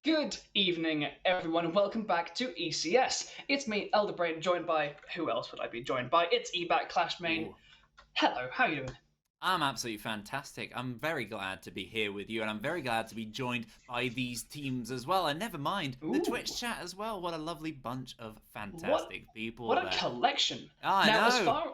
Good evening, everyone, and welcome back to ECS. It's me, Elderbrain, joined by who else would I be joined by? It's eBack Clashmane. Ooh, Hello, how you doing? I'm absolutely fantastic. I'm very glad to be here with you, and I'm very glad to be joined by these teams as well. And never mind the Ooh, Twitch chat as well. What a lovely bunch of what fantastic people what a there. collection. I Now, as know. far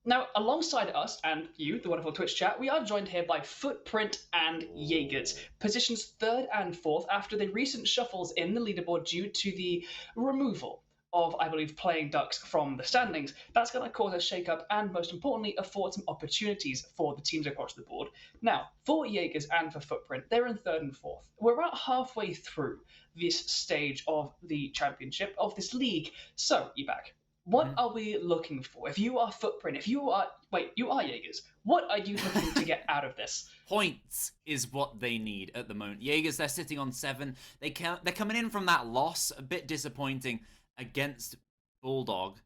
now alongside us and you, the wonderful Twitch chat, we are joined here by Footprint and Jaegers, Ooh. positions third and fourth after the recent shuffles in the leaderboard due to the removal of, I believe, playing ducks from the standings. That's going to cause a shake-up and, most importantly, afford some opportunities for the teams across the board. Now, for Jaegers and for Footprint, they're in third and fourth. We're about halfway through this stage of the championship, of this league. So, Ebak, what Mhm. are we looking for? If you are Footprint, if you are, wait, you are Jaegers, what are you looking to get out of this? Points is what they need at the moment. Jaegers, they're sitting on 7. They're coming in from that loss, a bit disappointing against Bulldog.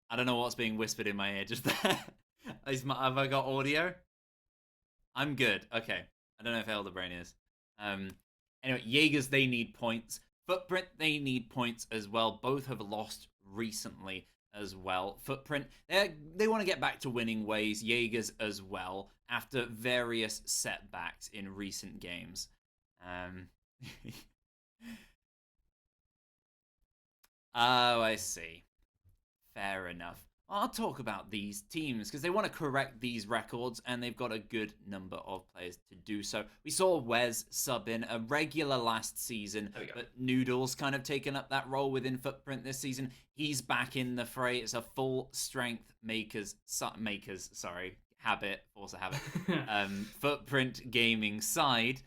I don't know what's being whispered in my ear just there. Have I got audio? I'm good. Okay. I don't know if Elderbrain is. Um, anyway, Jaegers, they need points. Footprint, they need points as well. Both have lost recently as well. Footprint, they want to get back to winning ways. Jaegers as well, after various setbacks in recent games. Um, oh, I see. Fair enough. I'll talk about these teams because they want to correct these records and they've got a good number of players to do so. We saw Wes sub in a regular last season, There we go. but Noodle's kind of taken up that role within Footprint this season. He's back in the fray. It's a full strength Force a Habit, Footprint gaming side.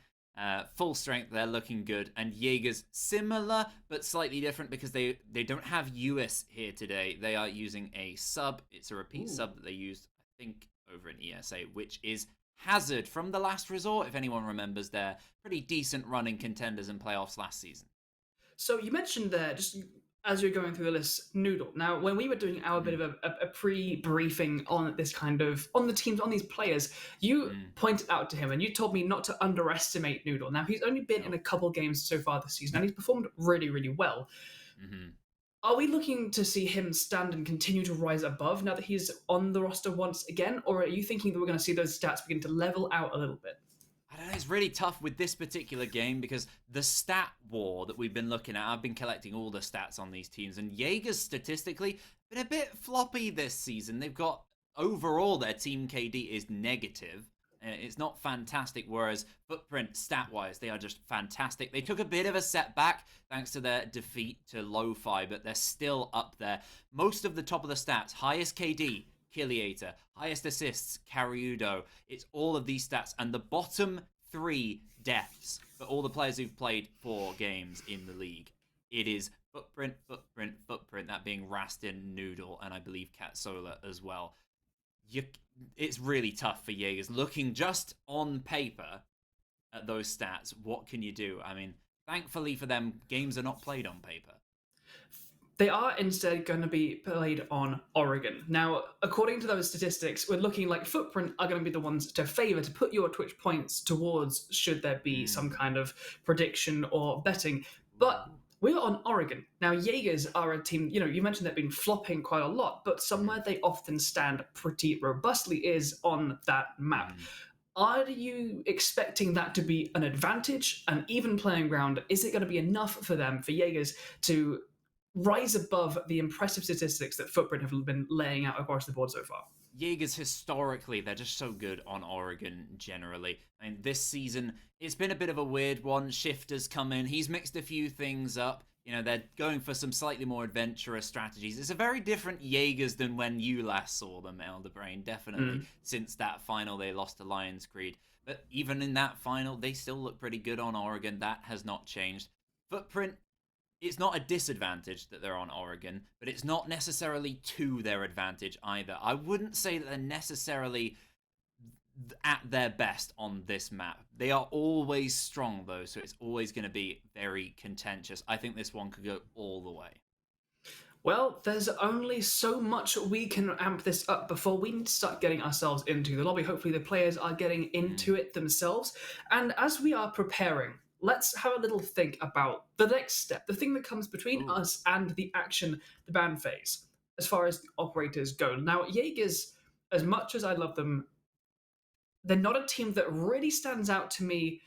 Full strength, they're looking good. And Jaegers, similar, but slightly different because they don't have US here today. They are using a sub. It's a repeat Ooh. sub that they used, I think, over in ESA, which is Hazard from the last resort, if anyone remembers their pretty decent running contenders in playoffs last season. So you mentioned there, just as you're going through the list, Noodle. Now, when we were doing our bit Mm, of a pre-briefing on this kind of on the teams on these players, you mm, pointed out to him and you told me not to underestimate Noodle. Now he's only been in no. a couple games so far this season, and he's performed really, really well. Mm-hmm. Are we looking to see him stand and continue to rise above now that he's on the roster once again, or are you thinking that we're going to see those stats begin to level out a little bit? I don't know, it's really tough with this particular game because the stat war that we've been looking at, I've been collecting all the stats on these teams, and Jaegers statistically been a bit floppy this season. They've got overall their team KD is negative. It's not fantastic, whereas Footprint stat-wise, they are just fantastic. They took a bit of a setback thanks to their defeat to Lo-Fi, but they're still up there. Most of the top of the stats, highest KD, Kiliator, highest assists, Cariudo. It's all of these stats, and the bottom 3 deaths for all the players who've played 4 games in the league. It is Footprint, Footprint, Footprint, that being Rastin, Noodle, and I believe Cat Solar as well. You, it's really tough for Jaegers. Looking just on paper at those stats, what can you do? I mean, thankfully for them, games are not played on paper. They are instead going to be played on Oregon. Now, according to those statistics, we're looking like Footprint are going to be the ones to favour, to put your Twitch points towards should there be some Mm. kind of prediction or betting. But Ooh. we're on Oregon. Now, Jaegers are a team, you mentioned they've been flopping quite a lot, but Mm-hmm. somewhere they often stand pretty robustly is on that map. Mm-hmm. Are you expecting that to be an advantage, an even playing ground? Is it going to be enough for them, for Jaegers, to rise above the impressive statistics that Footprint have been laying out across the board so far? Jaegers historically, they're just so good on Oregon generally. I mean, this season, it's been a bit of a weird one. Shifter's come in. He's mixed a few things up. They're going for some slightly more adventurous strategies. It's a very different Jaegers than when you last saw them, Elderbrain, definitely. Mm. Since that final, they lost to Lions Creed. But even in that final, they still look pretty good on Oregon. That has not changed. Footprint, it's not a disadvantage that they're on Oregon, but it's not necessarily to their advantage either. I wouldn't say that they're necessarily at their best on this map. They are always strong, though, so it's always going to be very contentious. I think this one could go all the way. Well, there's only so much we can amp this up before we need to start getting ourselves into the lobby. Hopefully, the players are getting Mm. into it themselves. And as we are preparing let's have a little think about the next step, the thing that comes between Ooh. us and the action, the ban phase, as far as the operators go. Now, Jaegers, as much as I love them, they're not a team that really stands out to me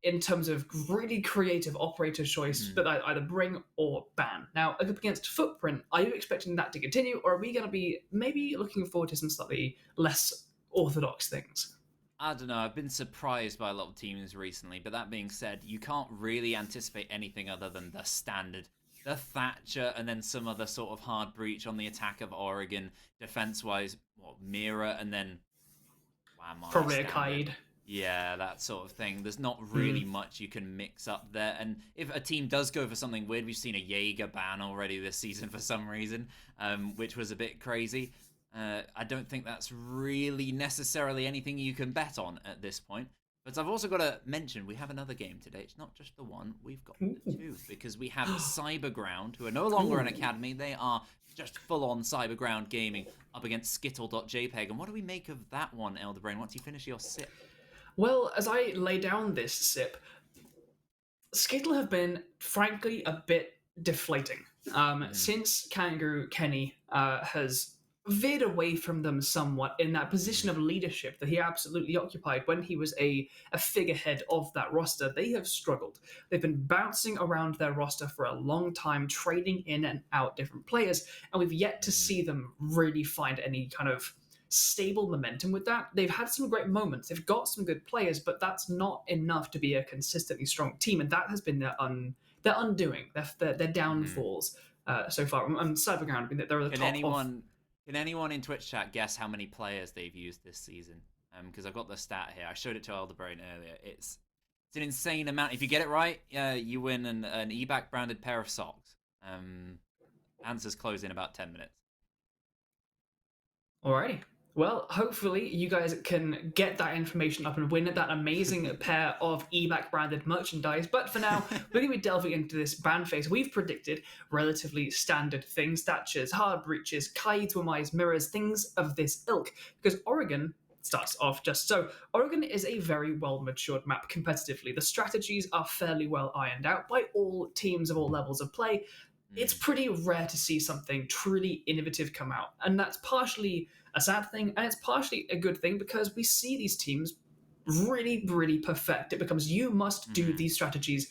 in terms of really creative operator choice Mhm. that I either bring or ban. Now, up against Footprint, are you expecting that to continue, or are we going to be maybe looking forward to some slightly less orthodox things? I don't know. I've been surprised by a lot of teams recently, but that being said, you can't really anticipate anything other than the standard. The Thatcher and then some other sort of hard breach on the attack of Oregon. Defense-wise, Mira and then Whamar Probably a standard. Kaid. Yeah, that sort of thing. There's not really Mm. much you can mix up there. And if a team does go for something weird, we've seen a Jaeger ban already this season for some reason, which was a bit crazy. I don't think that's really necessarily anything you can bet on at this point. But I've also got to mention, we have another game today. It's not just the one, we've got the two. Because we have Cyberground, who are no longer an academy. They are just full-on Cyberground gaming up against Skittle.JPEG. And what do we make of that one, Elderbrain, once you finish your sip? Well, as I lay down this sip, Skittle have been, frankly, a bit deflating. Since Kangaroo Kenny has veered away from them somewhat in that position of leadership that he absolutely occupied when he was a figurehead of that roster, they have struggled. They've been bouncing around their roster for a long time, trading in and out different players, and we've yet to see them really find any kind of stable momentum with that. They've had some great moments. They've got some good players, but that's not enough to be a consistently strong team, and that has been their undoing, their downfalls so far. And Cyberground, I mean, they're at the Can top of. anyone in Twitch chat guess how many players they've used this season? Because I've got the stat here. I showed it to Elderbrain earlier. It's an insane amount. If you get it right, you win an eBack branded pair of socks. Answers close in about 10 minutes. Alrighty. Well, hopefully you guys can get that information up and win that amazing pair of eBack branded merchandise. But for now, we're going to be delving into this ban phase. We've predicted relatively standard things: Thatchers, hard breaches, Kaids, Wamais, mirrors, things of this ilk. Because Oregon starts off just so. Oregon is a very well matured map competitively. The strategies are fairly well ironed out by all teams of all levels of play. It's pretty rare to see something truly innovative come out. And that's partially a sad thing, and it's partially a good thing because we see these teams really, really perfect. It becomes you must do these strategies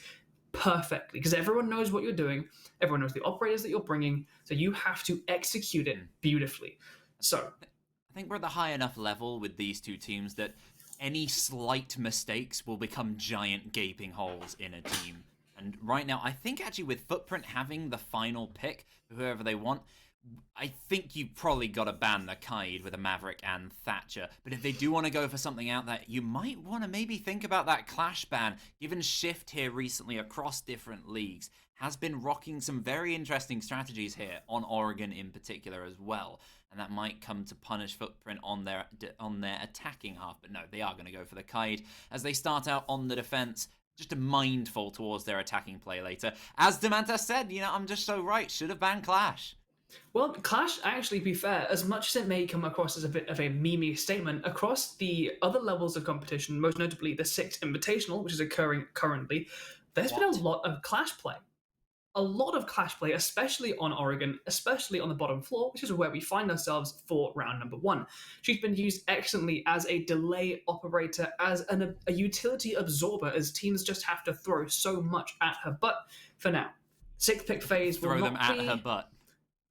perfectly because everyone knows what you're doing, everyone knows the operators that you're bringing, so you have to execute it beautifully. So, I think we're at the high enough level with these two teams that any slight mistakes will become giant gaping holes in a team. And right now, I think actually with Footprint having the final pick for whoever they want, I think you've probably got to ban the Kaid with a Maverick and Thatcher. But if they do want to go for something out there, you might want to maybe think about that Clash ban. Given Shift here recently across different leagues has been rocking some very interesting strategies here on Oregon in particular as well. And that might come to punish Footprint on their attacking half. But no, they are going to go for the Kaid as they start out on the defense. Just a mindful towards their attacking play later. As Demanta said, I'm just so right. Should have banned Clash. Well, Clash, actually, to be fair, as much as it may come across as a bit of a meme statement, across the other levels of competition, most notably the 6th Invitational, which is occurring currently, there's been a lot of Clash play. A lot of Clash play, especially on Oregon, especially on the bottom floor, which is where we find ourselves for round number 1. She's been used excellently as a delay operator, as a utility absorber, as teams just have to throw so much at her butt for now. 6th pick phase will Throw not them at be... her butt.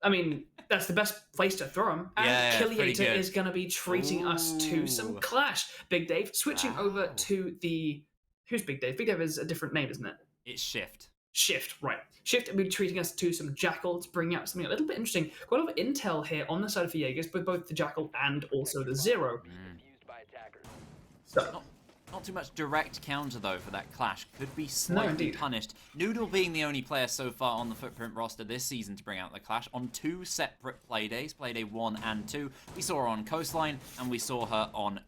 I mean, that's the best place to throw them. And Yeah, Killiator is going to be treating us to some Clash. Big Dave, switching over to the... Who's Big Dave? Big Dave is a different name, isn't it? It's Shift. Shift, right. Shift will be treating us to some Jackal to bring out something a little bit interesting. Quite a lot of intel here on the side of Jaegers, but both the Jackal and also the Zero. So, Not too much direct counter, though, for that Clash. Could be slightly punished. Noodle being the only player so far on the Footprint roster this season to bring out the Clash on 2 separate Playdays, Playday 1 and 2. We saw her on Coastline, and we saw her on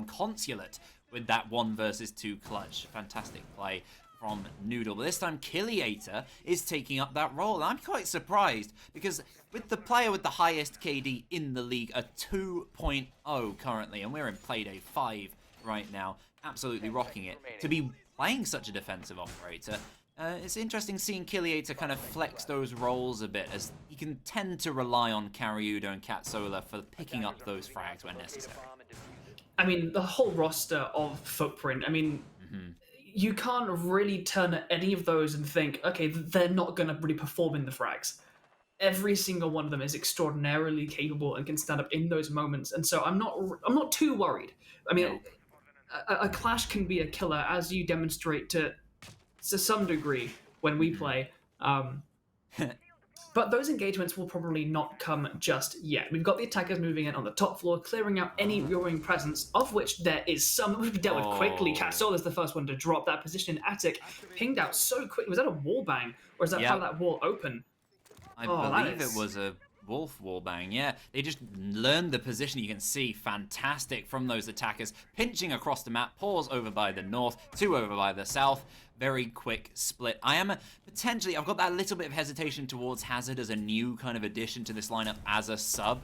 Consulate with that 1 versus 2 clutch. Fantastic play from Noodle. But this time, Killiator is taking up that role. And I'm quite surprised, because with the player with the highest KD in the league, a 2.0 currently, and we're in Playday 5, right now, absolutely rocking it. To be playing such a defensive operator, it's interesting seeing Kiliator kind of flex those roles a bit, as he can tend to rely on Karyudo and Katsola for picking up those frags when necessary. I mean, the whole roster of Footprint, I mean, you can't really turn at any of those and think, okay, they're not going to really perform in the frags. Every single one of them is extraordinarily capable and can stand up in those moments, and so I'm not too worried. I mean, a clash can be a killer, as you demonstrate to some degree when we play. But those engagements will probably not come just yet. We've got the attackers moving in on the top floor, clearing out any Roaring presence, of which there is some, which we dealt with quickly. Katsola's the first one to drop that position in Attic, pinged out so quick. Was that a wall bang, or is that how that wall open? I believe it was a Wolf wallbang, yeah. They just learned the position. You can see fantastic from those attackers. Pinching across the map, Paws over by the north, 2 over by the south. Very quick split. I've got that little bit of hesitation towards Hazard as a new kind of addition to this lineup as a sub.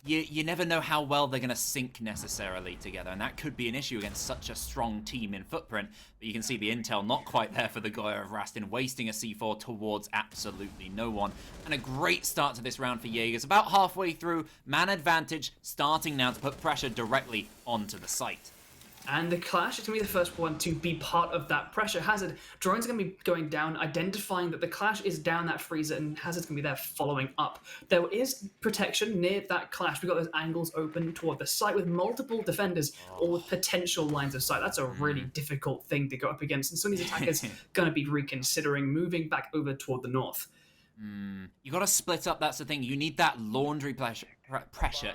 You never know how well they're going to sync necessarily together, and that could be an issue against such a strong team in Footprint. But you can see the intel not quite there for the Goya of Rastin, wasting a C4 towards absolutely no one. And a great start to this round for Jaegers. About halfway through, man advantage, starting now to put pressure directly onto the site. And the Clash is going to be the first one to be part of that pressure. Hazard, drones are going to be going down, identifying that the Clash is down that freezer, and Hazard's going to be there following up. There is protection near that Clash. We've got those angles open toward the site with multiple defenders, all with potential lines of sight. That's a really difficult thing to go up against, and some of these attackers going to be reconsidering moving back over toward the north. You got to split up, that's the thing. You need that laundry pressure.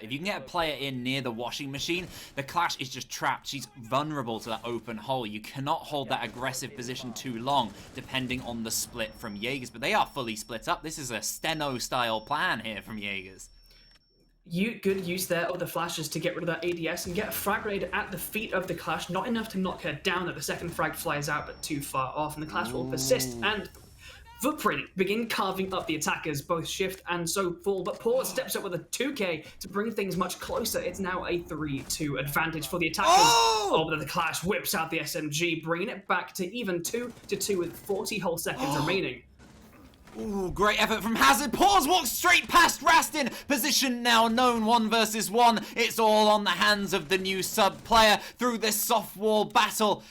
If you can get a player in near the washing machine, the Clash is just trapped. She's vulnerable to that open hole. You cannot hold that aggressive position too long, depending on the split from Jaegers. But they are fully split up. This is a Steno-style plan here from Jaegers. Good use there of the flashes to get rid of that ADS and get a frag grenade at the feet of the Clash. Not enough to knock her down, that the second frag flies out, but too far off, and the Clash will persist. And Footprint begin carving up the attackers, both shift and so fall, but Paul steps up with a 2K to bring things much closer. It's now a 3-2 advantage for the attackers. But the Clash whips out the SMG, bringing it back to even 2-2 with 40 whole seconds remaining. Ooh, great effort from Hazard. Paws walks straight past Rastin. Position now known, 1 versus 1. It's all on the hands of the new sub player through this soft wall battle.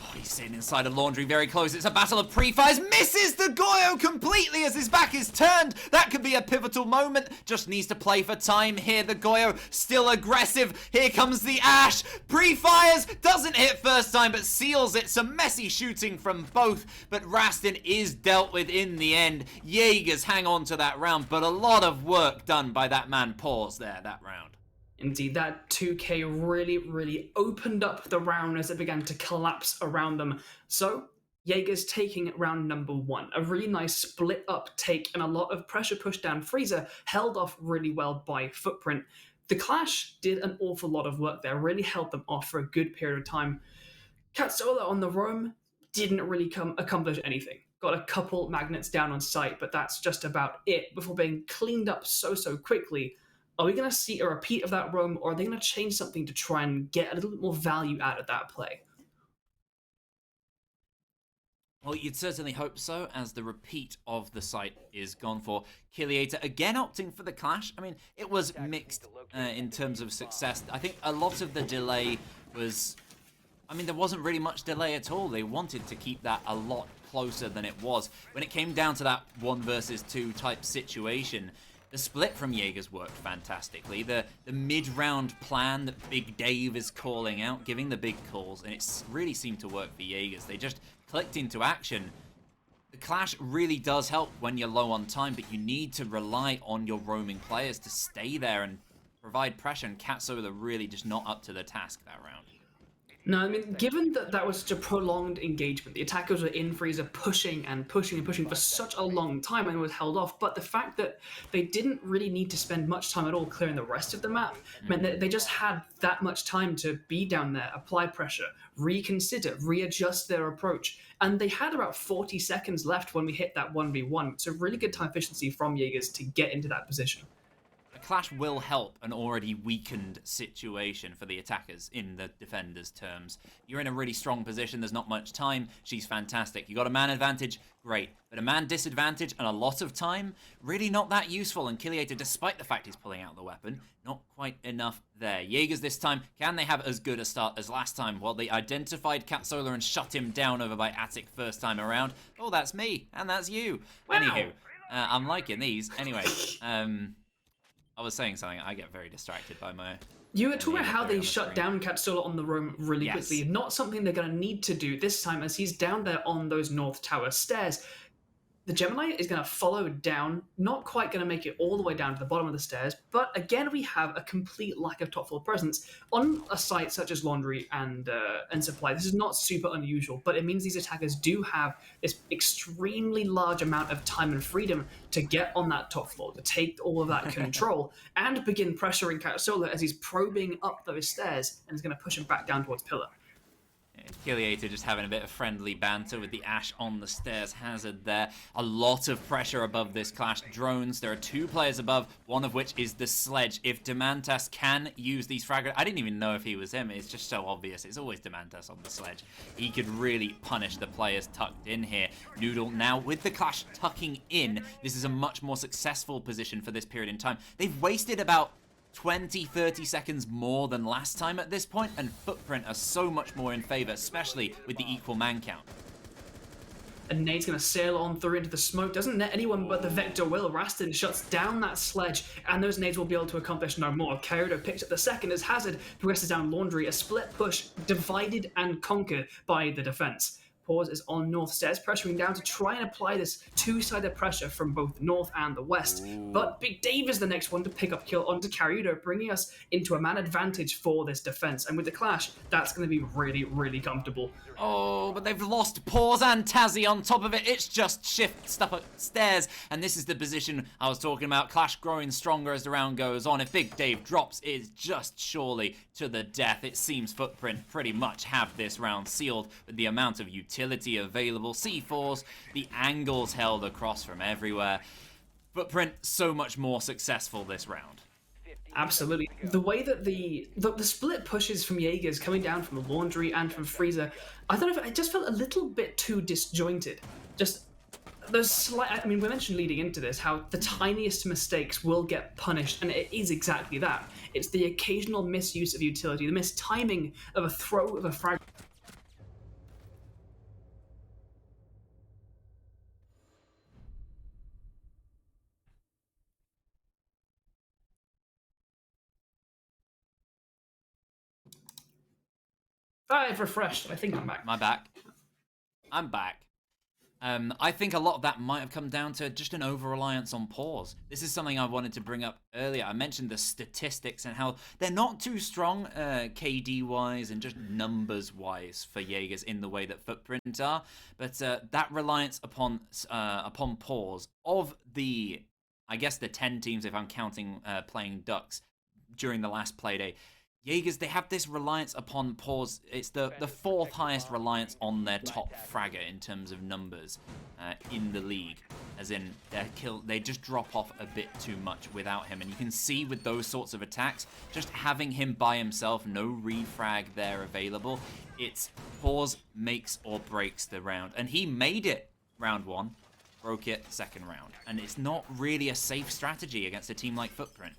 Oh, he's sitting inside a laundry very close. It's a battle of pre-fires. Misses the Goyo completely as his back is turned. That could be a pivotal moment. Just needs to play for time here. The Goyo still aggressive. Here comes the Ash. Pre-fires. Doesn't hit first time, but seals it. Some messy shooting from both. But Rastin is dealt with in the end. Jaegers hang on to that round, but a lot of work done by that man Paws there that round. Indeed, that 2K really opened up the round as it began to collapse around them. So, Jaegers taking round number 1. A really nice split up take and a lot of pressure push down freezer, held off really well by Footprint. The Clash did an awful lot of work there, really held them off for a good period of time. Katsola on the roam didn't really accomplish anything. Got a couple magnets down on site, but that's just about it before being cleaned up so quickly. Are we going to see a repeat of that roam, or are they going to change something to try and get a little bit more value out of that play? Well, you'd certainly hope so, as the repeat of the site is gone for. Kiliator again opting for the Clash. I mean, it was mixed in terms of success. I think a lot of the delay was... I mean, there wasn't really much delay at all. They wanted to keep that a lot closer than it was. When it came down to that 1 versus 2 type situation... The split from Jaegers worked fantastically. The mid-round plan that Big Dave is calling out, giving the big calls, and it really seemed to work for Jaegers. They just clicked into action. The Clash really does help when you're low on time, but you need to rely on your roaming players to stay there and provide pressure, and Katsola really just not up to the task that round. No, I mean, given that that was such a prolonged engagement, the attackers were in freezer pushing for such a long time and it was held off, but the fact that they didn't really need to spend much time at all clearing the rest of the map meant that they just had that much time to be down there, apply pressure, reconsider, readjust their approach, and they had about 40 seconds left when we hit that 1v1, so really good time efficiency from Jaegers to get into that position. Clash will help an already weakened situation for the attackers in the defenders' terms. You're in a really strong position. There's not much time. She's fantastic. You got a man advantage, great. But a man disadvantage and a lot of time, really not that useful. And Killiator, despite the fact he's pulling out the weapon, not quite enough there. Jaegers this time, can they have as good a start as last time? Well, they identified Catsola and shut him down over by Attic first time around. Oh, that's me, and that's you. Wow. Anywho, I'm liking these. Anyway, I was saying something. I get very distracted by my... You were talking about how they shut down Catsola on the roam really quickly. Not something they're going to need to do this time, as he's down there on those North Tower stairs. The Gemini is going to follow down, not quite going to make it all the way down to the bottom of the stairs, but again we have a complete lack of top floor presence on a site such as Laundry and Supply. This is not super unusual, but it means these attackers do have this extremely large amount of time and freedom to get on that top floor, to take all of that control, and begin pressuring Catsola as he's probing up those stairs and is going to push him back down towards Pillar. Killiator just having a bit of friendly banter with the Ash on the stairs. Hazard there. A lot of pressure above this Clash. Drones. There are 2 players above, one of which is the Sledge. If Demantas can use these fragments, I didn't even know if he was him. It's just so obvious. It's always Demantas on the Sledge. He could really punish the players tucked in here. Noodle now with the Clash tucking in. This is a much more successful position for this period in time. They've wasted about 20-30 seconds more than last time at this point, and Footprint are so much more in favor, especially with the equal man count. And Nade's going to sail on through into the smoke. Doesn't net anyone but the Vector will. Rastin shuts down that Sledge, and those nades will be able to accomplish no more. Kairodo picks up the second as Hazard progresses down Laundry. A split push, divided and conquered by the defense. Pause is on North stairs, pressuring down to try and apply this two-sided pressure from both the North and the West. Ooh. But Big Dave is the next one to pick up kill onto Kairodo, bringing us into a man advantage for this defense. And with the Clash, that's going to be really, really comfortable. Oh, but they've lost Pause and Tazzy on top of it. It's just shift stuff upstairs. And this is the position I was talking about. Clash growing stronger as the round goes on. If Big Dave drops, it's just surely to the death. It seems Footprint pretty much have this round sealed with the amount of utility available. C4s, the angles held across from everywhere. Footprint so much more successful this round. Absolutely. The way that the split pushes from Jaegers coming down from the Laundry and from Freezer, I don't know if it just felt a little bit too disjointed. Just those slight, I mean, we mentioned leading into this how the tiniest mistakes will get punished, and it is exactly that. It's the occasional misuse of utility, the mistiming of a throw of a frag. I've refreshed. I think I'm back. I'm back. I think a lot of that might have come down to just an over-reliance on Pause. This is something I wanted to bring up earlier. I mentioned the statistics and how they're not too strong KD-wise and just numbers-wise for Jaegers in the way that Footprint are. But that reliance upon Pause of the, I guess the 10 teams, if I'm counting playing Ducks during the last Playday, Jaegers, they have this reliance upon Pause. It's the 4th highest reliance on their top fragger in terms of numbers in the league. As in, they just drop off a bit too much without him. And you can see with those sorts of attacks, just having him by himself, no refrag there available, it's Pause makes or breaks the round. And he made it round 1, broke it second round. And it's not really a safe strategy against a team like Footprint.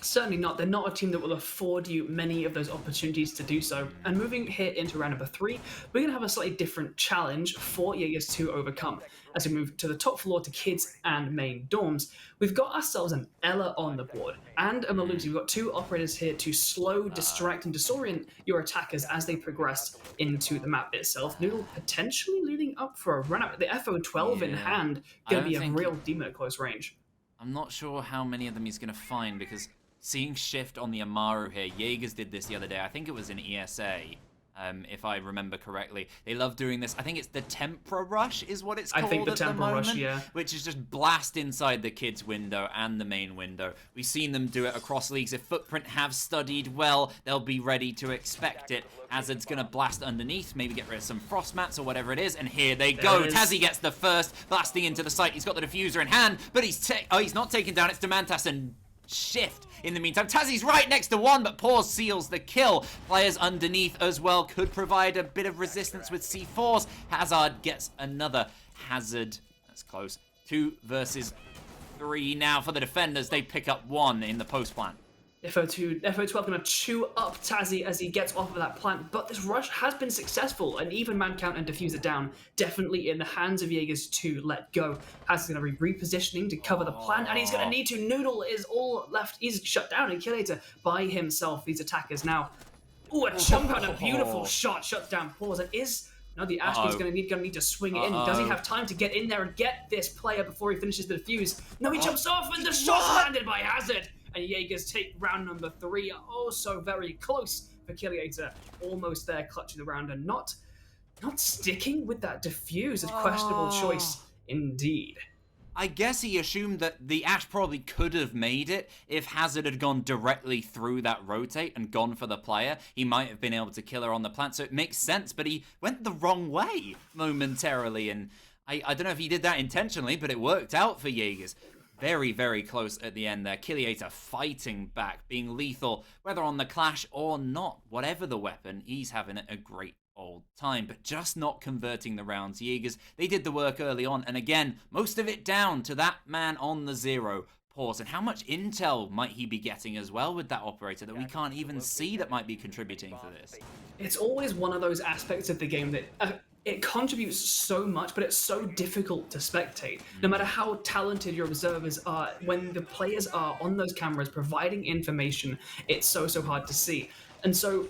Certainly not. They're not a team that will afford you many of those opportunities to do so. And moving here into round number 3, we're going to have a slightly different challenge for Jaegers to overcome. As we move to the top floor to kids and main dorms, we've got ourselves an Ella on the board and a Maluti. We've got 2 operators here to slow, distract, and disorient your attackers as they progress into the map itself. Noodle potentially leading up for a run-up. The FO12 in hand, going to be a real demon at close range. I'm not sure how many of them he's going to find, because seeing shift on the Amaru here, Jaegers did this the other day. I think it was in ESA. if I remember correctly. They love doing this. I think it's the Tempera Rush is what it's called I think the at the Tempera moment, Rush, yeah. which is just blast inside the kids' window and the main window. We've seen them do it across leagues. If Footprint have studied well, they'll be ready to expect it. Hazard's going to blast underneath, maybe get rid of some frost mats or whatever it is, and here they go. Tazzy gets the first, blasting into the site. He's got the diffuser in hand, but he's not taken down. It's Demantas and Shift in the meantime. Tazzy's right next to one, but Paws seals the kill. Players underneath as well could provide a bit of resistance with C4s. Hazard gets another. Hazard, that's close. 2 versus 3 now for the defenders. They pick up 1 in the post plant. FO12 going to chew up Tazzy as he gets off of that plant, but this rush has been successful. An even man count and diffuser down, definitely in the hands of Jaegers to let go. Hazard's going to be repositioning to cover the plant, and he's going to need to. Noodle is all left. He's shut down and Killator by himself. These attackers now. Ooh, a chunk on a beautiful shot, shuts down Paws, and is. No, the Ashley's going to need to swing it in. Does he have time to get in there and get this player before he finishes the defuse? No, he jumps off, and the shot's landed by Hazard. And Jaegers take round number 3. Oh, so very close for Killator. Almost there, clutching the round and not sticking with that defuse. A questionable choice indeed. I guess he assumed that the Ash probably could have made it if Hazard had gone directly through that rotate and gone for the player. He might have been able to kill her on the plant, so it makes sense, but he went the wrong way momentarily, and I don't know if he did that intentionally, but it worked out for Jaegers. Very, very close at the end there. Killator fighting back, being lethal, whether on the clash or not. Whatever the weapon, he's having a great old time, but just not converting the rounds. Jaegers, they did the work early on, and again, most of it down to that man on the 0. Pause. And how much intel might he be getting as well with that operator that we can't even see that might be contributing for this? It's always one of those aspects of the game that it contributes so much, but it's so difficult to spectate. No matter how talented your observers are, when the players are on those cameras providing information, it's so hard to see. And so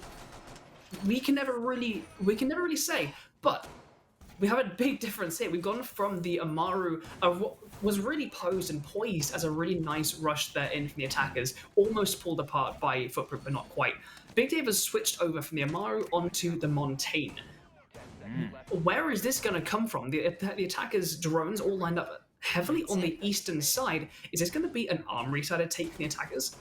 we can never really say, but we have a big difference here. We've gone from the Amaru of what was really posed and poised as a really nice rush there in from the attackers, almost pulled apart by Footprint, but not quite. Big Dave has switched over from the Amaru onto the Montaigne. Where is this going to come from? The attackers' drones all lined up heavily on the eastern side. Is this going to be an armory side take from the attackers?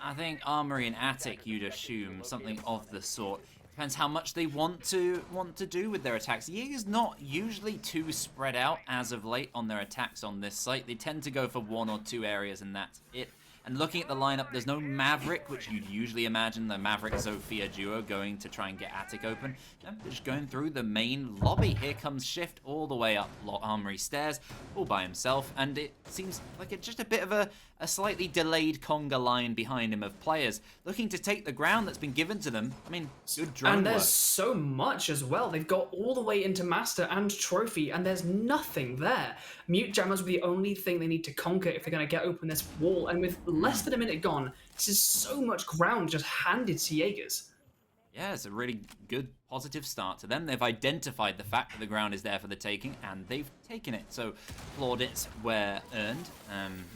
I think armory and attic, you'd assume, something of the sort. Depends how much they want to do with their attacks. Jaeger's not usually too spread out as of late on their attacks on this site. They tend to go for 1 or 2 areas and that's it. And looking at the lineup, there's no Maverick, which you'd usually imagine the Maverick-Zofia duo going to try and get attic open. No, they're just going through the main lobby. Here comes Shift all the way up Armory stairs, all by himself, and it seems like it's just a bit of a slightly delayed conga line behind him of players looking to take the ground that's been given to them. I mean, good drone And there's work. so much as well. They've got all the way into Master and Trophy, and there's nothing there. Mute Jammers were the only thing they need to conquer if they're going to get open this wall, and with less than a minute gone, this is so much ground just handed to Jaegers. Yeah, it's a really good, positive start to them. They've identified the fact that the ground is there for the taking, and they've taken it. So, plaudits were earned.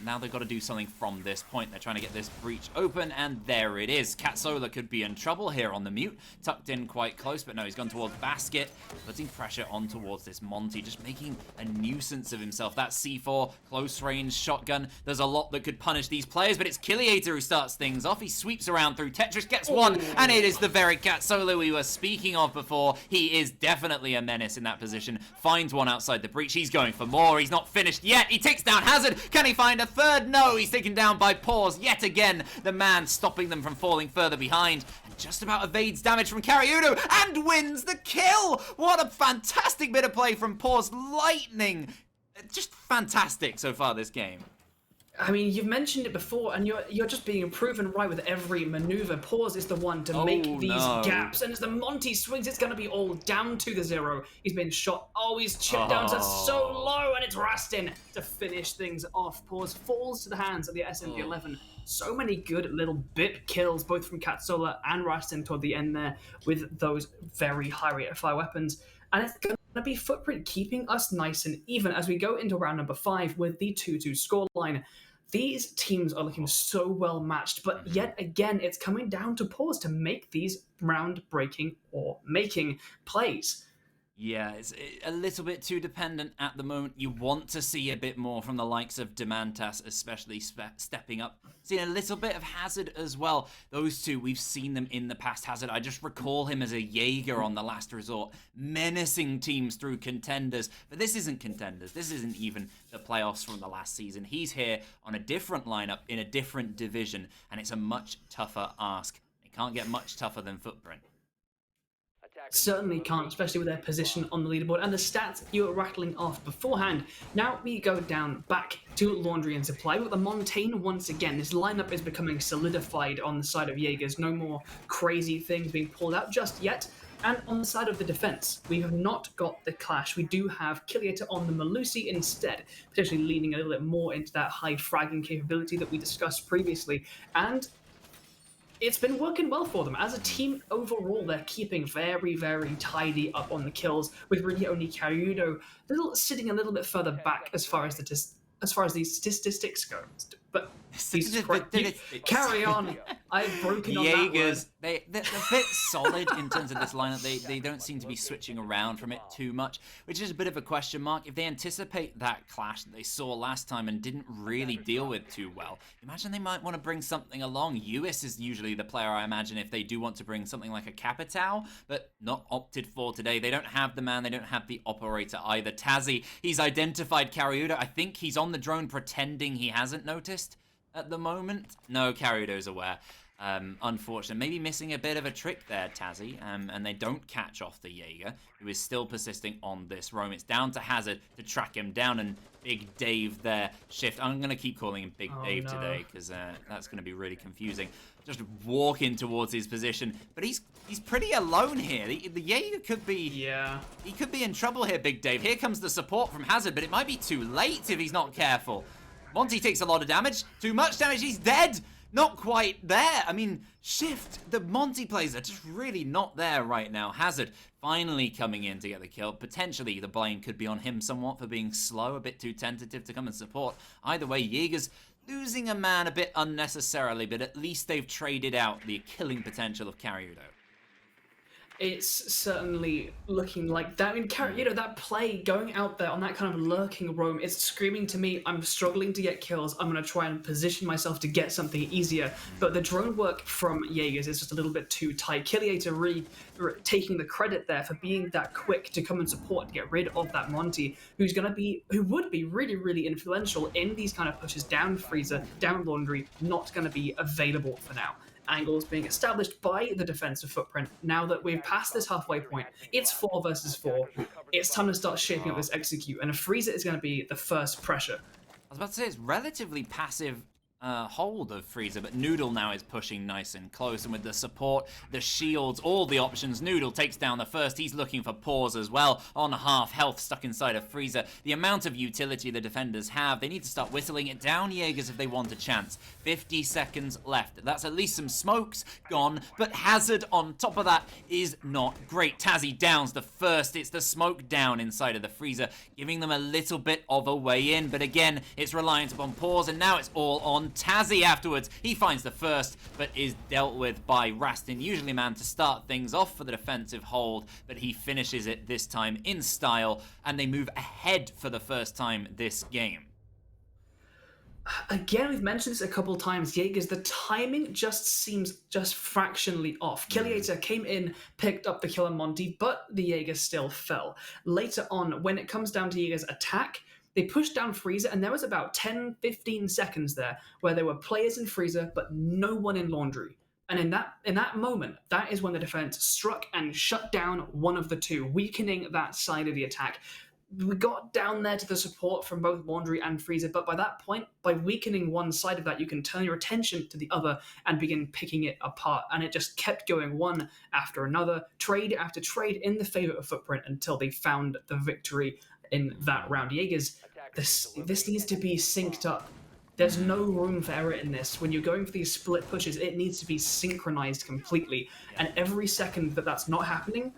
Now they've got to do something from this point. They're trying to get this breach open, and there it is. Catsola could be in trouble here on the mute. Tucked in quite close, but no, he's gone towards Basket, putting pressure on towards this Monty, just making a nuisance of himself. That C4, close-range shotgun. There's a lot that could punish these players, but it's Killator who starts things off. He sweeps around through Tetris, gets one, and it is the very Catsola we were speaking of before. He is definitely a menace in that position. Finds one outside the breach. He's going for more. He's not finished yet. He takes down Hazard. Can he find a third? No, he's taken down by Paws. Yet again, the man stopping them from falling further behind. And just about evades damage from Karyudo and wins the kill. What a fantastic bit of play from Paws. Lightning. Just fantastic so far this game. I mean, you've mentioned it before, and you're just being proven right with every maneuver. Pause is the one to make these gaps, and as the Monty swings, it's going to be all down to the 0. He's been shot. Oh, he's chipped down to so low, and it's Rastin to finish things off. Pause falls to the hands of the SMG-11. So many good little bit kills, both from Catsola and Rastin toward the end there, with those very high rate of fire weapons. And it's going to be Footprint keeping us nice and even as we go into round number 5 with the 2-2 scoreline. These teams are looking so well matched, but yet again, it's coming down to pause to make these round-breaking or making plays. Yeah, it's a little bit too dependent at the moment. You want to see a bit more from the likes of Demantas, especially stepping up. Seeing a little bit of Hazard as well. Those two, we've seen them in the past. Hazard, I just recall him as a Jaeger on the last resort, menacing teams through contenders. But this isn't contenders. This isn't even the playoffs from the last season. He's here on a different lineup in a different division, and it's a much tougher ask. It can't get much tougher than Footprint. Certainly can't, especially with their position on the leaderboard and the stats you were rattling off beforehand. Now we go down back to Laundry and Supply with the Montaigne once again. This lineup is becoming solidified on the side of Jaegers. No more crazy things being pulled out just yet. And on the side of the defense, we have not got the clash. We do have Killiator on the Malusi instead, potentially leaning a little bit more into that high fragging capability that we discussed previously. And it's been working well for them. As a team overall, they're keeping very, very tidy up on the kills, with really only Karyudo sitting a little bit further back as far as these statistics go. But carry on. I've broken on Jaegers, that word. they're a bit solid in terms of this lineup. They don't seem to be switching around from it too much, which is a bit of a question mark. If they anticipate that clash that they saw last time and didn't really deal with too well, imagine they might want to bring something along. US is usually the player I imagine if they do want to bring something like a Capitao, but not opted for today. They don't have the man, they don't have the operator either. Tazzy, he's identified Karyudo. I think he's on the drone pretending he hasn't noticed at the moment. No, Karyudo's aware. Unfortunate. Maybe missing a bit of a trick there, Tazzy. And they don't catch off the Jaeger, who is still persisting on this roam. It's down to Hazard to track him down, and Big Dave there. Shift. I'm going to keep calling him Big Dave today, because that's going to be really confusing. Just walking towards his position. But he's pretty alone here. The Jaeger could be... Yeah. He could be in trouble here, Big Dave. Here comes the support from Hazard, but it might be too late if he's not careful. Monty takes a lot of damage. Too much damage. He's dead. Not quite there. I mean, Shift, the Monty plays are just really not there right now. Hazard finally coming in to get the kill. Potentially, the blame could be on him somewhat for being slow, a bit too tentative to come and support. Either way, Jaegers losing a man a bit unnecessarily, but at least they've traded out the killing potential of Karyudo. It's certainly looking like that. I mean, that play going out there on that kind of lurking roam, it's screaming to me, I'm struggling to get kills. I'm going to try and position myself to get something easier. But the drone work from Jaegers is just a little bit too tight. Killiator really taking the credit there for being that quick to come and support to get rid of that Monty, who would be really, really influential in these kind of pushes down Freezer, down Laundry, not going to be available for now. Angles being established by the defensive Footprint. Now that we've passed this halfway point, it's 4 versus 4. It's time to start shaping up this execute, and a Freezer is going to be the first pressure. I was about to say, it's relatively passive hold of Freezer, but Noodle now is pushing nice and close, and with the support, the shields, all the options, Noodle takes down the first. He's looking for pause as well, on half health, stuck inside of Freezer. The amount of utility the defenders have, they need to start whistling it down, Jaegers, if they want a chance. 50 seconds left. That's at least some smokes gone, but Hazard on top of that is not great. Tazzy downs the first. It's the smoke down inside of the Freezer, giving them a little bit of a way in, but again, it's reliant upon pause, and now it's all on Tazzy afterwards. He finds the first, but is dealt with by Rastin, usually man to start things off for the defensive hold, but he finishes it this time in style, and they move ahead for the first time this game. Again, we've mentioned this a couple times, Jaegers, the timing just seems just fractionally off. Killiator came in, picked up the kill on Monty, but the Jaeger still fell. Later on, when it comes down to Jaeger's attack, they pushed down Freezer, and there was about 10-15 seconds there where there were players in Freezer, but no one in Laundry. And in that moment, that is when the defense struck and shut down one of the two, weakening that side of the attack. We got down there to the support from both Laundry and Freezer, but by that point, by weakening one side of that, you can turn your attention to the other and begin picking it apart. And it just kept going one after another, trade after trade in the favor of Footprint until they found the victory in that round. Jaegers, this needs to be synced up. There's no room for error in this. When you're going for these split pushes, it needs to be synchronized completely. And every second that that's not happening,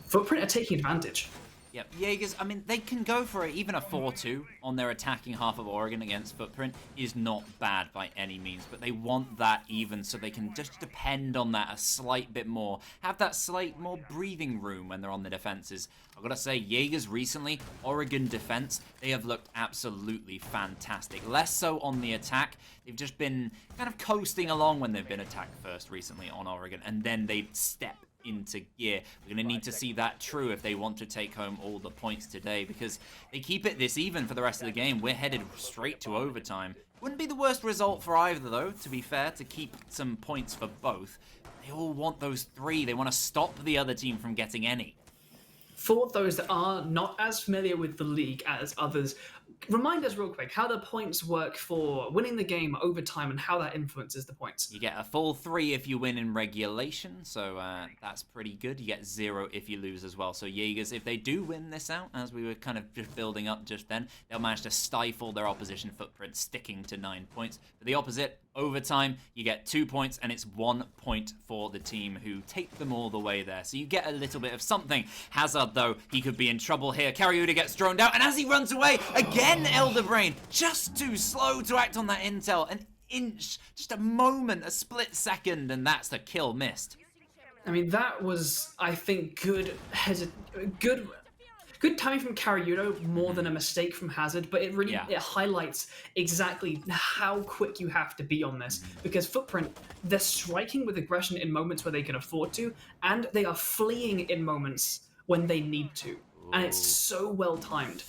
Footprint are taking advantage. Yep, Jaegers, I mean, they can go for it. Even a 4-2 on their attacking half of Oregon against Footprint is not bad by any means, but they want that even so they can just depend on that a slight bit more, have that slight more breathing room when they're on the defenses. I've got to say, Jaegers recently, Oregon defense, they have looked absolutely fantastic. Less so on the attack. They've just been kind of coasting along when they've been attacked first recently on Oregon, and then they step into gear. We're going to need to see that true if they want to take home all the points today, because they keep it this even for the rest of the game. We're headed straight to overtime. Wouldn't be the worst result for either, though, to be fair, to keep some points for both. They all want those 3. They want to stop the other team from getting any. For those that are not as familiar with the league as others, remind us real quick how the points work for winning the game overtime and how that influences the points. You get a full 3 if you win in regulation, so that's pretty good. You get 0 if you lose as well. So Jaegers, if they do win this out, as we were kind of just building up just then, they'll manage to stifle their opposition Footprint, sticking to 9 points. For the opposite, overtime, you get 2 points, and it's 1 point for the team who take them all the way there. So you get a little bit of something. Hazard, though, he could be in trouble here. Karyuda gets droned out, and as he runs away, again, Elder Brain, just too slow to act on that intel. An inch, just a moment, a split second, and that's the kill missed. I mean, that was, I think, good timing from Karyudo more than a mistake from Hazard, but it really it highlights exactly how quick you have to be on this, because Footprint, they're striking with aggression in moments where they can afford to, and they are fleeing in moments when they need to, and it's so well timed.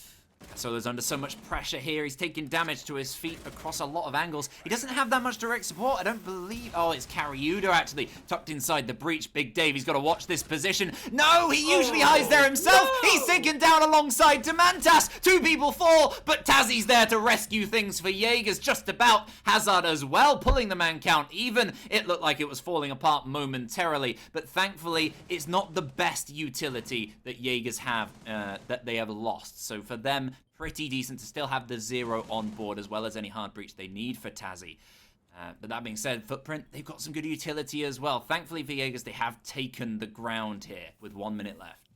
Solar's under so much pressure here. He's taking damage to his feet across a lot of angles. He doesn't have that much direct support, I don't believe. Oh, it's Karyuda actually tucked inside the breach. Big Dave, he's got to watch this position. No, he usually hides there himself. No! He's sinking down alongside Demantas. 2 people fall, but Tazzy's there to rescue things for Jaegers just about. Hazard as well, pulling the man count even. It looked like it was falling apart momentarily, but thankfully, it's not the best utility that Jaegers have, that they have lost. So for them, pretty decent to still have the 0 on board, as well as any hard breach they need for Tazzy. But that being said, Footprint, they've got some good utility as well. Thankfully for Jaegers, they have taken the ground here with 1 minute left.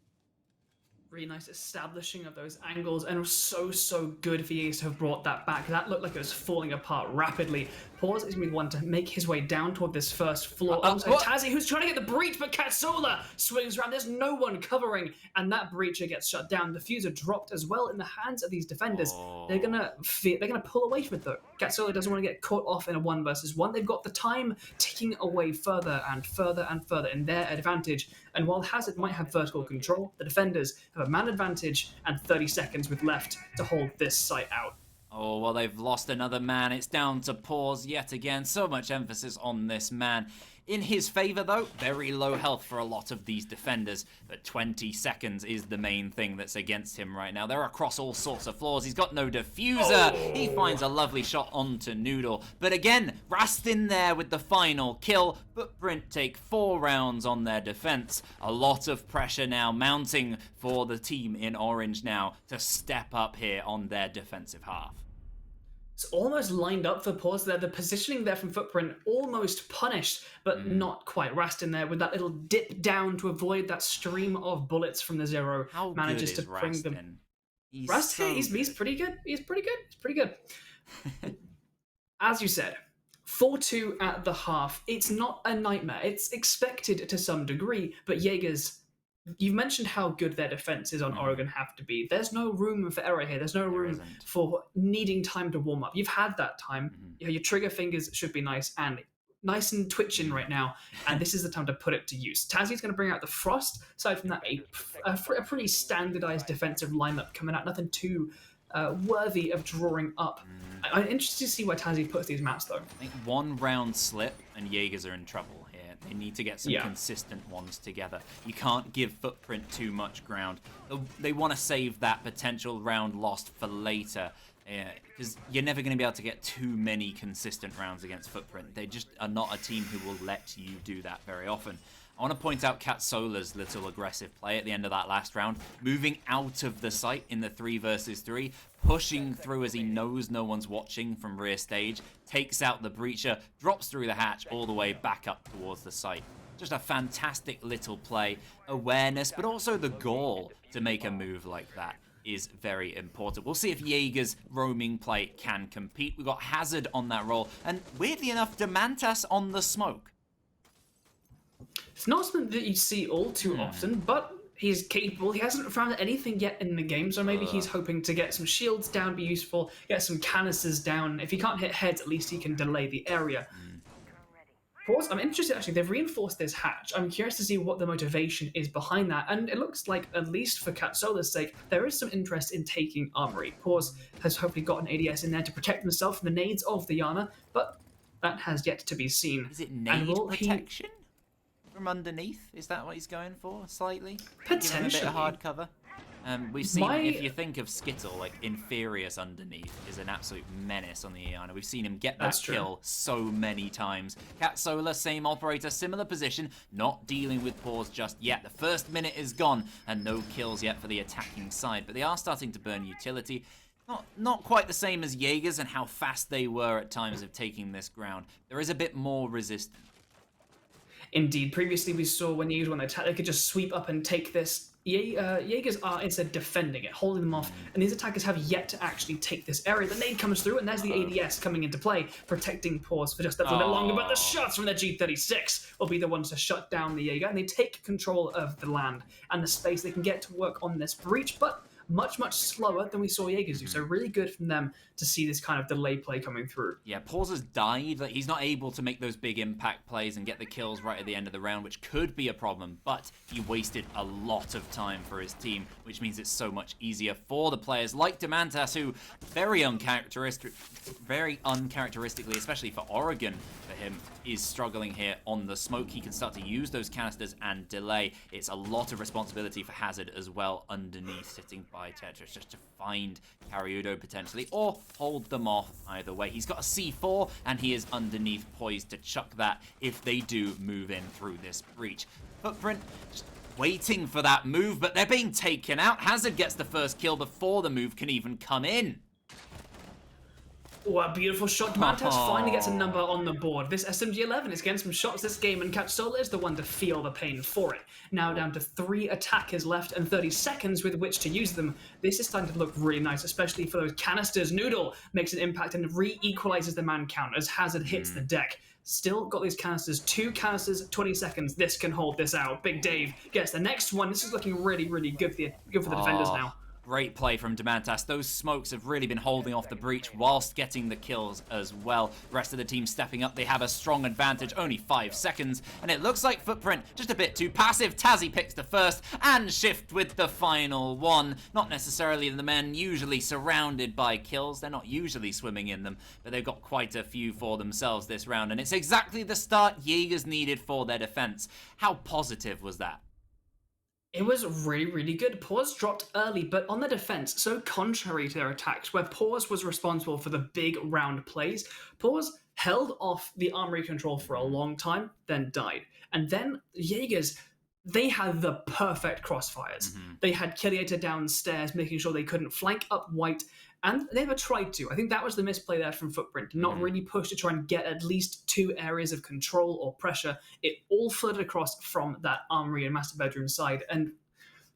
Really nice establishing of those angles, and it was so good for Jaegers to have brought that back. That looked like it was falling apart rapidly. Pause is going to be the one to make his way down toward this first floor. Tazzy, who's trying to get the breach, but Katsola swings around. There's no one covering, and that breacher gets shut down. The fuser dropped as well in the hands of these defenders. They're gonna pull away from it though. Katsola doesn't want to get caught off in a 1 versus 1. They've got the time ticking away further and further and further in their advantage. And while Hazard might have vertical control, the defenders have a man advantage and 30 seconds with left to hold this site out. Oh, well, they've lost another man. It's down to Pause yet again. So much emphasis on this man. In his favor, though, very low health for a lot of these defenders, but 20 seconds is the main thing that's against him right now. They're across all sorts of floors. He's got no diffuser. He finds a lovely shot onto Noodle. But again, Rast in there with the final kill. Footprint take 4 rounds on their defense. A lot of pressure now mounting for the team in orange now to step up here on their defensive half. It's almost lined up for Pause there. The positioning there from Footprint almost punished, but not quite. Rast in there with that little dip down to avoid that stream of bullets from the 0. How manages good to bring Rast them. in? Rast, he's pretty good. He's pretty good. As you said, 4-2 at the half. It's not a nightmare. It's expected to some degree, but Jaegers, you've mentioned how good their defenses on Oregon have to be. There's no room for error here. There's no room for needing time to warm up. You've had that time. Your trigger fingers should be nice and twitching right now, and this is the time to put it to use. Tazzy's going to bring out the Frost. Aside from that, a pretty standardized defensive lineup coming out. Nothing too worthy of drawing up. I'm interested to see where Tazzy puts these maps, though. I think 1 round slip, and Jaegers are in trouble. They need to get some consistent ones together. You can't give Footprint too much ground. They want to save that potential round lost for later, because you're never going to be able to get too many consistent rounds against Footprint. They just are not a team who will let you do that very often. I want to point out Katsola's little aggressive play at the end of that last round, moving out of the site in the 3 versus 3, pushing through as he knows no one's watching from rear stage, takes out the breacher, drops through the hatch all the way back up towards the site. Just a fantastic little play. Awareness, but also the gall to make a move like that is very important. We'll see if Jaegers' roaming play can compete. We've got Hazard on that role, and weirdly enough, Demantas on the smoke. It's not something that you see all too often, but he's capable. He hasn't found anything yet in the game, so maybe he's hoping to get some shields down, be useful, get some canisters down. If he can't hit heads, at least he can delay the area. Pause. I'm interested, actually. They've reinforced this hatch. I'm curious to see what the motivation is behind that. And it looks like, at least for Katsola's sake, there is some interest in taking Armory. Pause has hopefully got an ADS in there to protect himself from the nades of the Yana, but that has yet to be seen. Is it nade protection from underneath? Is that what he's going for, slightly? Potentially. Give him a bit of hard cover? We've seen, if you think of Skittle, like, Inferius underneath is an absolute menace on the Iana. We've seen him get that kill so many times. Katsola, same operator, similar position, not dealing with Pause just yet. The first minute is gone, and no kills yet for the attacking side, but they are starting to burn utility. Not quite the same as Jaegers and how fast they were at times of taking this ground. There is a bit more resistance. Indeed, previously we saw when Jaegers won the attack, they could just sweep up and take this. Jaegers are instead defending it, holding them off, and these attackers have yet to actually take this area. The nade comes through, and there's the ADS coming into play, protecting Pause for just a little bit longer, but the shots from the G36 will be the ones to shut down the Jaeger, and they take control of the land and the space. They can get to work on this breach, but much slower than we saw Jaegers do, so really good from them to see this kind of delay play coming through. Yeah, Pause has died. Like, he's not able to make those big impact plays and get the kills right at the end of the round, which could be a problem, but he wasted a lot of time for his team, which means it's so much easier for the players like Demantas, who very uncharacteristically, especially for Oregon, for him, is struggling here on the smoke. He can start to use those canisters and delay. It's a lot of responsibility for Hazard as well underneath, sitting by Tetris, just to find Cariudo potentially, or hold them off either way. He's got a C4, and he is underneath poised to chuck that if they do move in through this breach. Footprint just waiting for that move, but they're being taken out. Hazard gets the first kill before the move can even come in. Oh, a beautiful shot. Demantas finally gets a number on the board. This SMG-11 is getting some shots this game, and Katsola is the one to feel the pain for it. Now down to 3 attackers left and 30 seconds with which to use them. This is starting to look really nice, especially for those canisters. Noodle makes an impact and re-equalizes the man count as Hazard hits the deck. Still got these canisters. 2 canisters, 20 seconds. This can hold this out. Big Dave gets the next one. This is looking really good for the defenders now. Great play from Demantas. Those smokes have really been holding off the breach whilst getting the kills as well. The rest of the team stepping up. They have a strong advantage, only 5 seconds. And it looks like Footprint just a bit too passive. Tazzy picks the first and Shift with the final one. Not necessarily the men usually surrounded by kills. They're not usually swimming in them, but they've got quite a few for themselves this round. And it's exactly the start Jaegers needed for their defense. How positive was that? It was really good. Pause dropped early, but on the defense, so contrary to their attacks, where Pause was responsible for the big round plays, Pause held off the armory control for a long time, then died. And then Jaegers, they had the perfect crossfires. They had Killiator downstairs, making sure they couldn't flank up White, and they never tried to. I think that was the misplay there from Footprint. Not really push to try and get at least 2 areas of control or pressure. It all flooded across from that armory and master bedroom side, and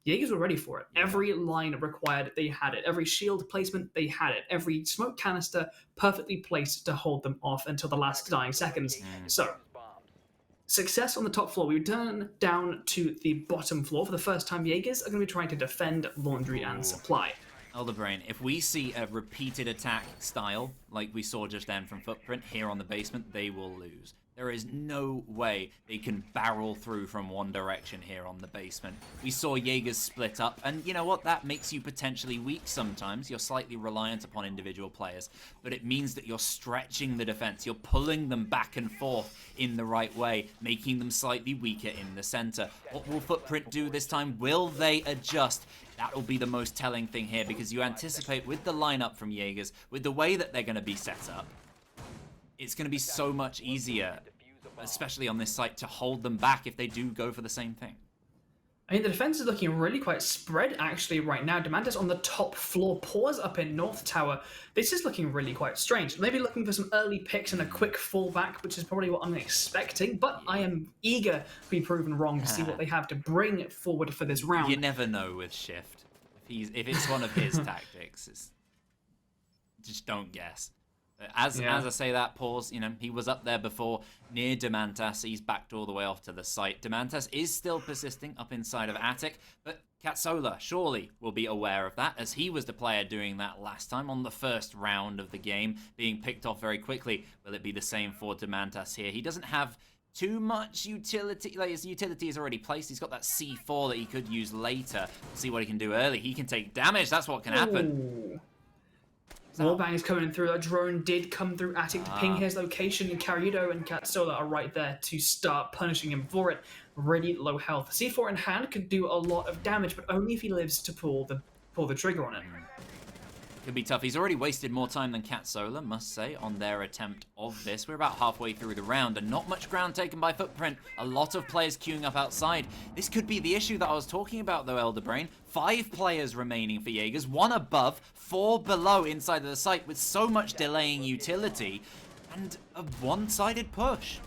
Jaegers were ready for it. Every line required, they had it. Every shield placement, they had it. Every smoke canister perfectly placed to hold them off until the last dying seconds. So, success on the top floor. We turn down to the bottom floor. For the first time, Jaegers are going to be trying to defend laundry and supply. Elderbrain, if we see a repeated attack style, like we saw just then from Footprint here on the basement, they will lose. There is no way they can barrel through from one direction here on the basement. We saw Jaegers split up, and you know what? That makes you potentially weak sometimes. You're slightly reliant upon individual players, but it means that you're stretching the defense. You're pulling them back and forth in the right way, making them slightly weaker in the center. What will Footprint do this time? Will they adjust? That will be the most telling thing here, because you anticipate with the lineup from Jaegers, with the way that they're going to be set up, it's going to be so much easier, especially on this site, to hold them back if they do go for the same thing. I mean, the defense is looking really quite spread actually right now. Demantis on the top floor, Paws up in North Tower. This is looking really quite strange. Maybe looking for some early picks and a quick fallback, which is probably what I'm expecting, but I am eager to be proven wrong to see what they have to bring forward for this round. You never know with Shift. If it's one of his tactics, just don't guess. As I say that, Pause, he was up there before near Demantas. He's backed all the way off to the site. Demantas is still persisting up inside of Attic, but Katsola surely will be aware of that, as he was the player doing that last time on the first round of the game, being picked off very quickly. Will it be the same for Demantas here? He doesn't have too much utility. Like, his utility is already placed. He's got that C4 that he could use later. See what he can do early. He can take damage. That's what can happen. Ooh. Warbang is coming through. A drone did come through Attic to ping his location, and Karyudo and Katsola are right there to start punishing him for it. Really low health. C4 in hand could do a lot of damage, but only if he lives to pull the trigger on it. Could be tough. He's already wasted more time than Katsola, must say, on their attempt of this. We're about halfway through the round, and not much ground taken by Footprint. A lot of players queuing up outside. This could be the issue that I was talking about, though, Elderbrain. 5 players remaining for Jaegers, 1 above, 4 below inside of the site, with so much delaying utility, and a one-sided push.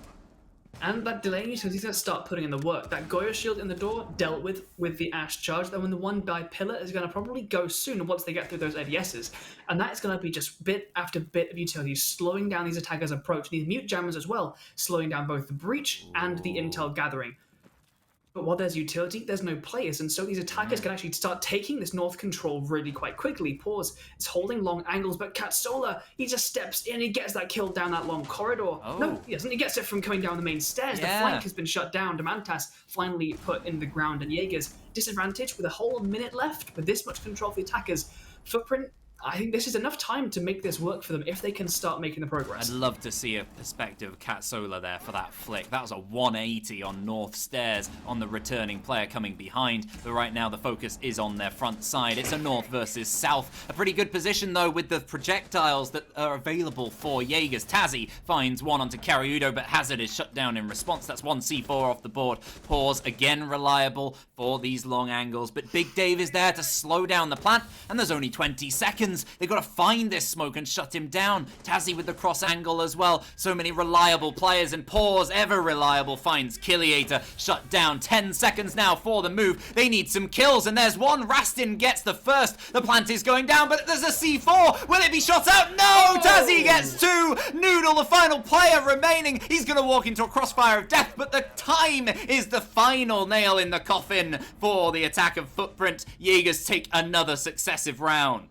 And that delaying utility's going to start putting in the work. That Goyo shield in the door dealt with the Ash charge. Then when the one by pillar is going to probably go soon once they get through those ADSs. And that is going to be just bit after bit of utility, slowing down these attackers' approach. These mute jammers as well, slowing down both the breach and the intel gathering. But while there's utility, there's no players, and so these attackers can actually start taking this north control really quite quickly. Pause. It's holding long angles, but Katsola, he just steps in, he gets that kill down that long corridor. No, he doesn't. He gets it from coming down the main stairs. The flank has been shut down. Demantas finally put in the ground, and Jaegers disadvantage with a whole minute left. With this much control for the attackers, Footprint, I think this is enough time to make this work for them if they can start making the progress. I'd love to see a perspective of Katsola there for that flick. That was a 180 on North Stairs on the returning player coming behind. But right now the focus is on their front side. It's a North versus South. A pretty good position though with the projectiles that are available for Jaegers. Tazzy finds one onto Karyudo, but Hazard is shut down in response. That's 1 C4 off the board. Pause again reliable for these long angles. But Big Dave is there to slow down the plant, and there's only 20 seconds. They've got to find this smoke and shut him down. Tazzy with the cross angle as well. So many reliable players, and Pause, ever reliable, finds Killiator shut down. 10 seconds now for the move. They need some kills, and there's one. Rastin gets the first. The plant is going down, but there's a C4. Will it be shot out? No! Tazzy gets 2. Noodle, the final player remaining. He's going to walk into a crossfire of death, but the time is the final nail in the coffin for the attack of Footprint. Jaegers take another successive round.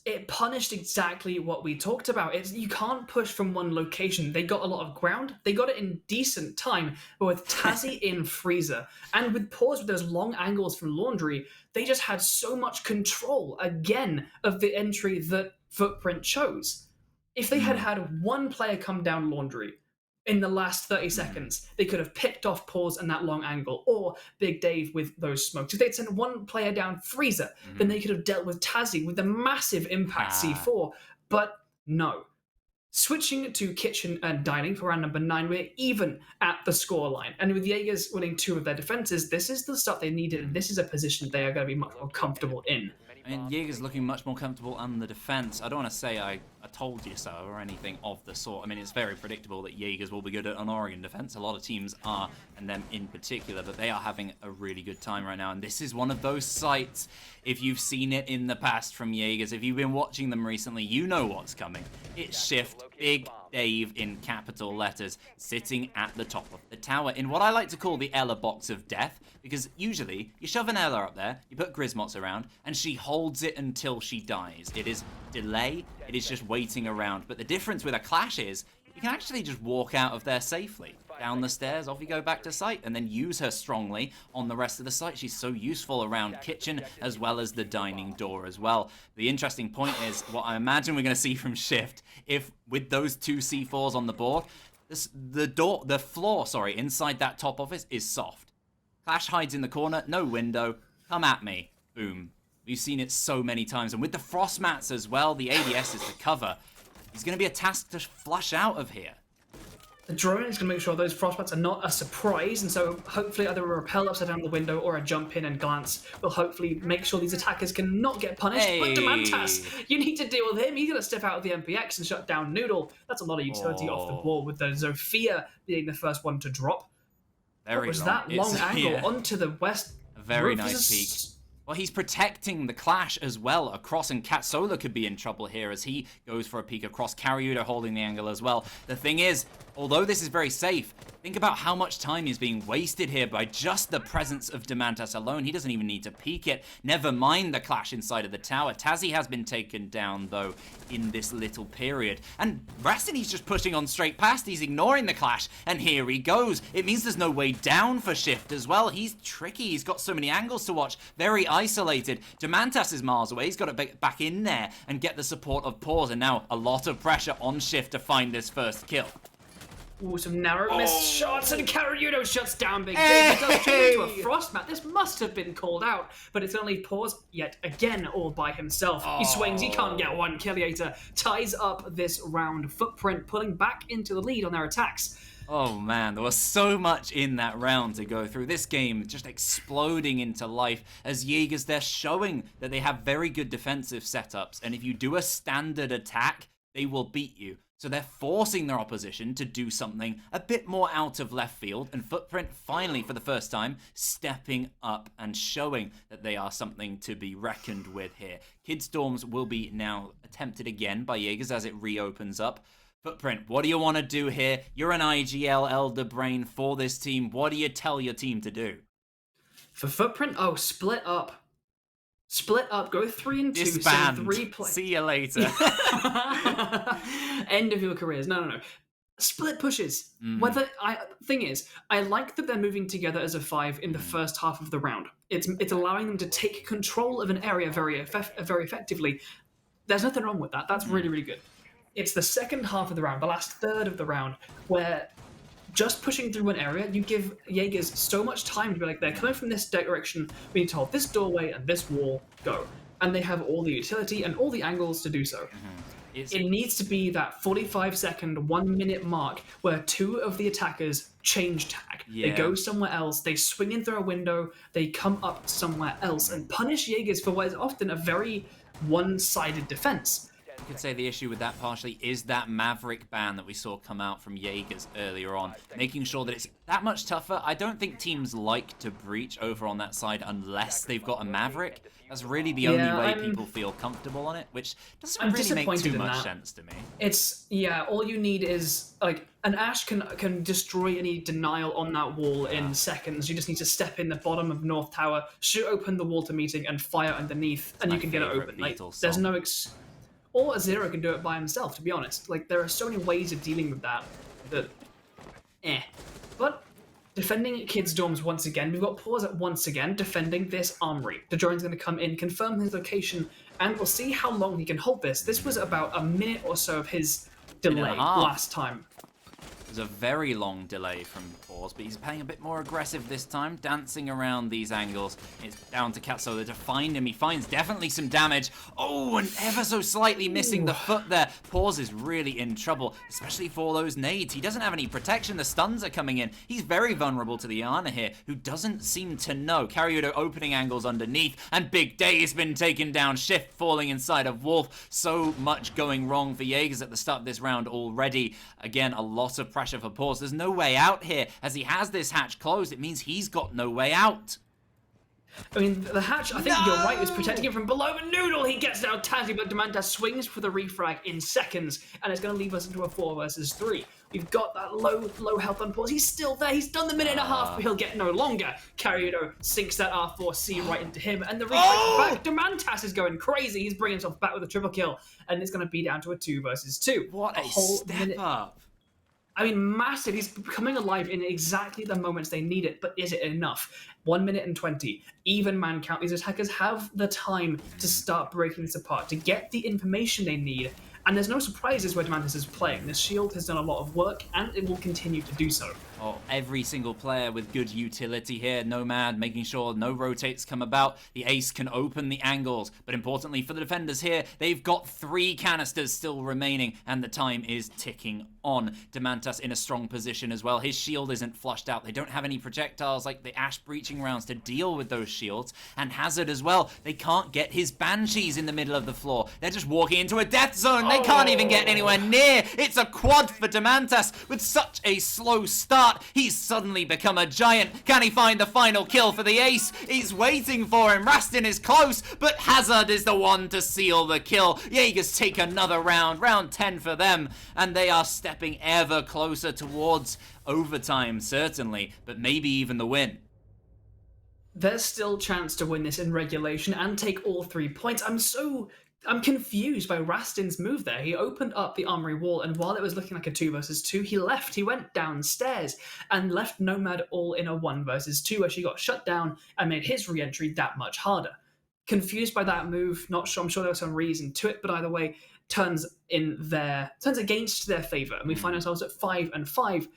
It punished exactly what we talked about. You can't push from one location. They got a lot of ground. They got it in decent time, but with Tazzy in freezer and with Pause with those long angles from Laundry, they just had so much control again of the entry that Footprint chose. If they had had one player come down Laundry in the last 30 seconds, they could have picked off Pause and that long angle, or Big Dave with those smokes. If they'd sent one player down Freezer, then they could have dealt with Tazzy with the massive impact C4, but no. Switching to kitchen and dining for round number 9, we're even at the scoreline. And with Jaegers winning 2 of their defenses, this is the stuff they needed, and this is a position they are going to be much more comfortable in. I mean, Jaegers looking much more comfortable on the defense. I don't want to say I told you so or anything of the sort. I mean, it's very predictable that Jaegers will be good at an Oregon defense. A lot of teams are, and them in particular, but they are having a really good time right now. And this is one of those sites, if you've seen it in the past from Jaegers, if you've been watching them recently, you know what's coming. It's Shift, Big Dave in capital letters, sitting at the top of the tower in what I like to call the Ella box of death, because usually you shove an Ella up there, you put Grismots around, and she holds it until she dies. It is delay, it is just waiting around. But the difference with a Clash is you can actually just walk out of there safely. Down the stairs, off you go back to site, and then use her strongly on the rest of the site. She's so useful around kitchen as well as the dining door as well. The interesting point is what I imagine we're going to see from Shift, if with those 2 C4s on the board, the floor inside that top office is soft. Clash hides in the corner, no window, come at me, boom. We've seen it so many times, and with the frost mats as well, the ADS is the cover. He's going to be a task to flush out of here. The drone is going to make sure those frostbites are not a surprise, and so hopefully either a rappel upside down the window or a jump in and glance will hopefully make sure these attackers can not get punished. Hey. But Demantas, you need to deal with him. He's going to step out of the MPX and shut down Noodle. That's a lot of utility off the ball, with the Zofia being the first one to drop. Very what was long. that long angle onto the west? A very nice peek. Well, he's protecting the clash as well across, and Katsola could be in trouble here as he goes for a peek across. Karyudo holding the angle as well. The thing is, although this is very safe, think about how much time is being wasted here by just the presence of Demantas alone. He doesn't even need to peek it. Never mind the clash inside of the tower. Tazzy has been taken down, though, in this little period. And Rastini's just pushing on straight past. He's ignoring the clash, and here he goes. It means there's no way down for Shift as well. He's tricky. He's got so many angles to watch. Very isolated. Demantas is miles away. He's got to be back in there and get the support of Pause. And now a lot of pressure on Shift to find this first kill. Ooh, some narrow missed shots, and Karyudo shuts down Big Jaegers. Does turn into a frost mat. This must have been called out, but it's only Pause yet again all by himself. He swings, he can't get one. Killiator ties up this round. Footprint pulling back into the lead on their attacks. Oh man, there was so much in that round to go through. This game just exploding into life as Jaegers, they're showing that they have very good defensive setups, and if you do a standard attack, they will beat you. So they're forcing their opposition to do something a bit more out of left field, and Footprint finally, for the first time, stepping up and showing that they are something to be reckoned with here. Kid Storms will be now attempted again by Jaegers as it reopens up. Footprint, what do you want to do here? You're an IGL elder brain for this team. What do you tell your team to do? For Footprint, split up. Split up, go 3 and 2, disband. send 3 players. See you later. End of your careers. No. Split pushes. Thing is, I like that they're moving together as a 5 in the first half of the round. It's allowing them to take control of an area very effectively. There's nothing wrong with that. That's really, really good. It's the second half of the round, the last third of the round, where just pushing through an area, you give Jaegers so much time to be like, they're coming from this direction, we need to hold this doorway and this wall, go. And they have all the utility and all the angles to do so. It needs to be that 45-second, 1 minute mark where 2 of the attackers change tag. They go somewhere else, they swing in through a window, they come up somewhere else and punish Jaegers for what is often a very one-sided defense. You could say the issue with that partially is that Maverick ban that we saw come out from Jaegers earlier on, making sure that it's that much tougher. I don't think teams like to breach over on that side unless they've got a Maverick. That's really the only way people feel comfortable on it, which doesn't really make too much sense to me. It's, all you need is, like, an Ashe can destroy any denial on that wall in seconds. You just need to step in the bottom of North Tower, shoot open the wall to meeting, and fire underneath, and you can get it open. Like, there's no... Or Azero can do it by himself, to be honest. Like, there are so many ways of dealing with that. But defending Kids Dorms once again, we've got Pause at once again defending this armory. The drone's going to come in, confirm his location, and we'll see how long he can hold this. This was about a minute or so of his delay last time. It was a very long delay from Pause, but he's playing a bit more aggressive this time, dancing around these angles. It's down to Katsola to find him. He finds definitely some damage. Oh, and ever so slightly missing the foot there. Pause is really in trouble, especially for those nades. He doesn't have any protection. The stuns are coming in. He's very vulnerable to the Ana here, who doesn't seem to know. Karyudo opening angles underneath, and Big Day has been taken down. Shift falling inside of Wolf. So much going wrong for Jaegers at the start of this round already. Again, a lot of pressure for Pause. There's no way out here. As he has this hatch closed, it means he's got no way out. I mean, the hatch, I think you're right, is protecting him from below, but Noodle, he gets down Tazzy, but Demantas swings for the refrag in seconds, and it's going to leave us into a 4 versus 3. We've got that low health on Pause. He's still there. He's done the minute and a half, but he'll get no longer. Karyudo sinks that R4C right into him, and the refrag back. Demantas is going crazy. He's bringing himself back with a triple kill, and it's going to be down to a 2 versus 2. What a whole step up. I mean, massive. He's coming alive in exactly the moments they need it, but is it enough? 1 minute and 20. Even man count. These attackers have the time to start breaking this apart, to get the information they need. And there's no surprises where Demantas is playing. The shield has done a lot of work, and it will continue to do so. Oh, every single player with good utility here. Nomad making sure no rotates come about. The ace can open the angles. But importantly for the defenders here, they've got 3 canisters still remaining. And the time is ticking on. Demantas in a strong position as well. His shield isn't flushed out. They don't have any projectiles like the Ash breaching rounds to deal with those shields. And Hazard as well. They can't get his Banshees in the middle of the floor. They're just walking into a death zone. They can't even get anywhere near. It's a quad for Demantas with such a slow start. He's suddenly become a giant. Can he find the final kill for the ace? He's waiting for him. Rastin is close, but Hazard is the one to seal the kill. Jaegers take another round, round 10 for them, and they are stepping ever closer towards overtime, certainly, but maybe even the win. There's still chance to win this in regulation and take all 3 points. I'm confused by Rastin's move there. He opened up the armory wall, and while it was looking like a 2 versus 2, he left. He went downstairs and left Nomad all in a 1 versus 2, where she got shut down and made his re-entry that much harder. Confused by that move, not sure. I'm sure there was some reason to it, but either way, turns against their favor, and we find ourselves at 5-5.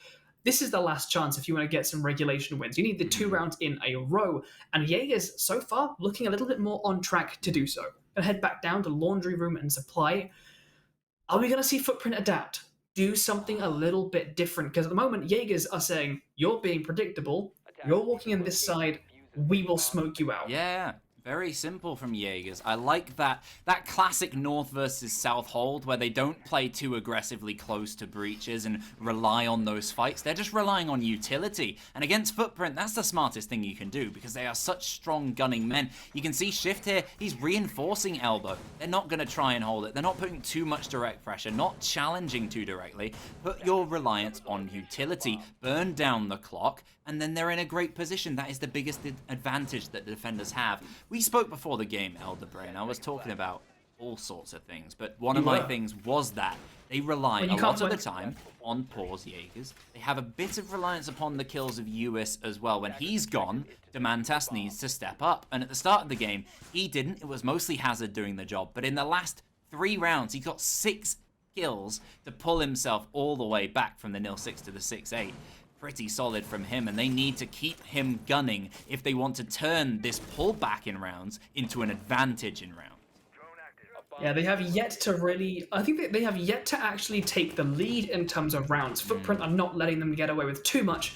This is the last chance if you want to get some regulation wins. You need the 2 rounds in a row, and Jaegers so far looking a little bit more on track to do so. Gonna head back down to laundry room and supply. Are we gonna see Footprint adapt? Do something a little bit different? Because at the moment, Jaegers are saying, you're being predictable, you're walking in this side, we will smoke you out. Yeah. Very simple from Jaegers. I like that classic North versus South hold where they don't play too aggressively close to breaches and rely on those fights. They're just relying on utility. And against Footprint, that's the smartest thing you can do because they are such strong gunning men. You can see Shift here, he's reinforcing elbow. They're not going to try and hold it. They're not putting too much direct pressure, not challenging too directly. Put your reliance on utility, burn down the clock, and then they're in a great position. That is the biggest advantage that the defenders have. We spoke before the game, Elderbrain. I was talking about all sorts of things, but one of my things was that they rely a lot of the time on pause Jaegers. They have a bit of reliance upon the kills of Uis as well. When he's gone, Demantas needs to step up. And at the start of the game, he didn't. It was mostly Hazard doing the job. But in the last 3 rounds, he got 6 kills to pull himself all the way back from the 0-6 to the 6-8. Pretty solid from him, and they need to keep him gunning if they want to turn this pullback in rounds into an advantage in rounds. Yeah, they have yet to really... I think they have yet to actually take the lead in terms of rounds. Footprint are not letting them get away with too much.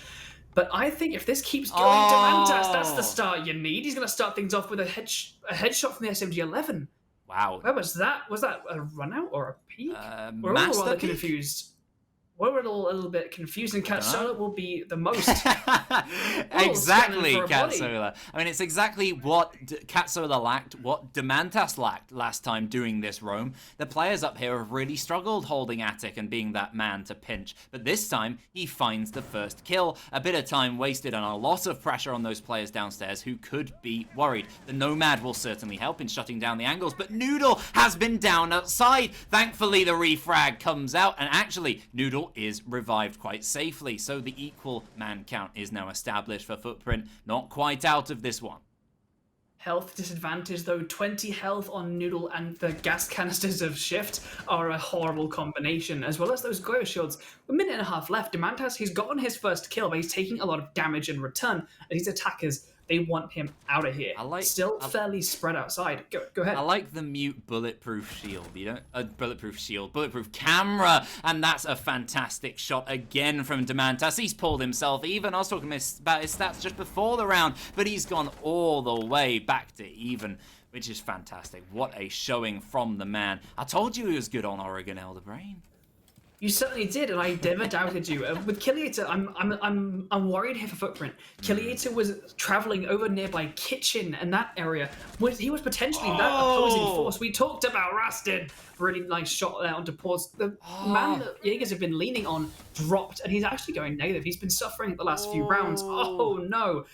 But I think if this keeps going, Demantas, that's the start you need. He's going to start things off with a headshot from the SMG-11. Wow. Where was that? Was that a run out or a peek? We're all rather confused. We're a little bit confused, and Katsola will be the most. Exactly, Katsola. I mean, it's exactly what Katsola lacked, what Demantas lacked last time doing this roam. The players up here have really struggled holding Attic and being that man to pinch. But this time, he finds the first kill. A bit of time wasted and a lot of pressure on those players downstairs who could be worried. The Nomad will certainly help in shutting down the angles, but Noodle has been down outside. Thankfully, the refrag comes out, and actually, Noodle is revived quite safely, so the equal man count is now established for Footprint. Not quite out of this one. Health disadvantage though, 20 health on Noodle, and the gas canisters of Shift are a horrible combination, as well as those Goyo shields. A minute and a half left. Demantas, he's gotten his first kill, but he's taking a lot of damage in return, and these attackers, they want him out of here. Still fairly spread outside. Go ahead. I like the mute bulletproof shield. Bulletproof camera, and that's a fantastic shot again from Demantas. He's pulled himself even. I was talking about his stats just before the round, but he's gone all the way back to even, which is fantastic. What a showing from the man. I told you he was good on Oregon, Elderbrain. You certainly did, and I never doubted you. With Killiator, I'm worried here for Footprint. Killiator was traveling over nearby Kitchen and that area. He was potentially that opposing force. We talked about Rastin. Really nice shot there onto pause. The man that Jaegers have been leaning on dropped, and he's actually going negative. He's been suffering the last few rounds. Oh no.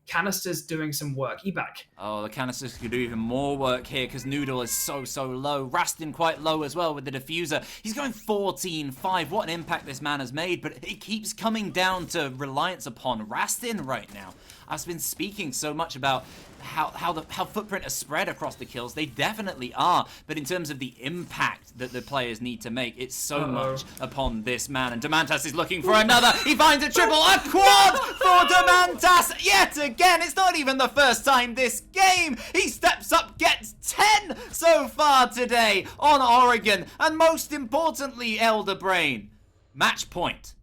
Canisters doing some work. Ebac. Oh, the canisters could do even more work here because Noodle is so low. Rastin quite low as well with the diffuser. He's going 14-5. What an impact this man has made, but it keeps coming down to reliance upon Rastin right now. I've been speaking so much about how Footprint are spread across the kills. They definitely are, but in terms of the impact that the players need to make, it's so much upon this man. And Demantas is looking for another. He finds a triple, a quad for Demantas yet again. It's not even the first time this game. He steps up, gets 10 so far today on Oregon, and most importantly, Elder Brain, match point.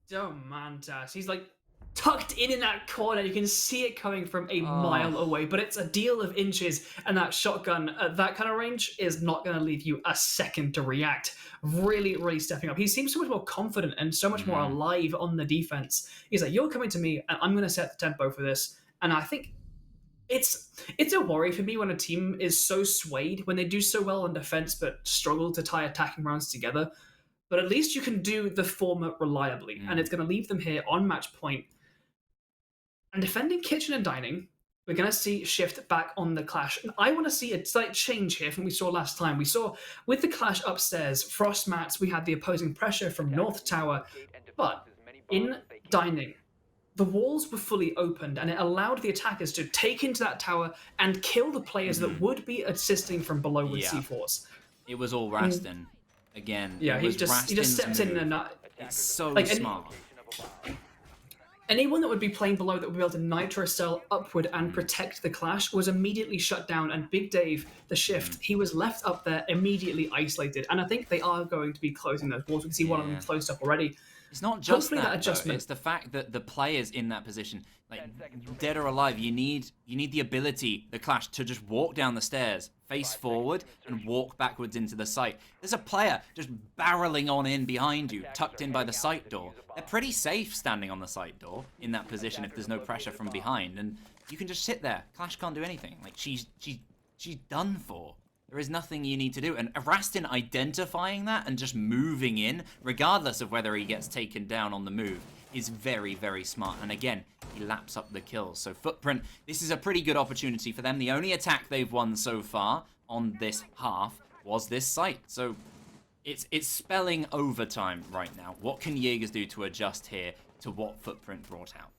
Demantas, he's like tucked in that corner. You can see it coming from a mile away, but it's a deal of inches, and that shotgun at that kind of range is not going to leave you a second to react. Really, really stepping up. He seems so much more confident and so much more alive on the defense. He's like, you're coming to me, and I'm going to set the tempo for this. And I think it's a worry for me when a team is so swayed, when they do so well on defense but struggle to tie attacking rounds together. But at least you can do the former reliably, and it's going to leave them here on match point. And defending kitchen and dining, we're going to see shift back on the clash. And I want to see a slight change here from what we saw last time. We saw with the clash upstairs, frost mats, we had the opposing pressure from North Tower. But in dining, the walls were fully opened, and it allowed the attackers to take into that tower and kill the players that would be assisting from below with C4s. It was all Rastin. Again, yeah, he just stepped in and it's so smart. Anyone that would be playing below that would be able to nitro cell upward and protect the clash was immediately shut down. And Big Dave, the shift, he was left up there immediately isolated. And I think they are going to be closing those walls. We can see one of them closed up already. It's not just that adjustment. It's the fact that the players in that position, like dead or alive, you need the ability, the clash, to just walk down the stairs, face forward, and walk backwards into the site. There's a player just barreling on in behind you, tucked in by the site door. They're pretty safe standing on the site door in that position if there's no pressure from behind, and you can just sit there. Clash can't do anything. Like she's done for. There is nothing you need to do. And Rastin identifying that and just moving in, regardless of whether he gets taken down on the move, is very, very smart. And again, he laps up the kills. So Footprint, this is a pretty good opportunity for them. The only attack they've won so far on this half was this site. So it's spelling overtime right now. What can Jaegers do to adjust here to what Footprint brought out?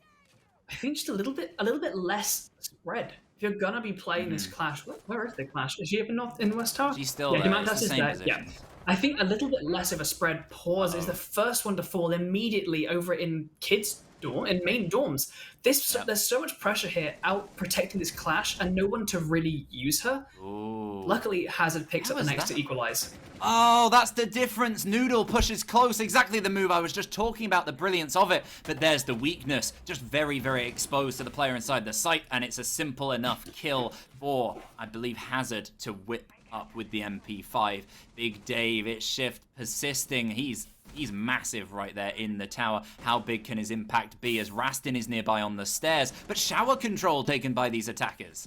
I think just a little bit less spread. If you're gonna be playing this clash, where is the clash? Is she up in West Tower? She's still there. It's the same position. Yeah. I think a little bit less of a spread. Pause is the first one to fall immediately over in kids' dorm, in main dorms. There's so much pressure here out protecting this clash, and no one to really use her. Ooh. Luckily, Hazard picks up the next to equalize. Oh, that's the difference. Noodle pushes close. Exactly the move I was just talking about, the brilliance of it. But there's the weakness. Just very, very exposed to the player inside the site. And it's a simple enough kill for, I believe, Hazard to whip up with the MP5. Big Dave, it's shift persisting. He's massive right there in the tower. How big can his impact be as Rastin is nearby on the stairs? But shower control taken by these attackers.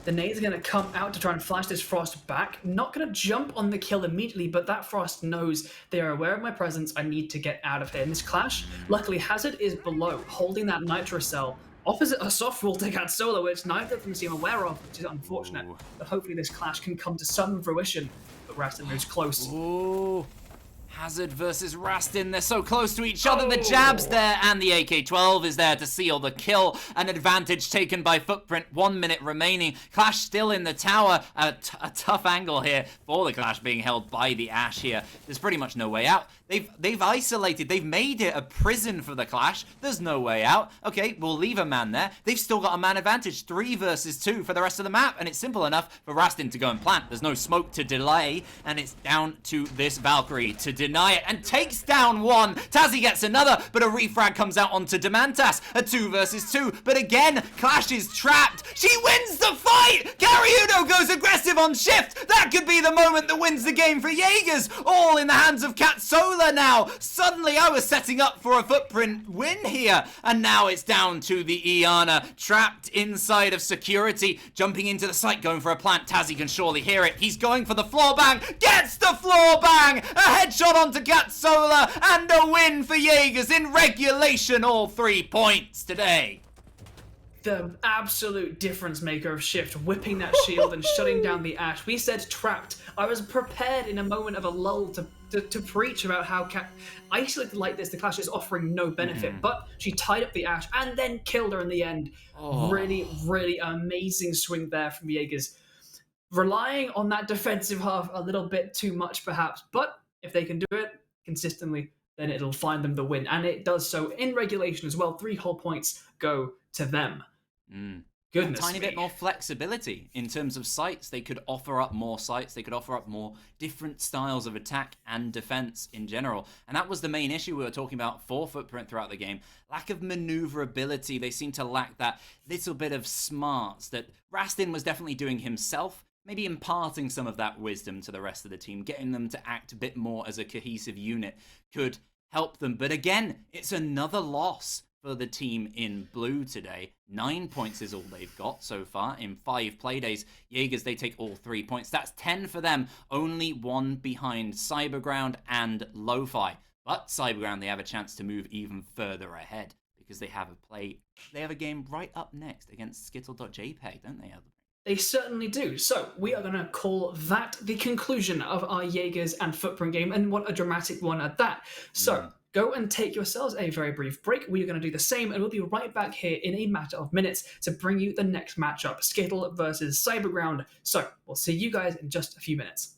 The nades are going to come out to try and flash this Frost back. Not going to jump on the kill immediately, but that Frost knows they are aware of my presence. I need to get out of here. In this clash, luckily Hazard is below, holding that Nitro Cell. Opposite a soft wall to Cat Solar, which neither of them seem aware of, which is unfortunate. Ooh. But hopefully this clash can come to some fruition. But Rastin moves close. Ooh. Hazard versus Rastin, they're so close to each other. The jab's there, and the AK-12 is there to seal the kill. An advantage taken by Footprint, 1 minute remaining. Clash still in the tower. A tough angle here for the Clash being held by the Ash here. There's pretty much no way out. They've isolated, they've made it a prison for the Clash. There's no way out. Okay, we'll leave a man there. They've still got a man advantage, 3 versus 2 for the rest of the map, and it's simple enough for Rastin to go and plant. There's no smoke to delay, and it's down to this Valkyrie to deny it, and takes down one. Tazzy gets another, but a refrag comes out onto Demantas. A 2 versus 2, but again, Clash is trapped. She wins the fight! Cariudo goes aggressive on shift. That could be the moment that wins the game for Jaegers. All in the hands of Cat Solar now. Suddenly I was setting up for a Footprint win here, and now it's down to the Iana, trapped inside of security, jumping into the site, going for a plant. Tazzy can surely hear it. He's going for the floor bang, gets the floor bang, a headshot onto Cat Solar, and a win for Jaegers in regulation. All 3 points today. the absolute difference maker of Shift, whipping that shield and shutting down the Ashe. We said trapped. I was prepared in a moment of a lull to preach about how isolated like this, the Clash is offering no benefit, but she tied up the Ashe and then killed her in the end. Really, really amazing swing there from Jaegers. Relying on that defensive half a little bit too much, perhaps, but if they can do it consistently, then it'll find them the win. And it does so in regulation as well. 3 whole points go to them. Goodness, a tiny bit more flexibility in terms of sites. They could offer up more sites. They could offer up more different styles of attack and defense in general. And that was the main issue we were talking about for Footprint throughout the game. Lack of maneuverability. They seem to lack that little bit of smarts that Rastin was definitely doing himself. Maybe imparting some of that wisdom to the rest of the team, getting them to act a bit more as a cohesive unit could help them. But again, it's another loss for the team in blue today. 9 points is all they've got so far in 5 playdays. Jaegers, they take all 3 points. That's 10 for them. Only 1 behind Cyberground and Lo-Fi. But Cyberground, they have a chance to move even further ahead because they have a game right up next against Skittle.JPEG, don't they, Albert? They certainly do. So we are going to call that the conclusion of our Jaegers and Footprint game, and what a dramatic one at that. So go and take yourselves a very brief break. We are going to do the same, and we'll be right back here in a matter of minutes to bring you the next matchup, Skittle versus Cyberground. So we'll see you guys in just a few minutes.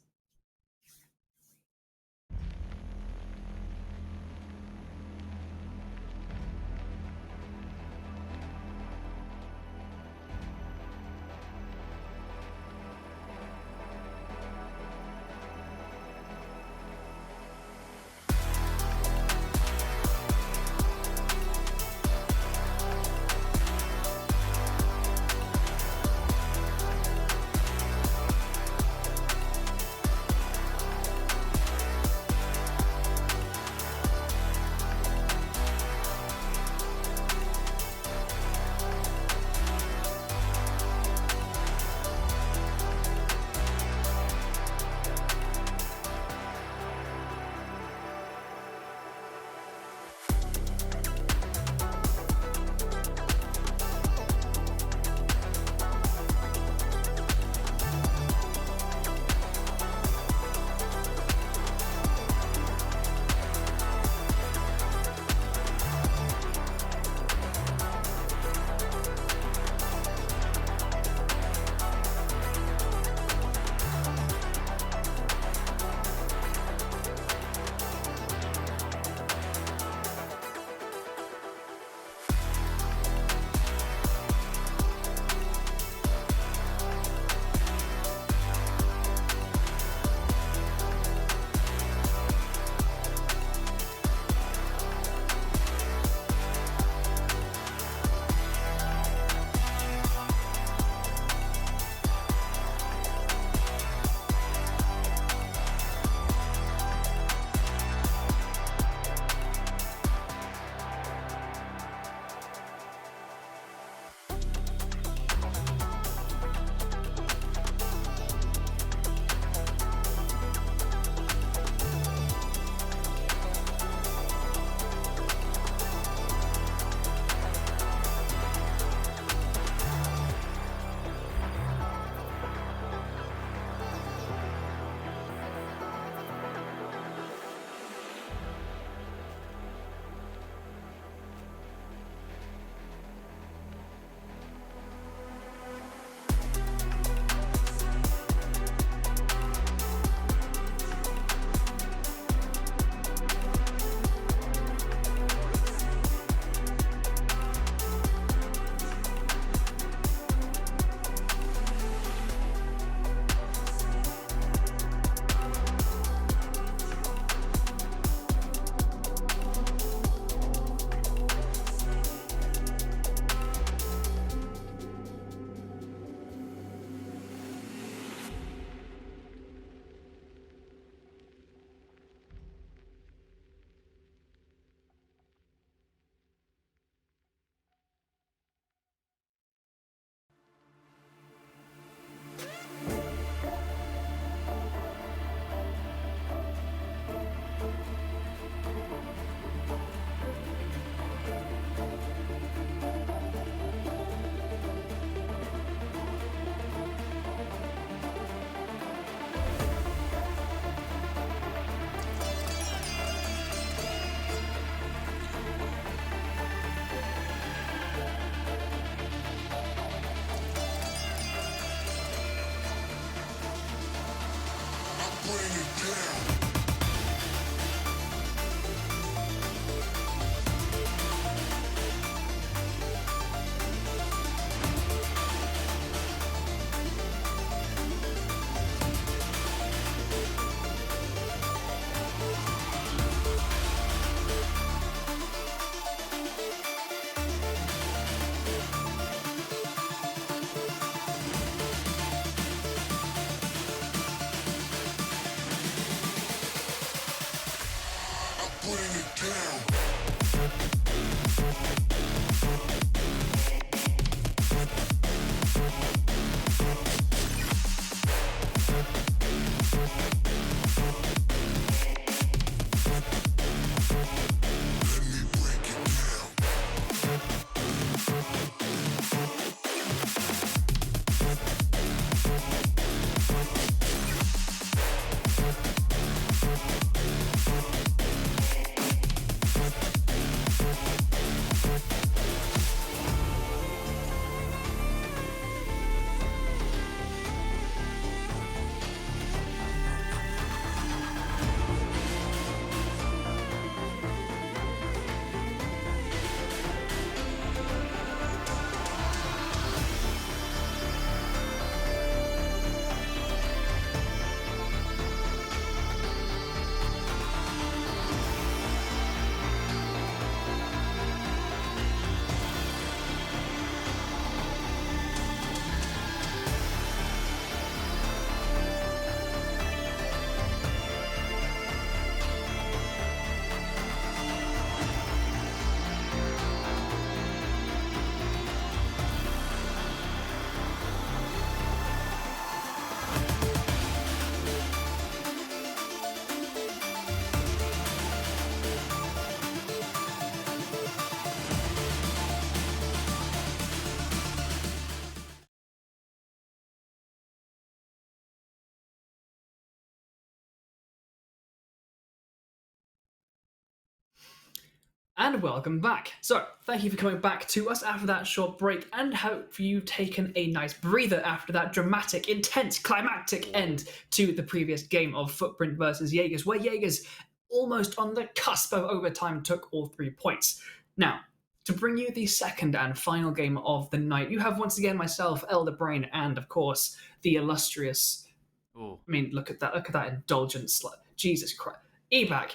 And welcome back. So, thank you for coming back to us after that short break, and hope you've taken a nice breather after that dramatic, intense, climactic end to the previous game of Footprint versus Jaegers, where Jaegers, almost on the cusp of overtime, took all 3 points. Now, to bring you the second and final game of the night, you have once again myself, Elder Brain, and of course, the illustrious. Ooh. I mean, look at that indulgence. Jesus Christ. E-back.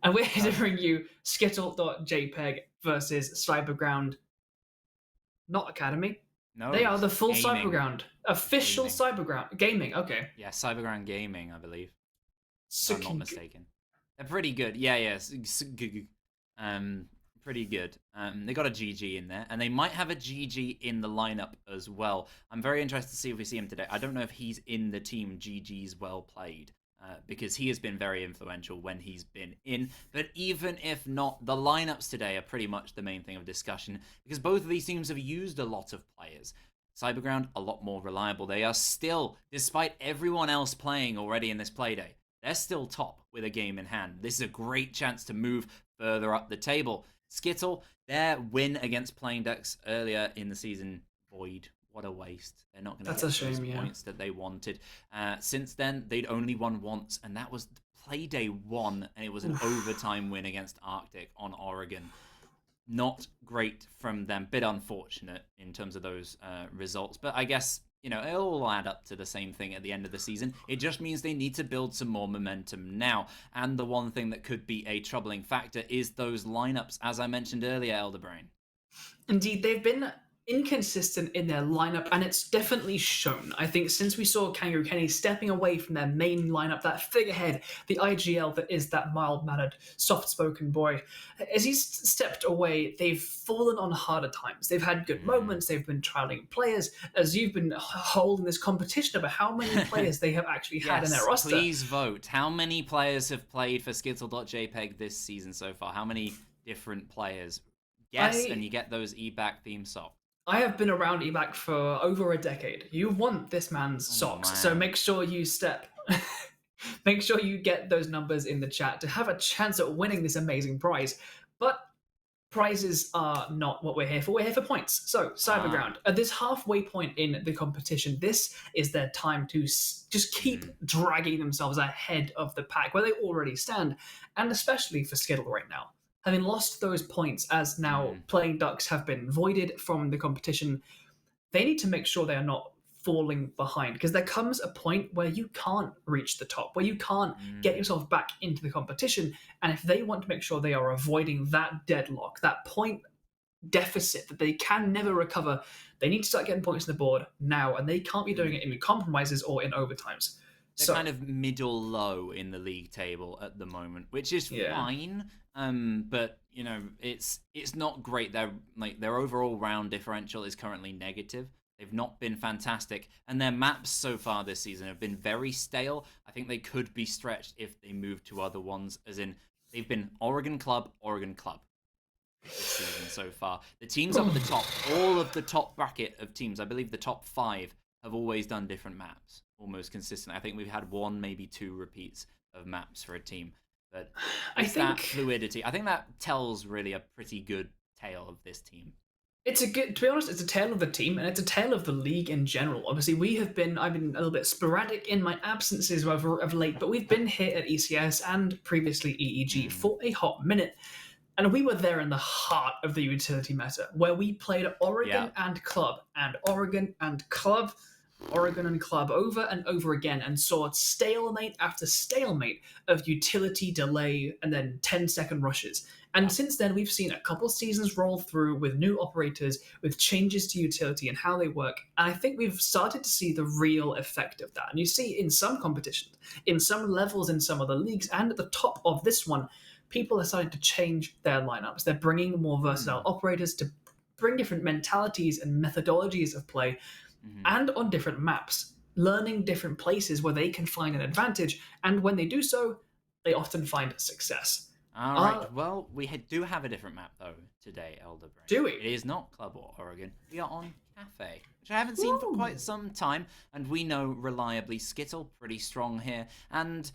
And we're here to bring you Skittle.JPEG versus Cyberground. Not Academy. No, They are the full gaming. Cyberground. Official Gaming. Cyberground. Gaming, okay. Yeah, Cyberground Gaming, I believe. So If I'm not mistaken. They're pretty good. Yeah. Pretty good. They got a GG in there, and they might have a GG in the lineup as well. I'm very interested to see if we see him today. I don't know if he's in the team GG's well played. Because he has been very influential when he's been in. But even if not, the lineups today are pretty much the main thing of discussion, because both of these teams have used a lot of players. Cyberground, a lot more reliable. They are still, despite everyone else playing already in this Playday, they're still top with a game in hand. This is a great chance to move further up the table. Skittle, their win against Playing Ducks earlier in the season, void. What a waste. They're not going to get those points that they wanted. Since then, they'd only won once, and that was Playday 1, and it was an overtime win against Arctic on Oregon. Not great from them. Bit unfortunate in terms of those results, but I guess, it'll all add up to the same thing at the end of the season. It just means they need to build some more momentum now, and the one thing that could be a troubling factor is those lineups, as I mentioned earlier, Elderbrain. Indeed, they've been inconsistent in their lineup, and it's definitely shown. I think since we saw Kangaroo Kenny stepping away from their main lineup, that figurehead, the IGL that is that mild-mannered, soft-spoken boy, as he's stepped away, they've fallen on harder times. They've had good moments, they've been trialing players, as you've been holding this competition about how many players they have actually had in their roster. Please vote. How many players have played for Skittle.JPEG this season so far? How many different players? Guess, and you get those E-back theme socks. I have been around EBAC for over a decade. You want this man's socks, so make sure you make sure you get those numbers in the chat to have a chance at winning this amazing prize. But prizes are not what we're here for. We're here for points. So, Cyberground, at this halfway point in the competition, this is their time to just keep dragging themselves ahead of the pack where they already stand, and especially for Skittle right now. Having lost those points, as now Playing Ducks have been voided from the competition, they need to make sure they are not falling behind, because there comes a point where you can't reach the top, where you can't get yourself back into the competition. And if they want to make sure they are avoiding that deadlock, that point deficit that they can never recover, they need to start getting points on the board now, and they can't be doing it in compromises or in overtimes. They're kind of middle low in the league table at the moment, which is fine. But it's not great. Their overall round differential is currently negative. They've not been fantastic, and their maps so far this season have been very stale. I think they could be stretched if they move to other ones, as in they've been Oregon Club this season so far. The teams up at the top, all of the top bracket of teams, I believe the top 5 have always done different maps, almost consistently. I think we've had 1, maybe 2 repeats of maps for a team. But that fluidity, I think that tells really a pretty good tale of this team. To be honest, it's a tale of the team, and it's a tale of the league in general. Obviously, I've been a little bit sporadic in my absences of late, but we've been here at ECS and previously EEG for a hot minute. And we were there in the heart of the utility meta, where we played Oregon and Club, and Oregon and Club, over and over again, and saw stalemate after stalemate of utility delay and then 10-second rushes. And since then, we've seen a couple seasons roll through with new operators, with changes to utility and how they work. And I think we've started to see the real effect of that. And you see in some competitions, in some levels, in some other leagues, and at the top of this one, people are starting to change their lineups. They're bringing more versatile operators to bring different mentalities and methodologies of play, and on different maps, learning different places where they can find an advantage. And when they do so, they often find success. All right. Well, we do have a different map, though, today, Elderbrain. Do we? It is not Club or Oregon. We are on Cafe, which I haven't seen for quite some time. And we know reliably Skittle, pretty strong here. And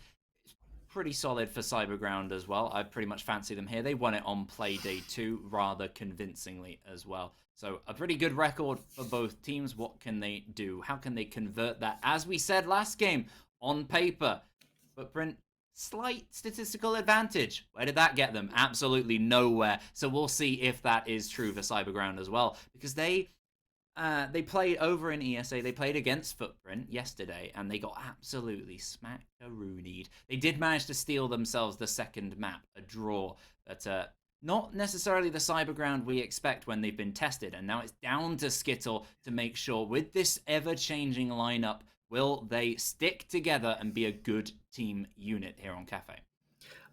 pretty solid for Cyberground as well. I pretty much fancy them here. They won it on Playday 2 rather convincingly as well. So a pretty good record for both teams. What can they do? How can they convert that? As we said last game, on paper, Footprint, slight statistical advantage. Where did that get them? Absolutely nowhere. So we'll see if that is true for Cyberground as well, because they played over in ESA. They played against Footprint yesterday, and they got absolutely smack-a-roonied. They did manage to steal themselves the second map, a draw, but not necessarily the Cyberground we expect when they've been tested. And now it's down to Skittle to make sure, with this ever-changing lineup, will they stick together and be a good team unit here on Cafe?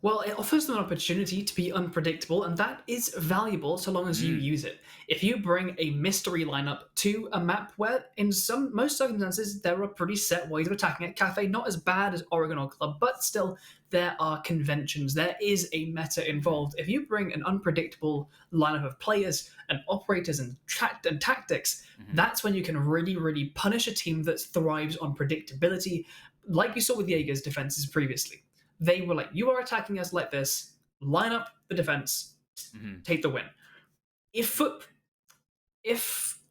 Well, it offers them an opportunity to be unpredictable, and that is valuable so long as you use it. If you bring a mystery lineup to a map where, in most circumstances, there are pretty set ways of attacking it, Cafe, not as bad as Oregon or Club, but still, there are conventions. There is a meta involved. If you bring an unpredictable lineup of players and operators and tactics, that's when you can really, really punish a team that thrives on predictability, like we saw with Jaegers' defenses previously. They were like, you are attacking us like this, line up the defense, take the win. If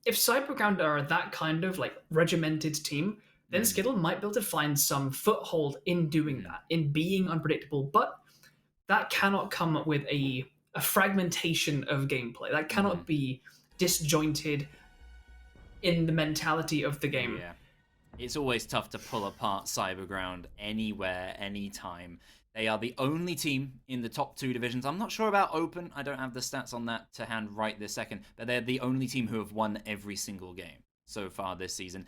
Cyberground are that kind of like regimented team, then Skittle might be able to find some foothold in doing that, in being unpredictable. But that cannot come with a fragmentation of gameplay. That cannot be disjointed in the mentality of the game. Yeah. It's always tough to pull apart Cyberground anywhere, anytime. They are the only team in the top 2 divisions. I'm not sure about Open. I don't have the stats on that to hand right this second. But they're the only team who have won every single game so far this season.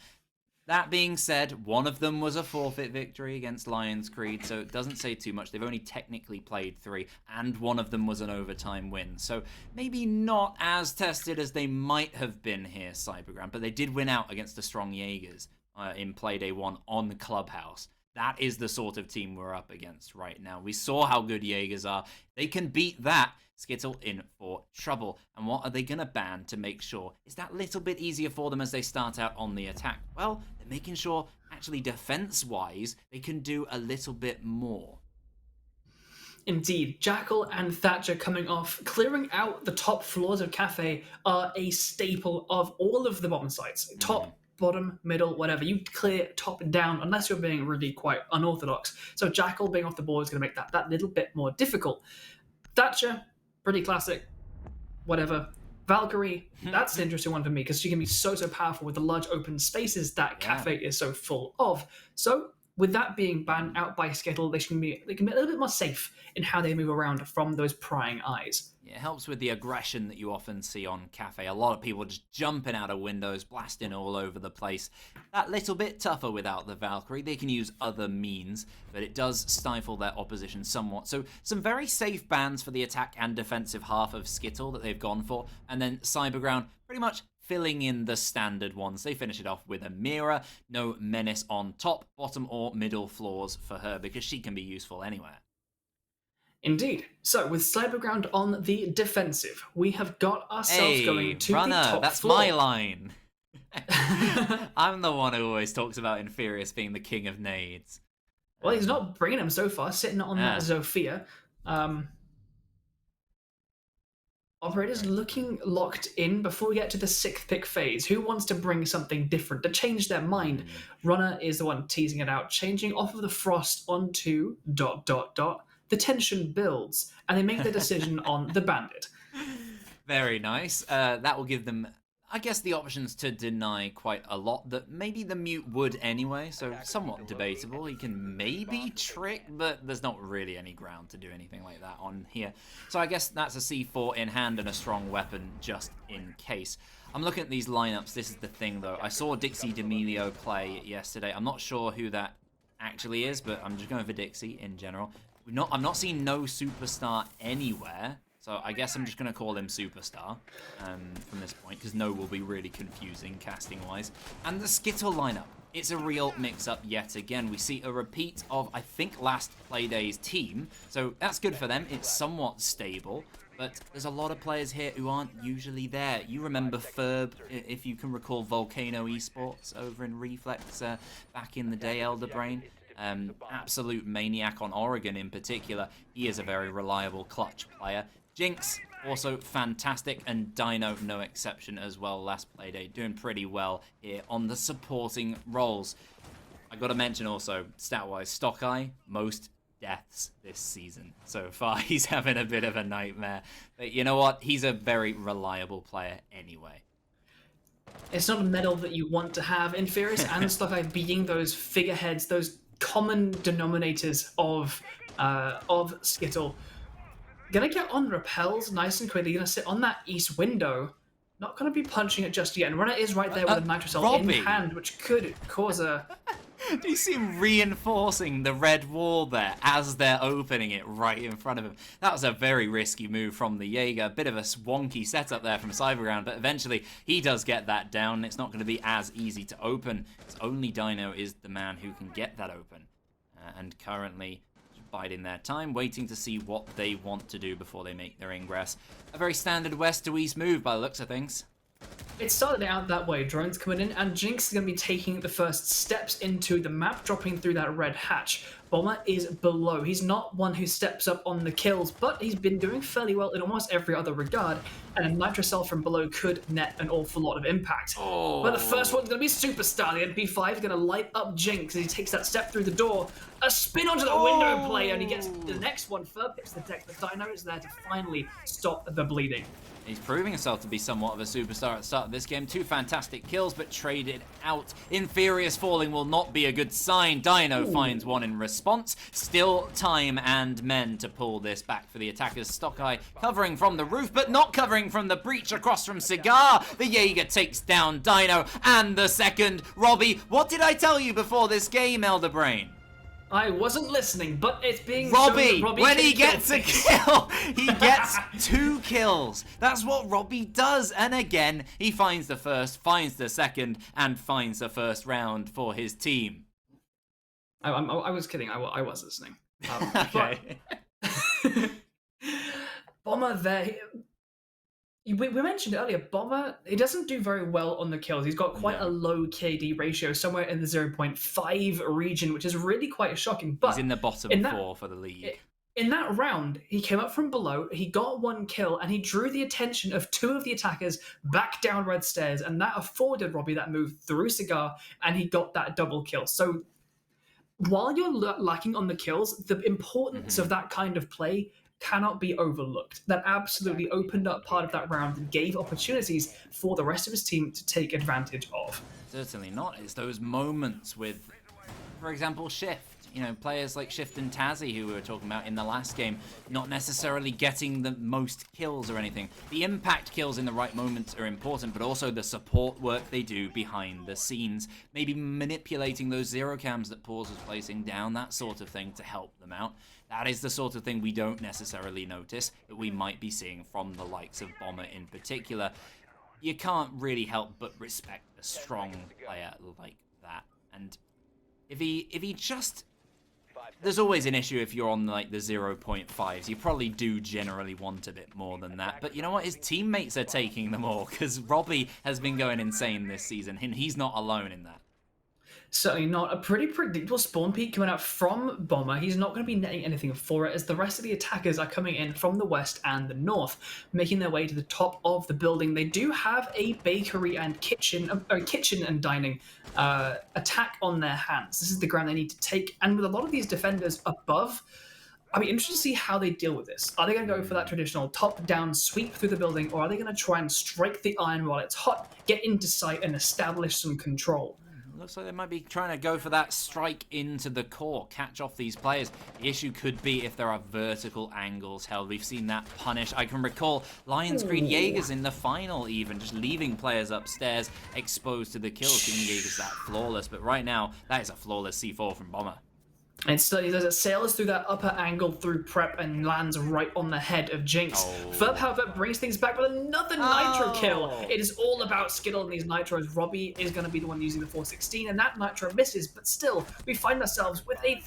That being said, one of them was a forfeit victory against Lions Creed, so it doesn't say too much. They've only technically played 3, and one of them was an overtime win. So maybe not as tested as they might have been here, Cyberground, but they did win out against the strong Jaegers in Playday 1 on the Clubhouse. That is the sort of team we're up against right now. We saw how good Jaegers are. They can beat that. Skittle in for trouble. And what are they going to ban to make sure is that little bit easier for them as they start out on the attack? Well, they're making sure, actually defense-wise, they can do a little bit more. Indeed, Jackal and Thatcher coming off, clearing out the top floors of Cafe are a staple of all of the bottom sites. Top, bottom, middle, whatever. You clear top and down, unless you're being really quite unorthodox. So Jackal being off the board is going to make that little bit more difficult. Thatcher, pretty classic, whatever. Valkyrie, that's an interesting one for me because she can be so powerful with the large open spaces that Cafe is so full of. So with that being banned out by Skittle, they can be a little bit more safe in how they move around from those prying eyes. It helps with the aggression that you often see on Cafe. A lot of people just jumping out of windows, blasting all over the place. That little bit tougher without the Valkyrie. They can use other means, but it does stifle their opposition somewhat. So some very safe bans for the attack and defensive half of Skittle that they've gone for. And then Cyberground pretty much filling in the standard ones. They finish it off with a Mira. No menace on top, bottom, or middle floors for her because she can be useful anywhere. Indeed. So, with Cyberground on the defensive, we have got ourselves going to runner, the top that's floor. my line. I'm the one who always talks about Inferius being the king of nades. Well, he's not bringing him so far, sitting on that Zofia. Operators looking locked in before we get to the 6th pick phase. Who wants to bring something different, to change their mind? Runner is the one teasing it out, changing off of the Frost onto ... The tension builds, and they make the decision on the Bandit. Very nice. That will give them, I guess, the options to deny quite a lot that maybe the Mute would anyway, so somewhat debatable. He can maybe trick, but there's not really any ground to do anything like that on here. So I guess that's a C4 in hand and a strong weapon just in case. I'm looking at these lineups. This is the thing, though. I saw Dixie D'Amelio play yesterday. I'm not sure who that actually is, but I'm just going for Dixie in general. I'm not seeing no Superstar anywhere, so I guess I'm just going to call him Superstar from this point, because no will be really confusing casting-wise. And the Skittle lineup, it's a real mix-up yet again. We see a repeat of, I think, last Playday's team, so that's good for them. It's somewhat stable, but there's a lot of players here who aren't usually there. You remember Ferb, if you can recall Volcano Esports over in Reflex back in the day, Elder Brain. absolute maniac on Oregon in particular. He is a very reliable clutch player. Jinx, also fantastic, and Dino, no exception as well. Last Playday, doing pretty well here on the supporting roles. I got to mention also, stat-wise, Stockeye, most deaths this season so far. He's having a bit of a nightmare. But you know what? He's a very reliable player anyway. It's not a medal that you want to have. Inferius and Stockeye being those figureheads, those common denominators of Skittle. Gonna get on repels nice and quickly. Gonna sit on that east window. Not gonna be punching it just yet. And Runner is right there with a Nitro Cell in hand, which could cause a... Do you see him reinforcing the red wall there as they're opening it right in front of him? That was a very risky move from the Jaeger. A bit of a wonky setup there from Cyberground, but eventually he does get that down. It's not going to be as easy to open. It's only Dino is the man who can get that open. And currently biding their time, waiting to see what they want to do before they make their ingress. A very standard west to east move by the looks of things. It started out that way, drones coming in, and Jinx is going to be taking the first steps into the map, dropping through that red hatch. Bomber is below. He's not one who steps up on the kills, but he's been doing fairly well in almost every other regard, and a Nitro Cell from below could net an awful lot of impact. Oh. But the first one's going to be Superstar. The NP5 is going to light up Jinx as he takes that step through the door. A spin onto the window play, and he gets the next one. Third hits the deck, but Dino is there to finally stop the bleeding. He's proving himself to be somewhat of a superstar at the start of this game. 2 fantastic kills, but traded out. Inferius falling will not be a good sign. Dino finds one in response. Still time and men to pull this back for the attackers. Stockeye covering from the roof, but not covering from the breach across from Cigar. The Jaeger takes down Dino, and the second. Robbie, what did I tell you before this game, Elder Brain? I wasn't listening, but it's being Robbie, Robbie when he gets a kill, he gets 2 kills. That's what Robbie does. And again, he finds the first, finds the second, and finds the first round for his team. I was kidding. I was listening. Okay. Bomber there. We mentioned earlier, Bomber, he doesn't do very well on the kills. He's got quite a low KD ratio, somewhere in the 0.5 region, which is really quite shocking. But he's in the bottom 4 for the league. In that round, he came up from below, he got 1 kill, and he drew the attention of 2 of the attackers back down red stairs, and that afforded Robbie that move through Cigar, and he got that double kill. So while you're lacking on the kills, the importance of that kind of play cannot be overlooked. That absolutely opened up part of that round and gave opportunities for the rest of his team to take advantage of. Certainly not. It's those moments with, for example, Shift. You know, players like Shift and Tazzy, who we were talking about in the last game, not necessarily getting the most kills or anything. The impact kills in the right moments are important, but also the support work they do behind the scenes. Maybe manipulating those 0 cams that Paws was placing down, that sort of thing to help them out. That is the sort of thing we don't necessarily notice, that we might be seeing from the likes of Bomber in particular. You can't really help but respect a strong player like that. And if he just... There's always an issue if you're on like the 0.5s. You probably do generally want a bit more than that. But you know what? His teammates are taking them all, because Robbie has been going insane this season, and he's not alone in that. Certainly not. A pretty predictable spawn peak coming out from Bomber. He's not going to be netting anything for it, as the rest of the attackers are coming in from the west and the north, making their way to the top of the building. They do have a bakery and kitchen and dining attack on their hands. This is the ground they need to take, and with a lot of these defenders above, I'll be interested to see how they deal with this. Are they going to go for that traditional top-down sweep through the building, or are they going to try and strike the iron while it's hot, get into sight, and establish some control? Looks like they might be trying to go for that strike into the core, catch off these players. The issue could be if there are vertical angles held. We've seen that punish. I can recall Lions Green Jaegers in the final even, just leaving players upstairs exposed to the kills, giving Jaegers that flawless. But right now, that is a flawless C4 from Bomber. And still, it sails through that upper angle through prep and lands right on the head of Jinx. Ferb, however, brings things back with another Nitro kill. It is all about Skittle and these Nitros. Robbie is going to be the one using the 416, and that Nitro misses, but still, we find ourselves with a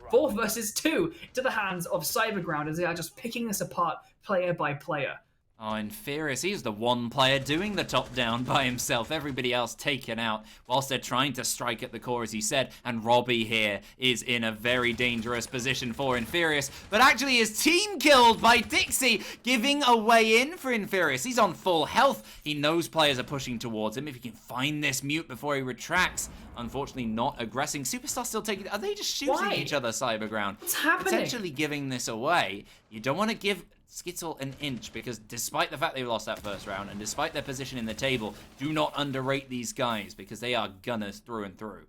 4 versus 2 to the hands of Cyberground, as they are just picking this apart player by player. Oh, and Furious, he's the one player doing the top down by himself. Everybody else taken out whilst they're trying to strike at the core, as he said. And Robbie here is in a very dangerous position for Infurious. But actually his team killed by Dixie, giving a way in for Infurious. He's on full health. He knows players are pushing towards him. If he can find this mute before he retracts. Unfortunately not aggressing. Superstar still taking it. Are they just shooting each other, Cyberground? What's happening? Potentially giving this away. You don't want to give Skittle an inch, because despite the fact they lost that first round and despite their position in the table, do not underrate these guys, because they are gunners through and through.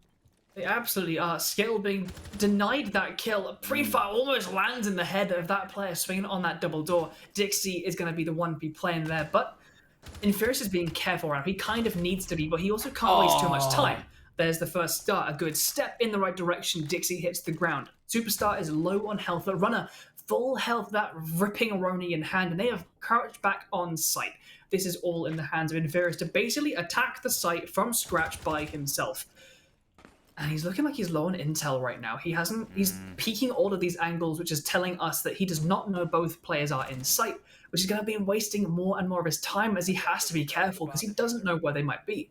They absolutely are. Skittle being denied that kill. A pre-fire almost lands in the head of that player swinging on that double door. Dixie is going to be the one to be playing there, but Infurious is being careful around. He kind of needs to be, but he also can't waste too much time. There's the first start, a good step in the right direction. Dixie hits the ground. Superstar is low on health. The runner, full health, that ripping Roni in hand, and they have crouched back on site. This is all in the hands of Infurious to basically attack the site from scratch by himself. And he's looking like he's low on intel right now. He's peeking all of these angles, which is telling us that he does not know both players are in sight, which is going to be wasting more and more of his time, as he has to be careful because he doesn't know where they might be.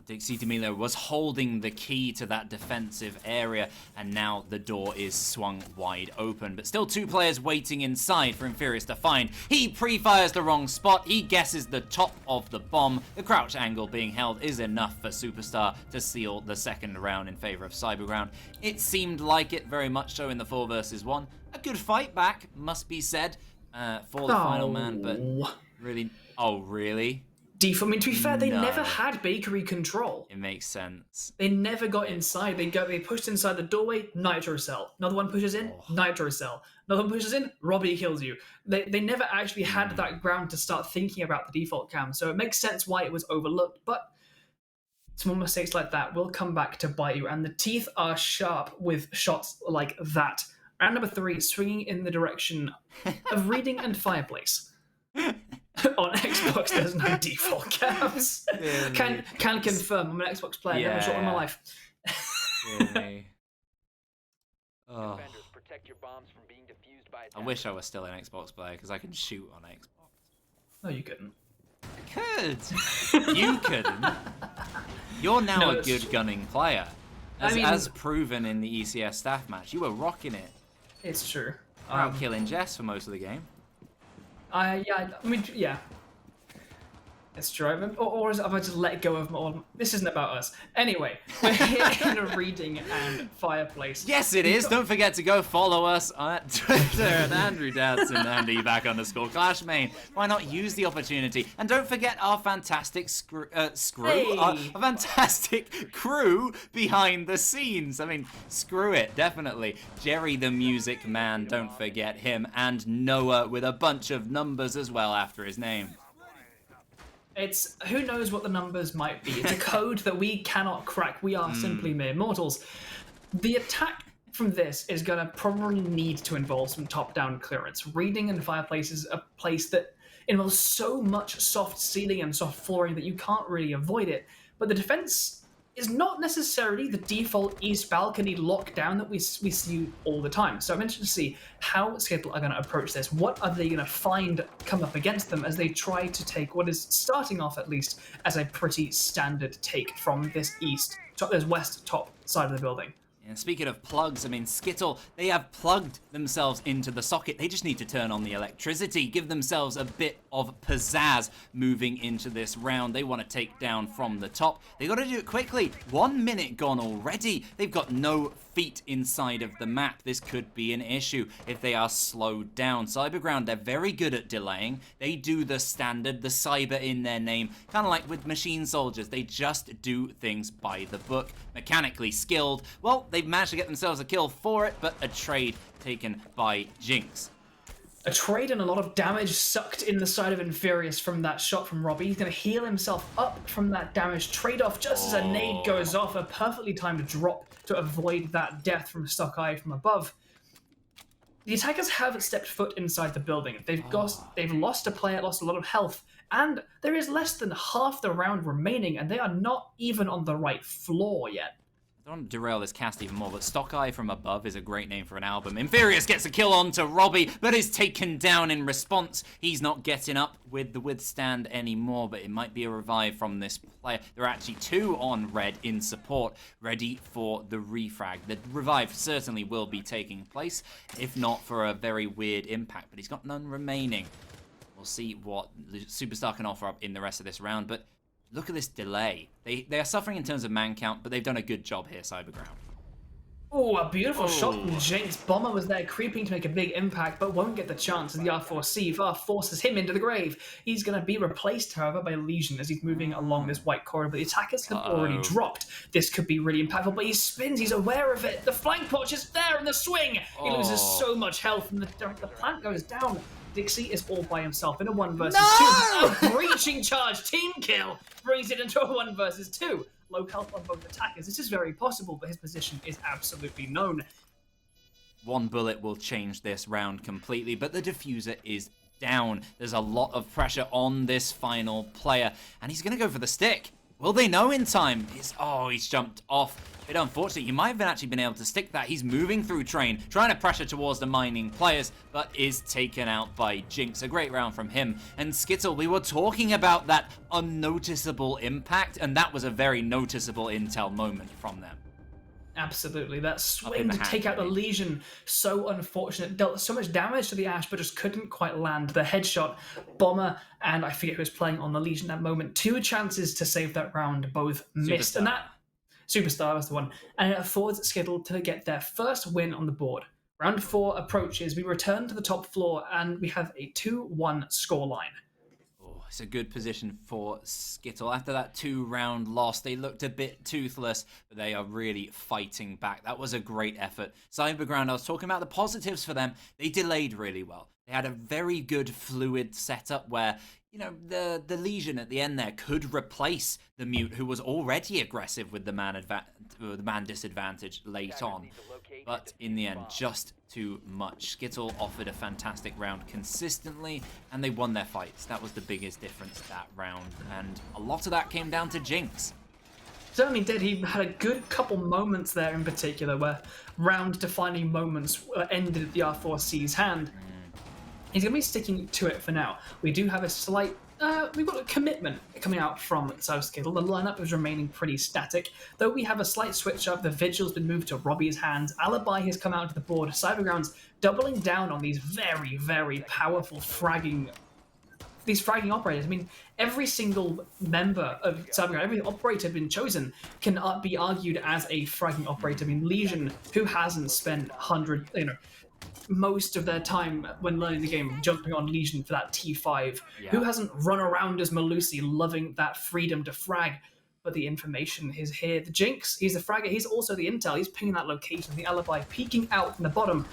Dixie D'Amelio was holding the key to that defensive area, and now the door is swung wide open. But still two players waiting inside for Infurious to find. He pre-fires the wrong spot. He guesses the top of the bomb. The crouch angle being held is enough for Superstar to seal the second round in favor of Cyberground. It seemed like it, very much so, in the 4 versus 1. A good fight back, must be said, for the final man, but really... Oh, really? I mean, to be fair, they never had bakery control. It makes sense. They never got inside. They pushed inside the doorway, Nitro Cell. Another one pushes in, Nitro Cell. Another one pushes in, Robbie kills you. They never actually had that ground to start thinking about the default cam, so it makes sense why it was overlooked, but small mistakes like that will come back to bite you, and the teeth are sharp with shots like that. Round number 3, swinging in the direction of Reading and Fireplace. On Xbox, there's no default cams. Can confirm. I'm an Xbox player. Never shot in my life. Oh. I wish I was still an Xbox player, because I can shoot on Xbox. No, you couldn't. I could. You couldn't. You're now a good gunning player, as proven in the ECS staff match. You were rocking it. It's true. Killing Jess for most of the game. Yeah. It's true. Or have I just let go of my... This isn't about us. Anyway, we're here in a Reading and Fireplace. Yes, it is. Don't forget to go follow us at Twitter at Andrew Dadson and _Clashmain. Why not use the opportunity? And don't forget our fantastic our fantastic crew behind the scenes. I mean, screw it, definitely. Jerry the Music Man, don't forget him. And Noah with a bunch of numbers as well after his name. It's, who knows what the numbers might be. It's a code that we cannot crack. We are simply mere mortals. The attack from this is going to probably need to involve some top-down clearance. Reading and Fireplace is a place that involves so much soft ceiling and soft flooring that you can't really avoid it. But the defense is not necessarily the default east balcony lockdown that we see all the time. So I'm interested to see how Skittle are going to approach this. What are they going to find come up against them as they try to take what is starting off, at least, as a pretty standard take from this west top side of the building. And speaking of plugs, I mean, Skittle, they have plugged themselves into the socket. They just need to turn on the electricity, give themselves a bit of pizzazz moving into this round. They want to take down from the top. They got to do it quickly. 1 minute gone already. They've got no feet inside of the map. This could be an issue if they are slowed down. Cyberground, they're very good at delaying. They do the standard, the cyber in their name, kind of like with machine soldiers. They just do things by the book. Mechanically skilled. Well, they've managed to get themselves a kill for it, but a trade taken by Jinx. A trade and a lot of damage sucked in the side of Infurious from that shot from Robbie. He's going to heal himself up from that damage trade-off just as a nade goes off, a perfectly timed drop to avoid that death from Stock Eye from above. The attackers haven't stepped foot inside the building. They've lost a player, lost a lot of health, and there is less than half the round remaining, and they are not even on the right floor yet. don't want to derail this cast even more, but Stock Eye from Above is a great name for an album. Infurious gets a kill onto Robbie, but is taken down in response. He's not getting up with the withstand anymore, but it might be a revive from this player. There are actually 2 on red in support, ready for the refrag. The revive certainly will be taking place, if not for a very weird impact, but he's got none remaining. We'll see what Superstar can offer up in the rest of this round, but look at this delay. They are suffering in terms of man count, but they've done a good job here, Cyberground. Oh, a beautiful shot from Jinx. Bomber was there creeping to make a big impact, but won't get the chance as the R4C. VAR forces him into the grave. He's going to be replaced, however, by Lesion as he's moving along this white corridor, but the attackers have already dropped. This could be really impactful, but he spins. He's aware of it. The flank punch is there in the swing. He loses so much health, and the plant goes down. Dixie is all by himself in a 1 versus 2. A breaching charge team kill brings it into a 1 versus 2. Low health on both attackers. This is very possible, but his position is absolutely known. 1 bullet will change this round completely, but the diffuser is down. There's a lot of pressure on this final player, and he's going to go for the stick. Will they know in time? He's jumped off. Bit unfortunate. He might have actually been able to stick that. He's moving through train, trying to pressure towards the mining players, but is taken out by Jinx. A great round from him. And Skittle, we were talking about that unnoticeable impact, and that was a very noticeable intel moment from them. Absolutely. That swing to take out the Lesion, so unfortunate. Dealt so much damage to the Ash, but just couldn't quite land. The headshot, Bomber, and I forget who was playing on the Lesion at that moment. 2 chances to save that round, both missed. And that Superstar was the one. And it affords Skittle to get their first win on the board. Round 4 approaches. We return to the top floor, and we have a 2-1 scoreline. It's a good position for Skittle. After that 2-round loss, they looked a bit toothless, but they are really fighting back. That was a great effort. Cyberground, I was talking about the positives for them. They delayed really well. They had a very good fluid setup where, you know, the Lesion at the end there could replace the Mute, who was already aggressive with the man disadvantage late on. But in the end, just too much. Skittle offered a fantastic round consistently, and they won their fights. That was the biggest difference that round, and a lot of that came down to Jinx. Certainly did. He had a good couple moments there in particular where round-defining moments ended at the R4C's hand. He's going to be sticking to it for now. We do have a slight... we've got a commitment coming out from South Skittle. The lineup is remaining pretty static, though we have a slight switch up. The Vigil's been moved to Robbie's hands. Alibi has come out to the board. Cyberground's doubling down on these very, very powerful fragging operators. I mean, every single member of Cyberground, every operator been chosen can be argued as a fragging operator. I mean, Lesion, who hasn't spent most of their time when learning the game jumping on Lesion for that T5, who hasn't run around as Malusi loving that freedom to frag, but the information is here. The Jinx, he's the fragger, he's also the intel, he's pinging that location, the Alibi peeking out from the bottom.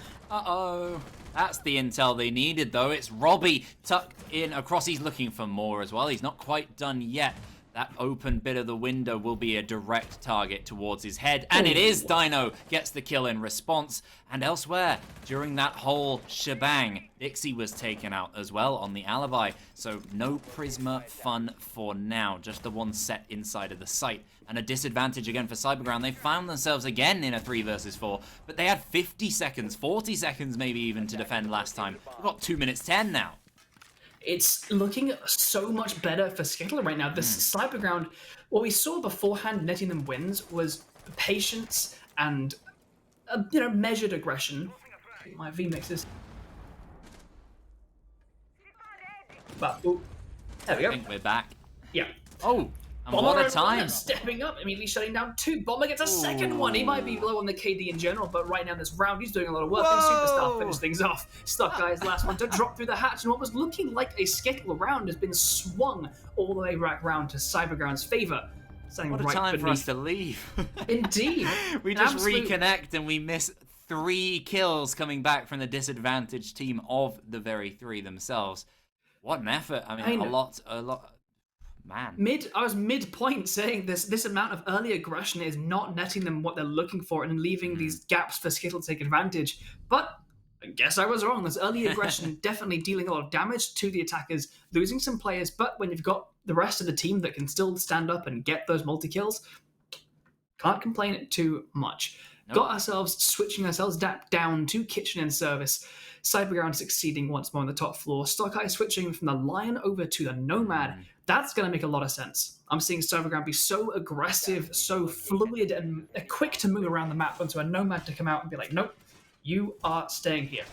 That's the intel they needed, though. It's Robbie tucked in across. He's looking for more as well. He's not quite done yet. That open bit of the window will be a direct target towards his head. And it is Dino gets the kill in response. And elsewhere, during that whole shebang, Dixie was taken out as well on the Alibi. So no Prisma fun for now. Just the one set inside of the site. And a disadvantage again for Cyberground. They found themselves again in a 3 versus 4. But they had 50 seconds, 40 seconds maybe even to defend last time. We've got 2 minutes 10 now. It's looking so much better for Skittle right now. This Cyberground, what we saw beforehand netting them wins was patience and, measured aggression. My V-mix is... But, there we go. I think we're back. Yeah. Oh, and Bomber what a time. Stepping up, immediately shutting down 2. Bomber gets a second one. He might be low on the KD in general, but right now this round, he's doing a lot of work. And Superstar finishes things off. Stuck Guy's last one to drop through the hatch, and what was looking like a Skittle round has been swung all the way back round to Cyberground's favor. What a time for us to leave. Indeed. We just reconnect and we miss 3 kills coming back from the disadvantaged team of the very 3 themselves. What an effort. I mean, a lot. Man. I was mid-point saying this amount of early aggression is not netting them what they're looking for and leaving these gaps for Skittle to take advantage. But I guess I was wrong. This early aggression definitely dealing a lot of damage to the attackers, losing some players, but when you've got the rest of the team that can still stand up and get those multi-kills, Can't complain too much. Nope. Got ourselves switching ourselves down to kitchen and service. Cyberground succeeding once more on the top floor. Stockeye switching from the Lion over to the Nomad. That's going to make a lot of sense. I'm seeing Cyberground be so aggressive, so fluid, and quick to move around the map onto a Nomad to come out and be like, nope, you are staying here.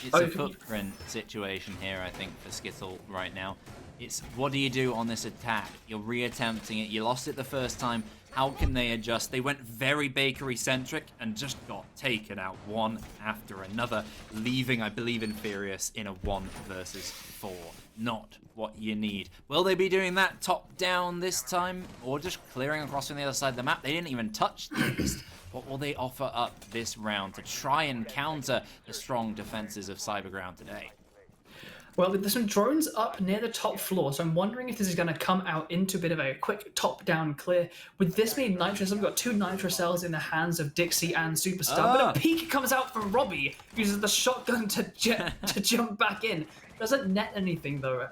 It's a footprint situation here, I think, for Skittle right now. It's what do you do on this attack? You're reattempting it. You lost it the first time. How can they adjust? They went very bakery-centric and just got taken out one after another, leaving, I believe, Inferius in a 1 versus 4. Not what you need. Will they be doing that top-down this time, or just clearing across from the other side of the map? They didn't even touch the east. What will they offer up this round to try and counter the strong defenses of Cyberground today? Well, there's some drones up near the top floor, so I'm wondering if this is going to come out into a bit of a quick top-down clear. With this being Nitro, we've got 2 Nitro cells in the hands of Dixie and Superstar, but a peek comes out from Robbie, uses the shotgun to jump back in. Doesn't net anything, though.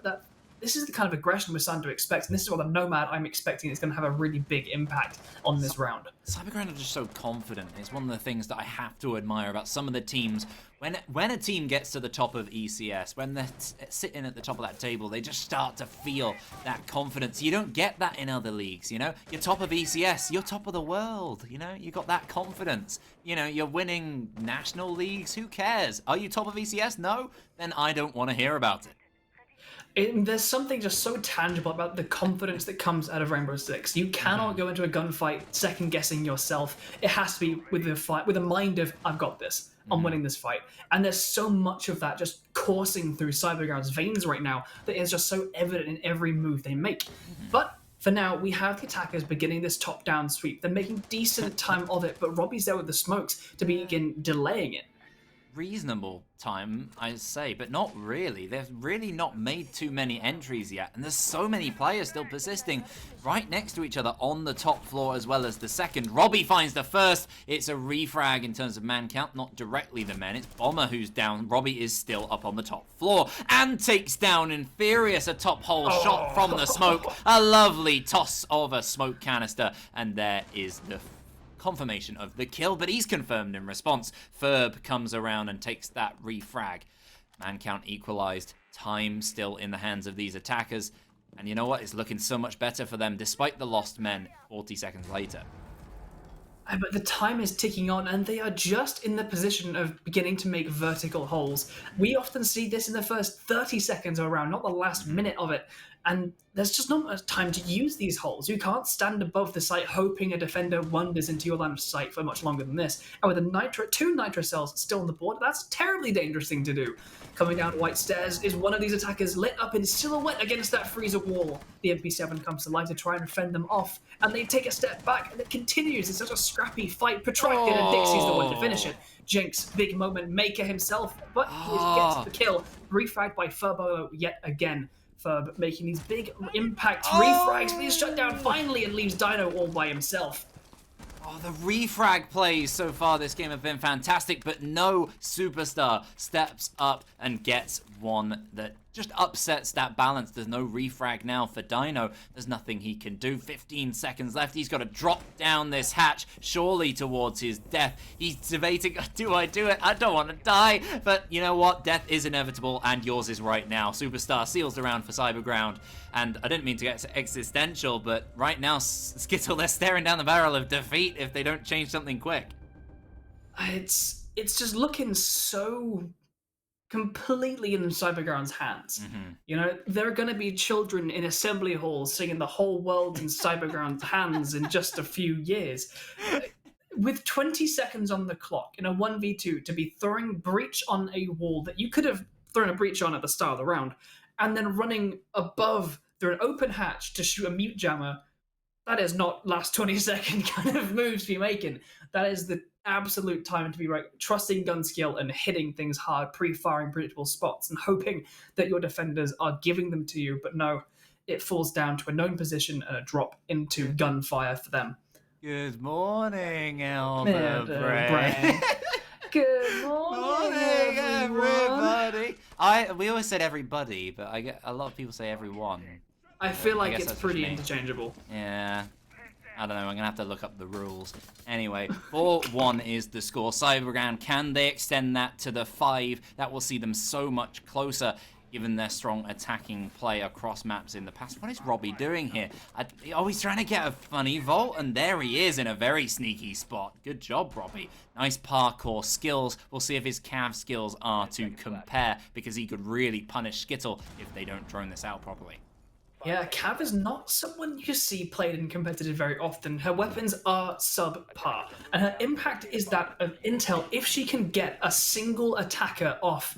This is the kind of aggression we're starting to expect, and this is what the Nomad I'm expecting is going to have a really big impact on this round. Cyberground are just so confident. It's one of the things that I have to admire about some of the teams. When a team gets to the top of ECS, when they're sitting at the top of that table, they just start to feel that confidence. You don't get that in other leagues, you know? You're top of ECS, you're top of the world, you know? You got that confidence. You know, you're winning national leagues, who cares? Are you top of ECS? No? Then I don't want to hear about it. There's something just so tangible about the confidence that comes out of Rainbow Six. You cannot go into a gunfight second-guessing yourself. It has to be with a mind of, I've got this. I'm winning this fight. And there's so much of that just coursing through Cyberground's veins right now that is just so evident in every move they make. But for now, we have the attackers beginning this top-down sweep. They're making decent time of it, but Robbie's there with the smokes to begin delaying it. Reasonable time, I say, but not really. They've really not made too many entries yet, and there's so many players still persisting right next to each other on the top floor as well as the second. Robbie finds the first. It's a refrag in terms of man count, not directly the men. It's Bomber who's down. Robbie is still up on the top floor and takes down Inferius, a top hole shot from the smoke. A lovely toss of a smoke canister, and there is the confirmation of the kill, but he's confirmed in response. Ferb comes around and takes that refrag. Man count equalized. Time still in the hands of these attackers. And you know what? It's looking so much better for them despite the lost men 40 seconds later. But the time is ticking on, and they are just in the position of beginning to make vertical holes. We often see this in the first 30 seconds of a round, not the last minute of it. And there's just not much time to use these holes. You can't stand above the site hoping a defender wanders into your line of sight for much longer than this. And with the 2 Nitro cells still on the board, that's a terribly dangerous thing to do. Coming down White Stairs is one of these attackers lit up in silhouette against that freezer wall. The MP7 comes to life to try and fend them off, and they take a step back, and it continues. It's such a scrappy fight, protracted, and Dixie's the one to finish it. Jinx, big moment maker himself, but he gets the kill. Refragged by Furbo yet again. Ferb making these big impact refrags, but he's shut down finally and leaves Dino all by himself. Oh, the refrag plays so far this game have been fantastic, but no Superstar steps up and gets one that just upsets that balance. There's no refrag now for Dino. There's nothing he can do. 15 seconds left. He's got to drop down this hatch, surely towards his death. He's debating, do I do it? I don't want to die. But you know what? Death is inevitable, and yours is right now. Superstar seals the round for Cyberground. And I didn't mean to get existential, but right now, Skittle, they're staring down the barrel of defeat if they don't change something quick. It's just looking so completely in Cyberground's hands. You know, there are going to be children in assembly halls singing "The Whole World's in Cyberground's Hands" in just a few years. With 20 seconds on the clock in a 1v2 to be throwing breach on a wall that you could have thrown a breach on at the start of the round, and then running above through an open hatch to shoot a mute jammer, that is not last 20-second kind of moves to be making. That is the absolute time to be trusting gun skill and hitting things hard, pre-firing predictable spots and hoping that your defenders are giving them to you. But no, it falls down to a known position and a drop into gunfire for them. Good morning, Elbow Brain. Good morning, everybody. We always said everybody, but I get a lot of people say everyone. I feel like it's pretty interchangeable. Yeah. I don't know, I'm going to have to look up the rules. Anyway, 4-1 is the score. Cyberground, can they extend that to the 5? That will see them so much closer, given their strong attacking play across maps in the past. What is Robbie doing here? Oh, he's trying to get a funny vault, and there he is in a very sneaky spot. Good job, Robbie. Nice parkour skills. We'll see if his cav skills are to compare, because he could really punish Skittle if they don't drone this out properly. Yeah, Cav is not someone you see played in competitive very often. Her weapons are subpar, and her impact is that of intel. If she can get a single attacker off,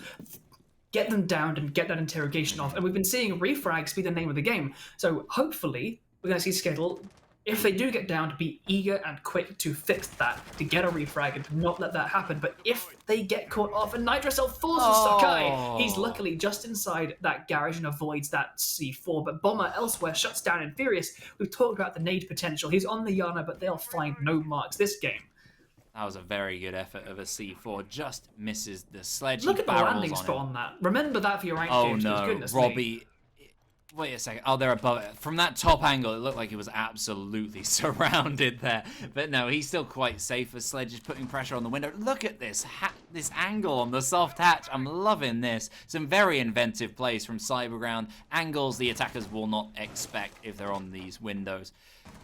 get them downed and get that interrogation off, and we've been seeing refrags be the name of the game. So hopefully we're going to see Skittle, if they do get down, to be eager and quick to fix that, to get a refrag and to not let that happen. But if they get caught off and Nitrocell falls on Sakai, he's luckily just inside that garage and avoids that C4. But Bomber elsewhere shuts down Infurious. We've talked about the nade potential. He's on the Yana, but they'll find no marks this game. That was a very good effort of a C4. Just misses the sledge. Look at the landing spot on that. Remember that for your ranked games. Oh no, goodness Robbie. Me. Wait a second. Oh, they're above it. From that top angle, it looked like he was absolutely surrounded there. But no, he's still quite safe as Sledge is putting pressure on the window. Look at this this angle on the soft hatch. I'm loving this. Some very inventive plays from Cyberground. Angles the attackers will not expect if they're on these windows.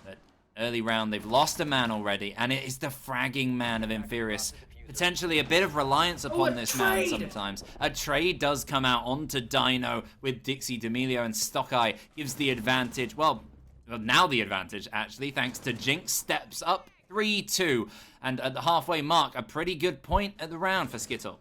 But early round, they've lost a man already, and it is the fragging man of Infurious. Potentially a bit of reliance upon this man sometimes. A trade does come out onto Dino with Dixie D'Amelio, and Stockeye gives the advantage. Well, now the advantage, actually, thanks to Jinx. Steps up 3-2. And at the halfway mark, a pretty good point at the round for Skittle.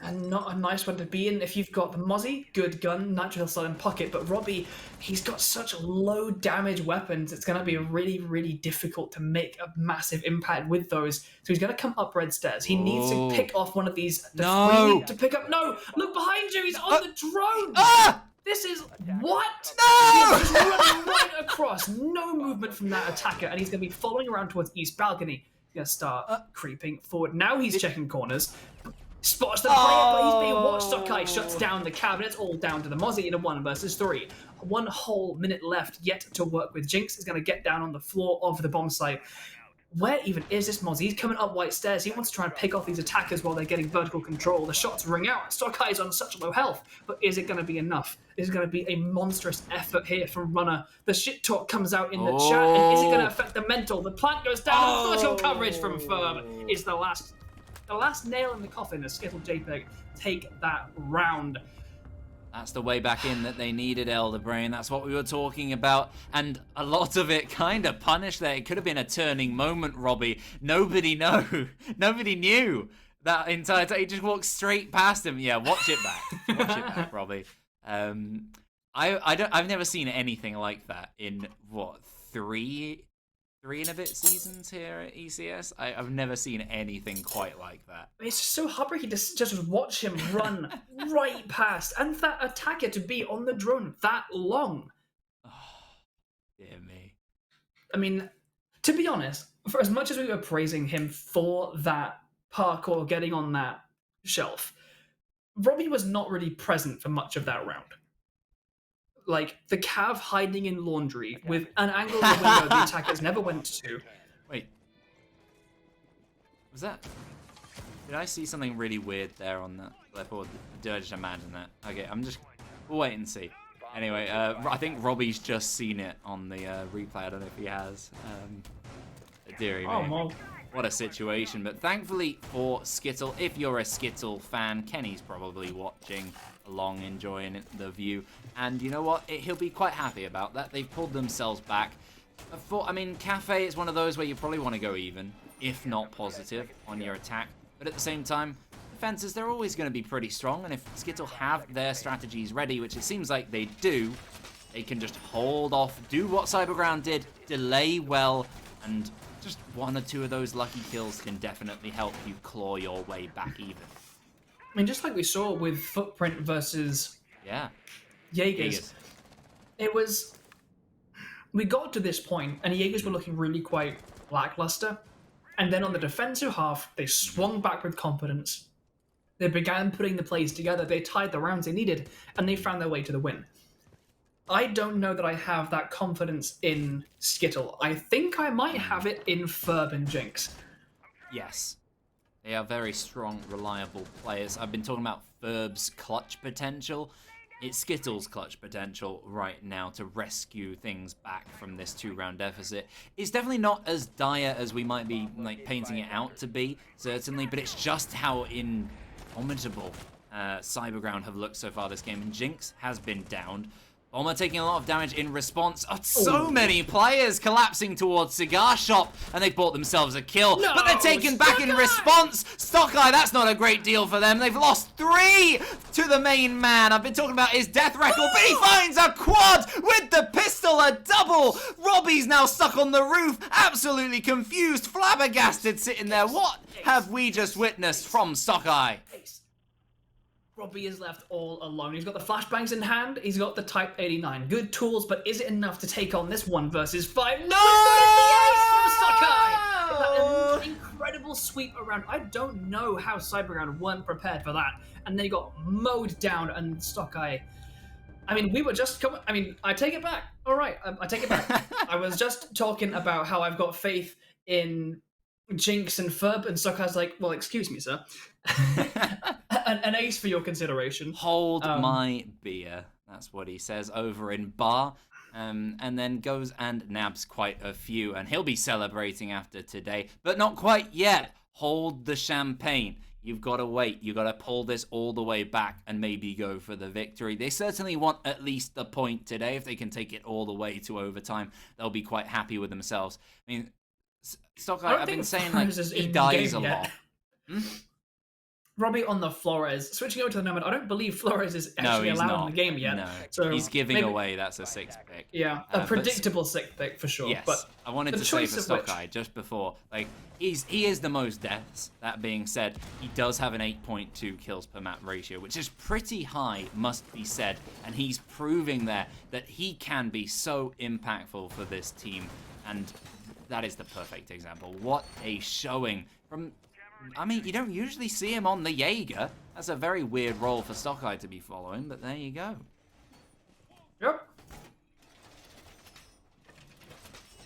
And not a nice one to be in if you've got the Mozzie, good gun, natural slot in pocket, but Robbie, he's got such low damage weapons, it's going to be really, really difficult to make a massive impact with those. So he's going to come up red stairs. He needs to pick off one of these. No! To pick up. No! Look behind you! He's on the drone! This is what? No! He's just running right across. No movement from that attacker, and he's going to be following around towards East Balcony. He's going to start creeping forward. Now he's checking corners. Spots the player, but he's being watched. Sakai shuts down the cabinet. It's all down to the Mozzie in a 1 versus 3. 1 whole minute left yet to work with. Jinx is going to get down on the floor of the bomb site. Where even is this Mozzie? He's coming up white stairs. He wants to try and pick off these attackers while they're getting vertical control. The shots ring out. Sakai is on such low health, but is it going to be enough? Is it going to be a monstrous effort here from Runner? The shit talk comes out in the chat, and is it going to affect the mental? The plant goes down. Vertical coverage from Ferb is the last nail in the coffin as Skittle.JPEG take that round. That's the way back in that they needed, Elder Brain. That's what we were talking about. And a lot of it kind of punished there. It could have been a turning moment, Robbie. Nobody knew that entire time. He just walked straight past him. Yeah, watch it back. Watch it back, Robbie. I've never seen anything like that in, what, three and a bit seasons here at ECS. I've never seen anything quite like that. It's so heartbreaking to just watch him run right past, and that attacker to be on the drone that long. Oh, dear me. I mean, to be honest, for as much as we were praising him for that parkour getting on that shelf, Robbie was not really present for much of that round. Like, the cav hiding in laundry with an angle of the window the attackers never went to. Wait. Was that... Did I see something really weird there on that clip, or did I just imagine that? Okay, we'll wait and see. Anyway, I think Robbie's just seen it on the replay. I don't know if he has. Dearie me. Well. What a situation. But thankfully for Skittle, if you're a Skittle fan, Kenny's probably watching along, enjoying the view. And you know what? He'll be quite happy about that. They've pulled themselves back. I mean, Cafe is one of those where you probably want to go even, if not positive, on your attack. But at the same time, defenses, they're always going to be pretty strong. And if Skittle have their strategies ready, which it seems like they do, they can just hold off, do what Cyberground did, delay well, and just 1 or 2 of those lucky kills can definitely help you claw your way back even. I mean, just like we saw with Footprint versus Jaegers. It was... We got to this point, and Jaegers were looking really quite lackluster. And then on the defensive half, they swung back with confidence. They began putting the plays together. They tied the rounds they needed, and they found their way to the win. I don't know that I have that confidence in Skittle. I think I might have it in Ferb and Jinx. Yes. They are very strong, reliable players. I've been talking about Ferb's clutch potential. It's Skittle's clutch potential right now to rescue things back from this 2-round deficit. It's definitely not as dire as we might be like painting it out to be, certainly, but it's just how indomitable Cyberground have looked so far this game, and Jinx has been downed. Bomber taking a lot of damage in response. Oh, so many players collapsing towards Cigar Shop, and they bought themselves a kill. No, but they're taken back in response. Stockeye, that's not a great deal for them. They've lost 3 to the main man. I've been talking about his death record, but he finds a quad with the pistol, a double. Robbie's now stuck on the roof, absolutely confused, flabbergasted, sitting there. What have we just witnessed from Stockeye? Robbie is left all alone. He's got the flashbangs in hand. He's got the Type 89. Good tools, but is it enough to take on this 1 versus 5? No! From Stockeye! An incredible sweep around. I don't know how Cyberground weren't prepared for that. And they got mowed down, and Stockeye... I mean, we were just coming... I mean, I take it back. All right, I take it back. I was just talking about how I've got faith in Jinx and Ferb, and Stockeye's like, well, excuse me, sir. An ace for your consideration. Hold my beer. That's what he says over in bar. And then goes and nabs quite a few. And he'll be celebrating after today. But not quite yet. Hold the champagne. You've got to wait. You've got to pull this all the way back and maybe go for the victory. They certainly want at least the point today. If they can take it all the way to overtime, they'll be quite happy with themselves. I mean, Stockeye, I've been saying, like, he dies a lot. Robbie on the Flores. Switching over to the Nomad, I don't believe Flores is actually allowed in the game yet. No, so he's giving away. That's a 6th pick. Yeah, a predictable 6th pick for sure. Yes, but I wanted to say for Stockeye just before, like, he is the most deaths. That being said, he does have an 8.2 kills per map ratio, which is pretty high, must be said. And he's proving there that he can be so impactful for this team. And that is the perfect example. What a showing from... I mean, you don't usually see him on the Jaeger. That's a very weird role for Stockeye to be following, but there you go. Yep.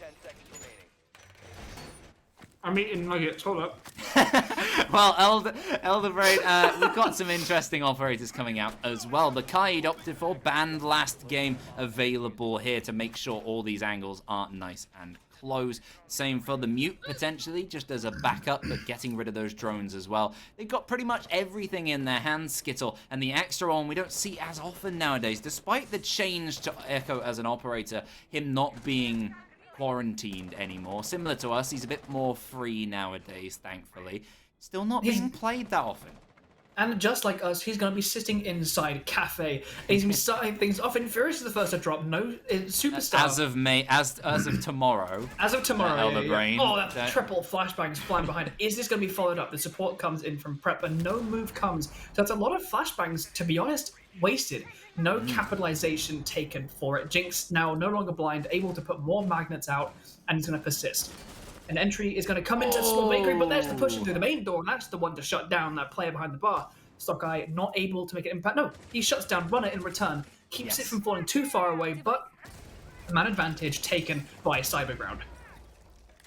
10 seconds remaining. I'm eating nuggets. Hold up. Well, Elder Braid, we've got some interesting operators coming out as well. The Kaid opted for banned last game available here to make sure all these angles are nice and close. Same for the Mute, potentially, just as a backup, but getting rid of those drones as well. They've got pretty much everything in their hands, Skittle, and the extra one we don't see as often nowadays. Despite the change to Echo as an operator, him not being quarantined anymore. Similar to us, he's a bit more free nowadays, thankfully. Still not being played that often. And just like us, he's going to be sitting inside cafe. He's going to be starting things off. And Furious is the first to drop. No superstar. As of May, as of tomorrow. As of tomorrow. Elder Brain. Oh, that triple flashbangs flying behind it. Is this going to be followed up? The support comes in from Prep, and no move comes. So that's a lot of flashbangs, to be honest, wasted. No capitalization taken for it. Jinx now no longer blind, able to put more magnets out, and he's going to persist. An entry is going to come into Small Bakery, but there's the pushing through the main door, and that's the one to shut down that player behind the bar. Stockeye not able to make an impact. No, he shuts down Runner in return, keeps it from falling too far away, but man advantage taken by Cyberground.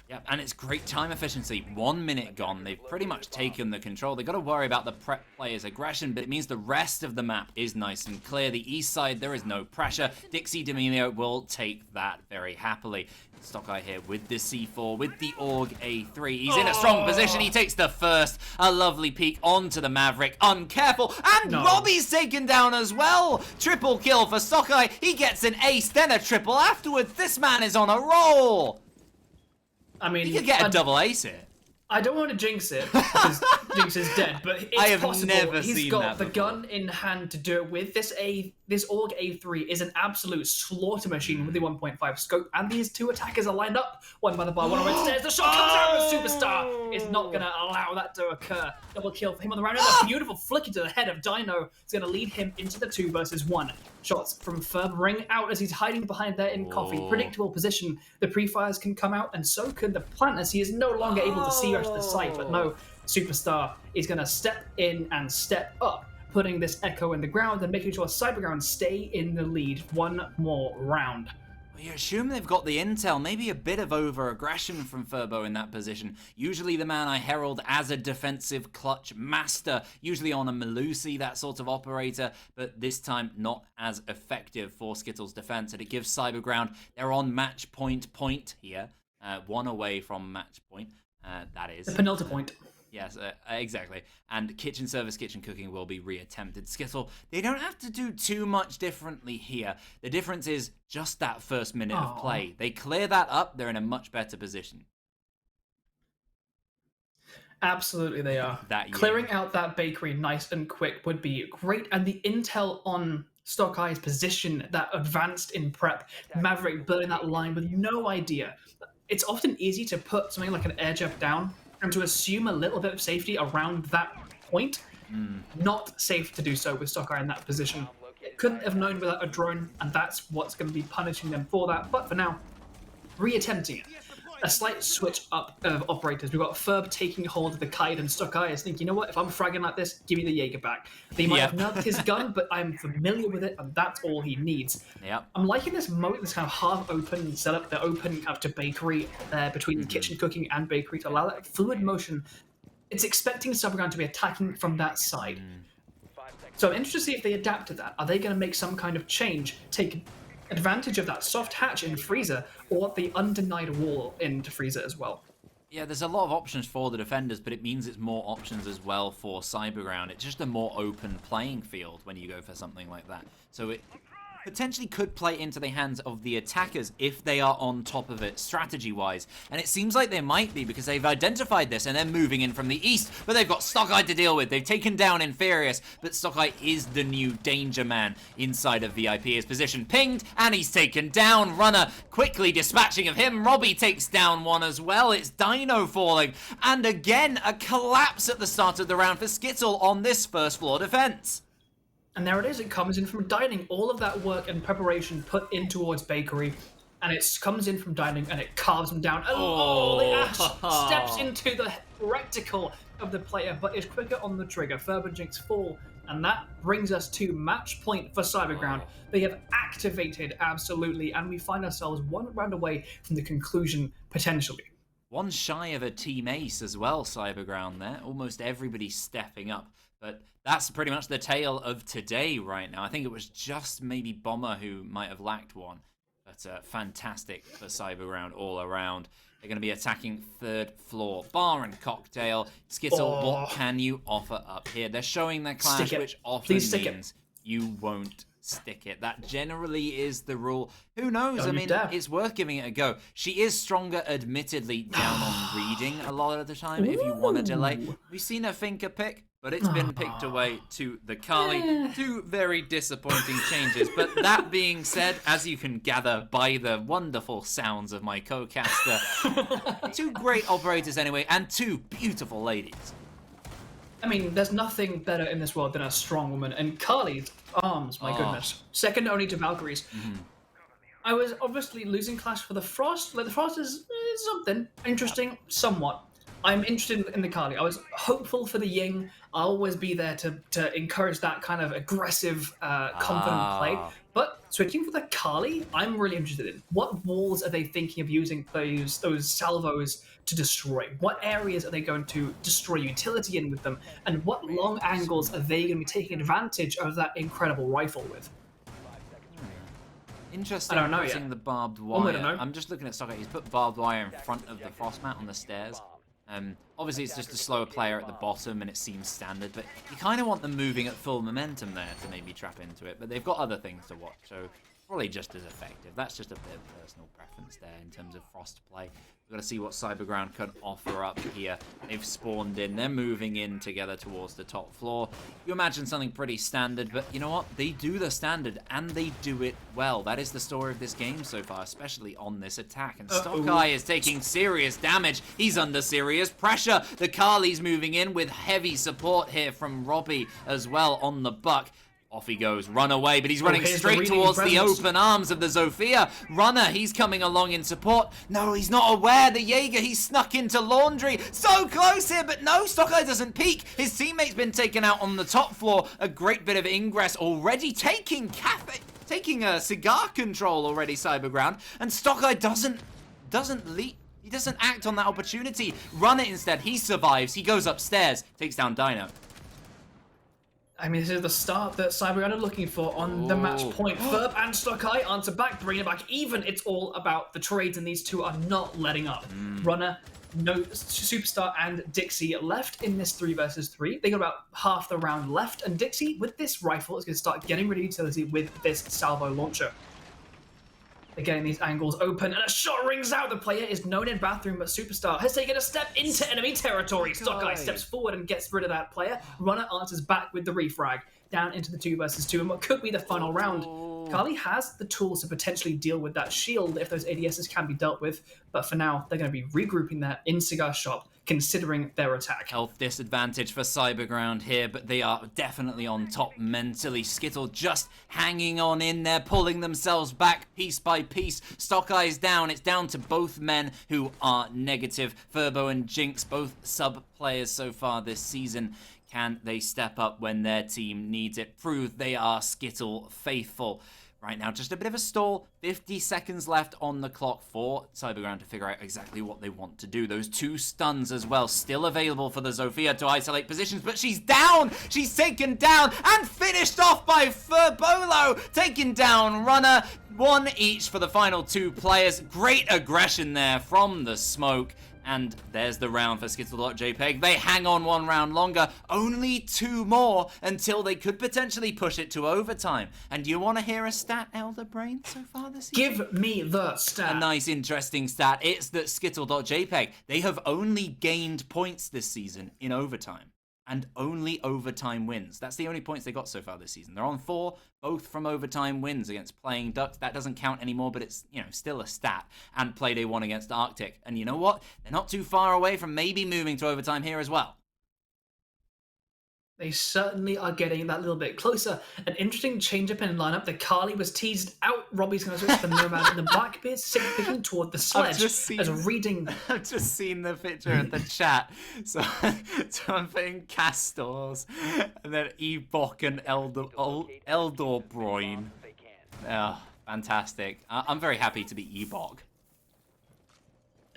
Yep, and it's great time efficiency. 1 minute gone. They've pretty much taken the control. They've got to worry about the Prep player's aggression, but it means the rest of the map is nice and clear. The east side, there is no pressure. Dixie D'Amelio will take that very happily. Stockeye here with the C4, with the AUG A3. He's in a strong position. He takes the first. A lovely peek onto the Maverick. Uncareful. And Robbie's taken down as well. Triple kill for Stockeye. He gets an ace, then a triple afterwards. This man is on a roll. I mean, he could get a double ace here. I don't want to jinx it, because Jinx is dead, but it's I have possible. never He's seen got that the before. gun in hand to do it with. This AUG A3 is an absolute slaughter machine with the 1.5 scope, and these two attackers are lined up. One by the bar, one on the stairs. The shot comes out, and Superstar is not going to allow that to occur. Double kill for him on the round. A beautiful flicker to the head of Dino is going to lead him into the 2 versus 1. Shots from Ferb ring out as he's hiding behind there in coffee. Predictable position. The pre-fires can come out, and so can the plant as he is no longer able to see the rest of the site. But no, Superstar is going to step in and step up putting this echo in the ground and making sure Cyberground stay in the lead one more round. Well, you assume they've got the intel, maybe a bit of over-aggression from Furbo in that position. Usually the man I herald as a defensive clutch master, usually on a Melusi, that sort of operator, but this time not as effective for Skittle's defense, and it gives Cyberground, they're on match point here, one away from match point, that is. The penultimate point. Yes, exactly. And kitchen service, kitchen cooking will be reattempted. Skittle, they don't have to do too much differently here. The difference is just that first minute of play. They clear that up, they're in a much better position. Absolutely they are. Clearing out that bakery nice and quick would be great. And the intel on Stock Eye's position, that advanced in prep, Maverick building that line with no idea. It's often easy to put something like an air jump down and to assume a little bit of safety around that point. Not safe to do so with Stock Eye in that position. Couldn't have known without a drone, and that's what's going to be punishing them for that. But for now, reattempting it. A slight switch up of operators. We've got Ferb taking hold of the kite, and Stock Eye is thinking, you know what, if I'm fragging like this, give me the Jaeger back. They might have nerfed his gun, but I'm familiar with it, and that's all he needs. I'm liking this kind of half-open setup, the open kind of to bakery there between the kitchen cooking and bakery to allow that fluid motion. It's expecting Cyberground to be attacking from that side. So I'm interested to see if they adapt to that. Are they going to make some kind of change, take advantage of that soft hatch in Freezer, or the undenied wall into Freezer as well? Yeah, there's a lot of options for the defenders, but it means it's more options as well for Cyberground. It's just a more open playing field when you go for something like that. So it potentially could play into the hands of the attackers if they are on top of it strategy-wise. And it seems like they might be because they've identified this and they're moving in from the east, but they've got Stock Eye to deal with. They've taken down Inferius, but Stock Eye is the new danger man inside of VIP. His position pinged, and he's taken down. Runner quickly dispatching of him. Robbie takes down one as well. It's Dino falling. And again, a collapse at the start of the round for Skittle on this first floor defense. And there it is, it comes in from dining. All of that work and preparation put in towards bakery, and it comes in from dining, and it carves them down. And the Ash steps into the reticle of the player, but is quicker on the trigger. Ferb and Jinx fall, and that brings us to match point for Cyberground. They have activated, absolutely, and we find ourselves one round away from the conclusion, potentially. One shy of a team ace as well, Cyberground there. Almost everybody stepping up. But that's pretty much the tale of today right now. I think it was just maybe Bomber who might have lacked one. But fantastic for Cyberground all around. They're going to be attacking third floor. Bar and cocktail. Skittle, what can you offer up here? They're showing their clash, which often means you won't stick it. That generally is the rule. Who knows? I mean, it's worth giving it a go. She is stronger, admittedly, down on reading a lot of the time if you want to delay. We've seen her finger pick, but it's been picked away to the Kali. Two very disappointing changes. But that being said, as you can gather by the wonderful sounds of my co-caster, two great operators anyway, and two beautiful ladies. I mean, there's nothing better in this world than a strong woman, and Kali's arms, my goodness. Second only to Valkyrie's. I was obviously losing clash for the Frost. Like, the Frost is something interesting, somewhat. I'm interested in the Kali. I was hopeful for the Ying. I'll always be there to encourage that kind of aggressive, confident play. But switching for the Kali, I'm really interested in. What walls are they thinking of using those salvos to destroy? What areas are they going to destroy utility in with them? And what long angles are they going to be taking advantage of that incredible rifle with? Interesting. I don't know putting yet. the barbed wire. I'm just looking at Stock. He's put barbed wire in front of the frost mat on the stairs. Obviously, it's just a slower player at the bottom, and it seems standard, but you kind of want them moving at full momentum there to maybe trap into it, but they've got other things to watch, so probably just as effective. That's just a bit of personal preference there in terms of frost play. We've got to see what Cyberground can offer up here. They've spawned in. They're moving in together towards the top floor. You imagine something pretty standard, but you know what? They do the standard, and they do it well. That is the story of this game so far, especially on this attack. And Stock Eye is taking serious damage. He's under serious pressure. The Kali's moving in with heavy support here from Robbie as well on the buck. Off he goes, run away, but he's running here's the straight reading towards the presence. open arms of the Zofia. Runner, he's coming along in support. No, he's not aware. The Jaeger, he's snuck into laundry. So close here, but no, Stockeye doesn't peek. His teammate's been taken out on the top floor. A great bit of ingress already, taking cigar control already, Cyberground. And Stockeye doesn't leap. He doesn't act on that opportunity. Runner instead, he survives. He goes upstairs, takes down Dino. I mean, this is the start that Cyberground are looking for on the match point. Ferb and Stockeye answer back, bringing it back even. It's all about the trades, and these two are not letting up. Runner, no Superstar, and Dixie left in this 3 versus 3. They got about half the round left, and Dixie, with this rifle, is going to start getting rid of utility with this salvo launcher. They're getting these angles open, and a shot rings out. The player is known in bathroom, but Superstar has taken a step into enemy territory. Stockeye steps forward and gets rid of that player. Runner answers back with the refrag down into the 2 versus 2, and what could be the final round. Kali has the tools to potentially deal with that shield if those ADSs can be dealt with, but for now, they're going to be regrouping there in Cigar Shop, considering their attack. Health disadvantage for Cyberground here, but they are definitely on top mentally. Skittle just hanging on in there, pulling themselves back piece by piece. Stockeye's down. It's down to both men who are negative. Furbo and Jinx, both sub players so far this season. Can they step up when their team needs it? Prove they are Skittle faithful. Right now, just a bit of a stall. 50 seconds left on the clock for Cyberground to figure out exactly what they want to do. Those 2 stuns as well, still available for the Zofia to isolate positions, but she's down! She's taken down and finished off by Furbolo! Taking down Runner. 1 each for the final 2 players. Great aggression there from the smoke. And there's the round for Skittle.JPEG. They hang on 1 round longer. Only 2 more until they could potentially push it to overtime. And you want to hear a stat, Elder Brain, so far this season? Give me the stat. A nice, interesting stat. It's that Skittle.JPEG, they have only gained points this season in overtime. And only overtime wins. That's the only points they got so far this season. They're on 4, both from overtime wins against Playing Ducks. That doesn't count anymore, but it's, still a stat. And Playday won against Arctic. And you know what? They're not too far away from maybe moving to overtime here as well. They certainly are getting that little bit closer. An interesting change-up in lineup. The Kali was teased out. Robbie's going to switch the Nomad and the Blackbeard picking toward the sledge. As a reading. I've just seen the picture in the chat. So I'm putting Castors and then Ebok and Eldor. Oh, fantastic. I'm very happy to be Ebok.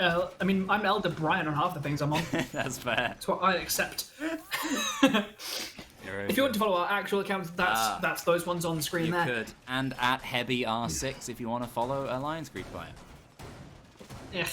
I'm Elder Brian on half the things I'm on. That's fair. That's what I accept. If you want to follow our actual accounts, that's those ones on the screen there. You could. And at HeavyR6 if you want to follow Alliance Creek Fire. Yeah.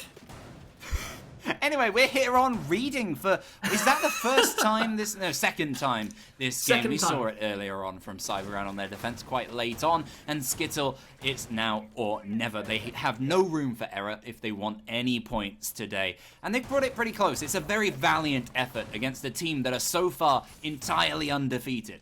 Anyway, we're here on reading for... Is that the first time this... No, second time this game. We saw it earlier on from Cyberground on their defense quite late on. And Skittle, it's now or never. They have no room for error if they want any points today. And they've brought it pretty close. It's a very valiant effort against a team that are so far entirely undefeated.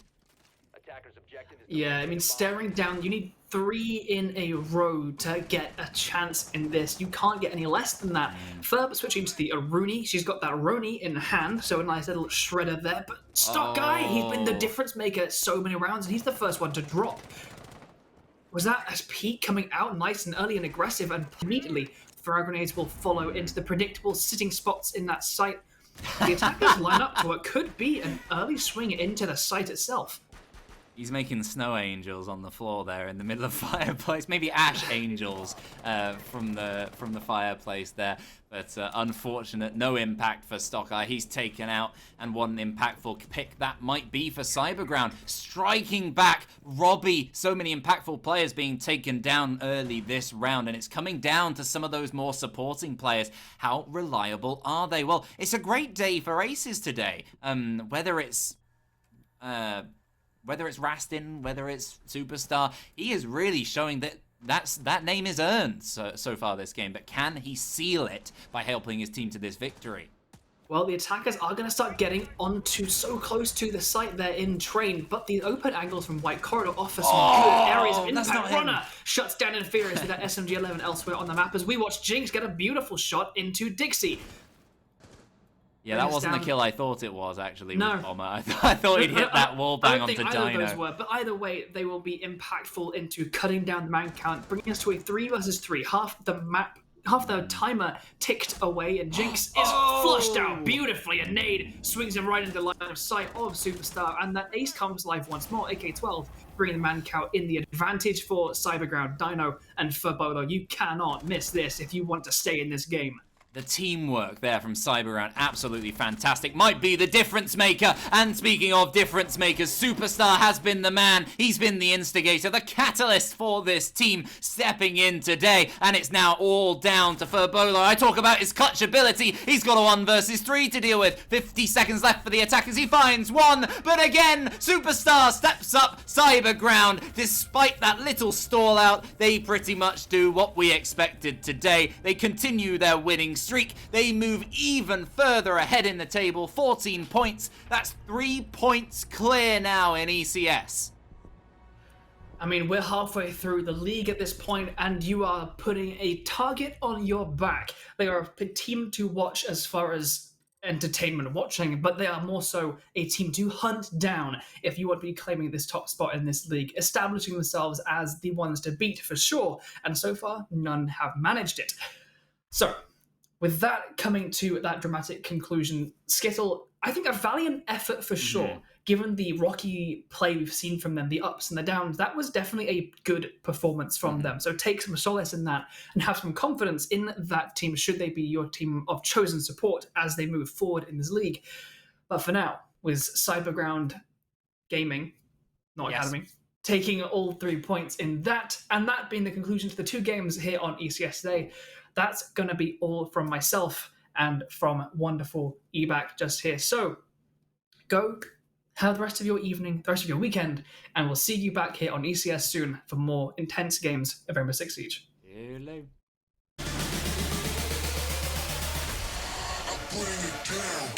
Yeah, staring down, you need 3 in a row to get a chance in this. You can't get any less than that. Ferb switching to the Aruni. She's got that Roni in hand, so a nice little shredder there. But Stockeye, he's been the difference maker so many rounds, and he's the first one to drop. Was that a peak coming out nice and early and aggressive, and immediately frag grenades will follow into the predictable sitting spots in that site. The attackers line up to what could be an early swing into the site itself. He's making snow angels on the floor there in the middle of the fireplace. Maybe ash angels from the fireplace there. But unfortunate, no impact for Stockeye. He's taken out, and what an impactful pick that might be for Cyberground. Striking back, Robbie. So many impactful players being taken down early this round, and it's coming down to some of those more supporting players. How reliable are they? Well, it's a great day for aces today. Whether it's Rastin, whether it's Superstar, he is really showing that name is earned so far this game. But can he seal it by helping his team to this victory? Well, the attackers are going to start getting onto so close to the site they're in train, but the open angles from White Corridor offer some good areas of impact. Runner shuts down Interference with that SMG-11 elsewhere on the map as we watch Jinx get a beautiful shot into Dixie. Yeah, that wasn't the kill I thought it was, actually, No. with Bomber. I thought he'd hit that wall bang onto I don't think either of those Dino. were, but either way, they will be impactful into cutting down the man count, bringing us to a 3 versus 3. Half the timer ticked away, and Jinx is flushed out beautifully. A nade swings him right into the line of sight of Superstar, and that ace comes live once more. AK-12 bringing the man count in the advantage for Cyberground, Dino, and Furbolo. You cannot miss this if you want to stay in this game. The teamwork there from Cyberground, absolutely fantastic. Might be the difference maker. And speaking of difference makers, Superstar has been the man. He's been the instigator, the catalyst for this team stepping in today. And it's now all down to Furbolo. I talk about his clutch ability. He's got a 1 versus 3 to deal with. 50 seconds left for the attack as he finds one. But again, Superstar steps up Cyberground. Despite that little stall out, they pretty much do what we expected today. They continue their winning streak. They move even further ahead in the table, 14 points. That's 3 points clear now in ECS. I mean, we're halfway through the league at this point, and you are putting a target on your back. They are a team to watch as far as entertainment watching, but they are more so a team to hunt down if you want to be claiming this top spot in this league, establishing themselves as the ones to beat for sure, and so far, none have managed it. So, with that coming to that dramatic conclusion, Skittle, I think a valiant effort for sure. Given the rocky play we've seen from them, the ups and the downs, that was definitely a good performance from them. So take some solace in that and have some confidence in that team should they be your team of chosen support as they move forward in this league. But for now, with Cyberground Gaming, not Academy, taking all 3 points in that, and that being the conclusion to the 2 games here on ECS today, that's going to be all from myself and from wonderful EBAC just here. So go have the rest of your evening, the rest of your weekend, and we'll see you back here on ECS soon for more intense games of Rainbow Six Siege. Hello. I'm putting it down.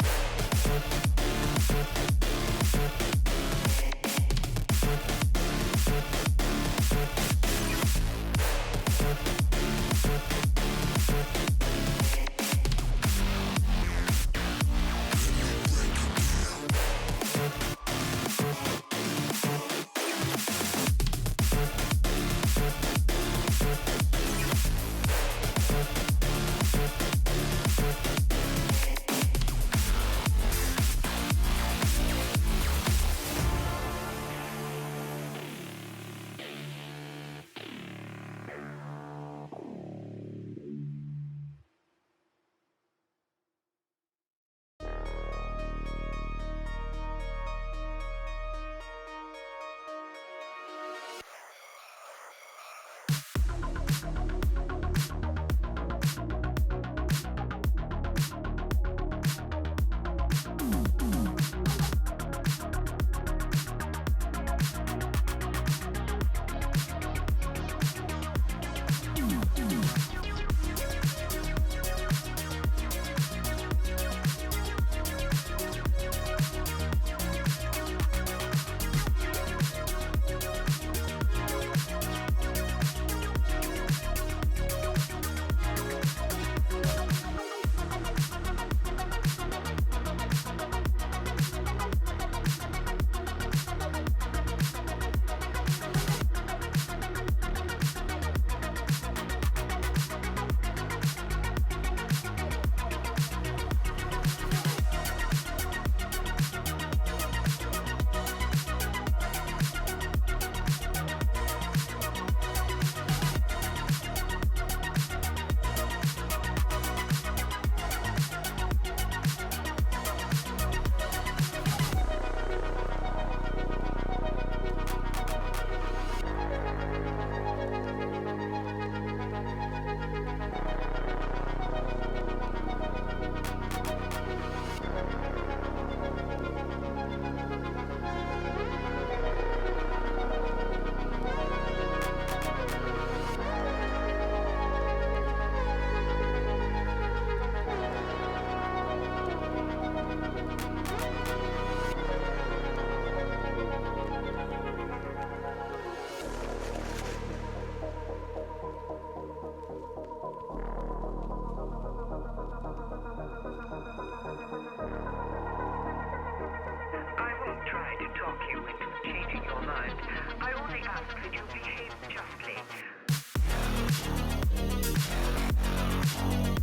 down.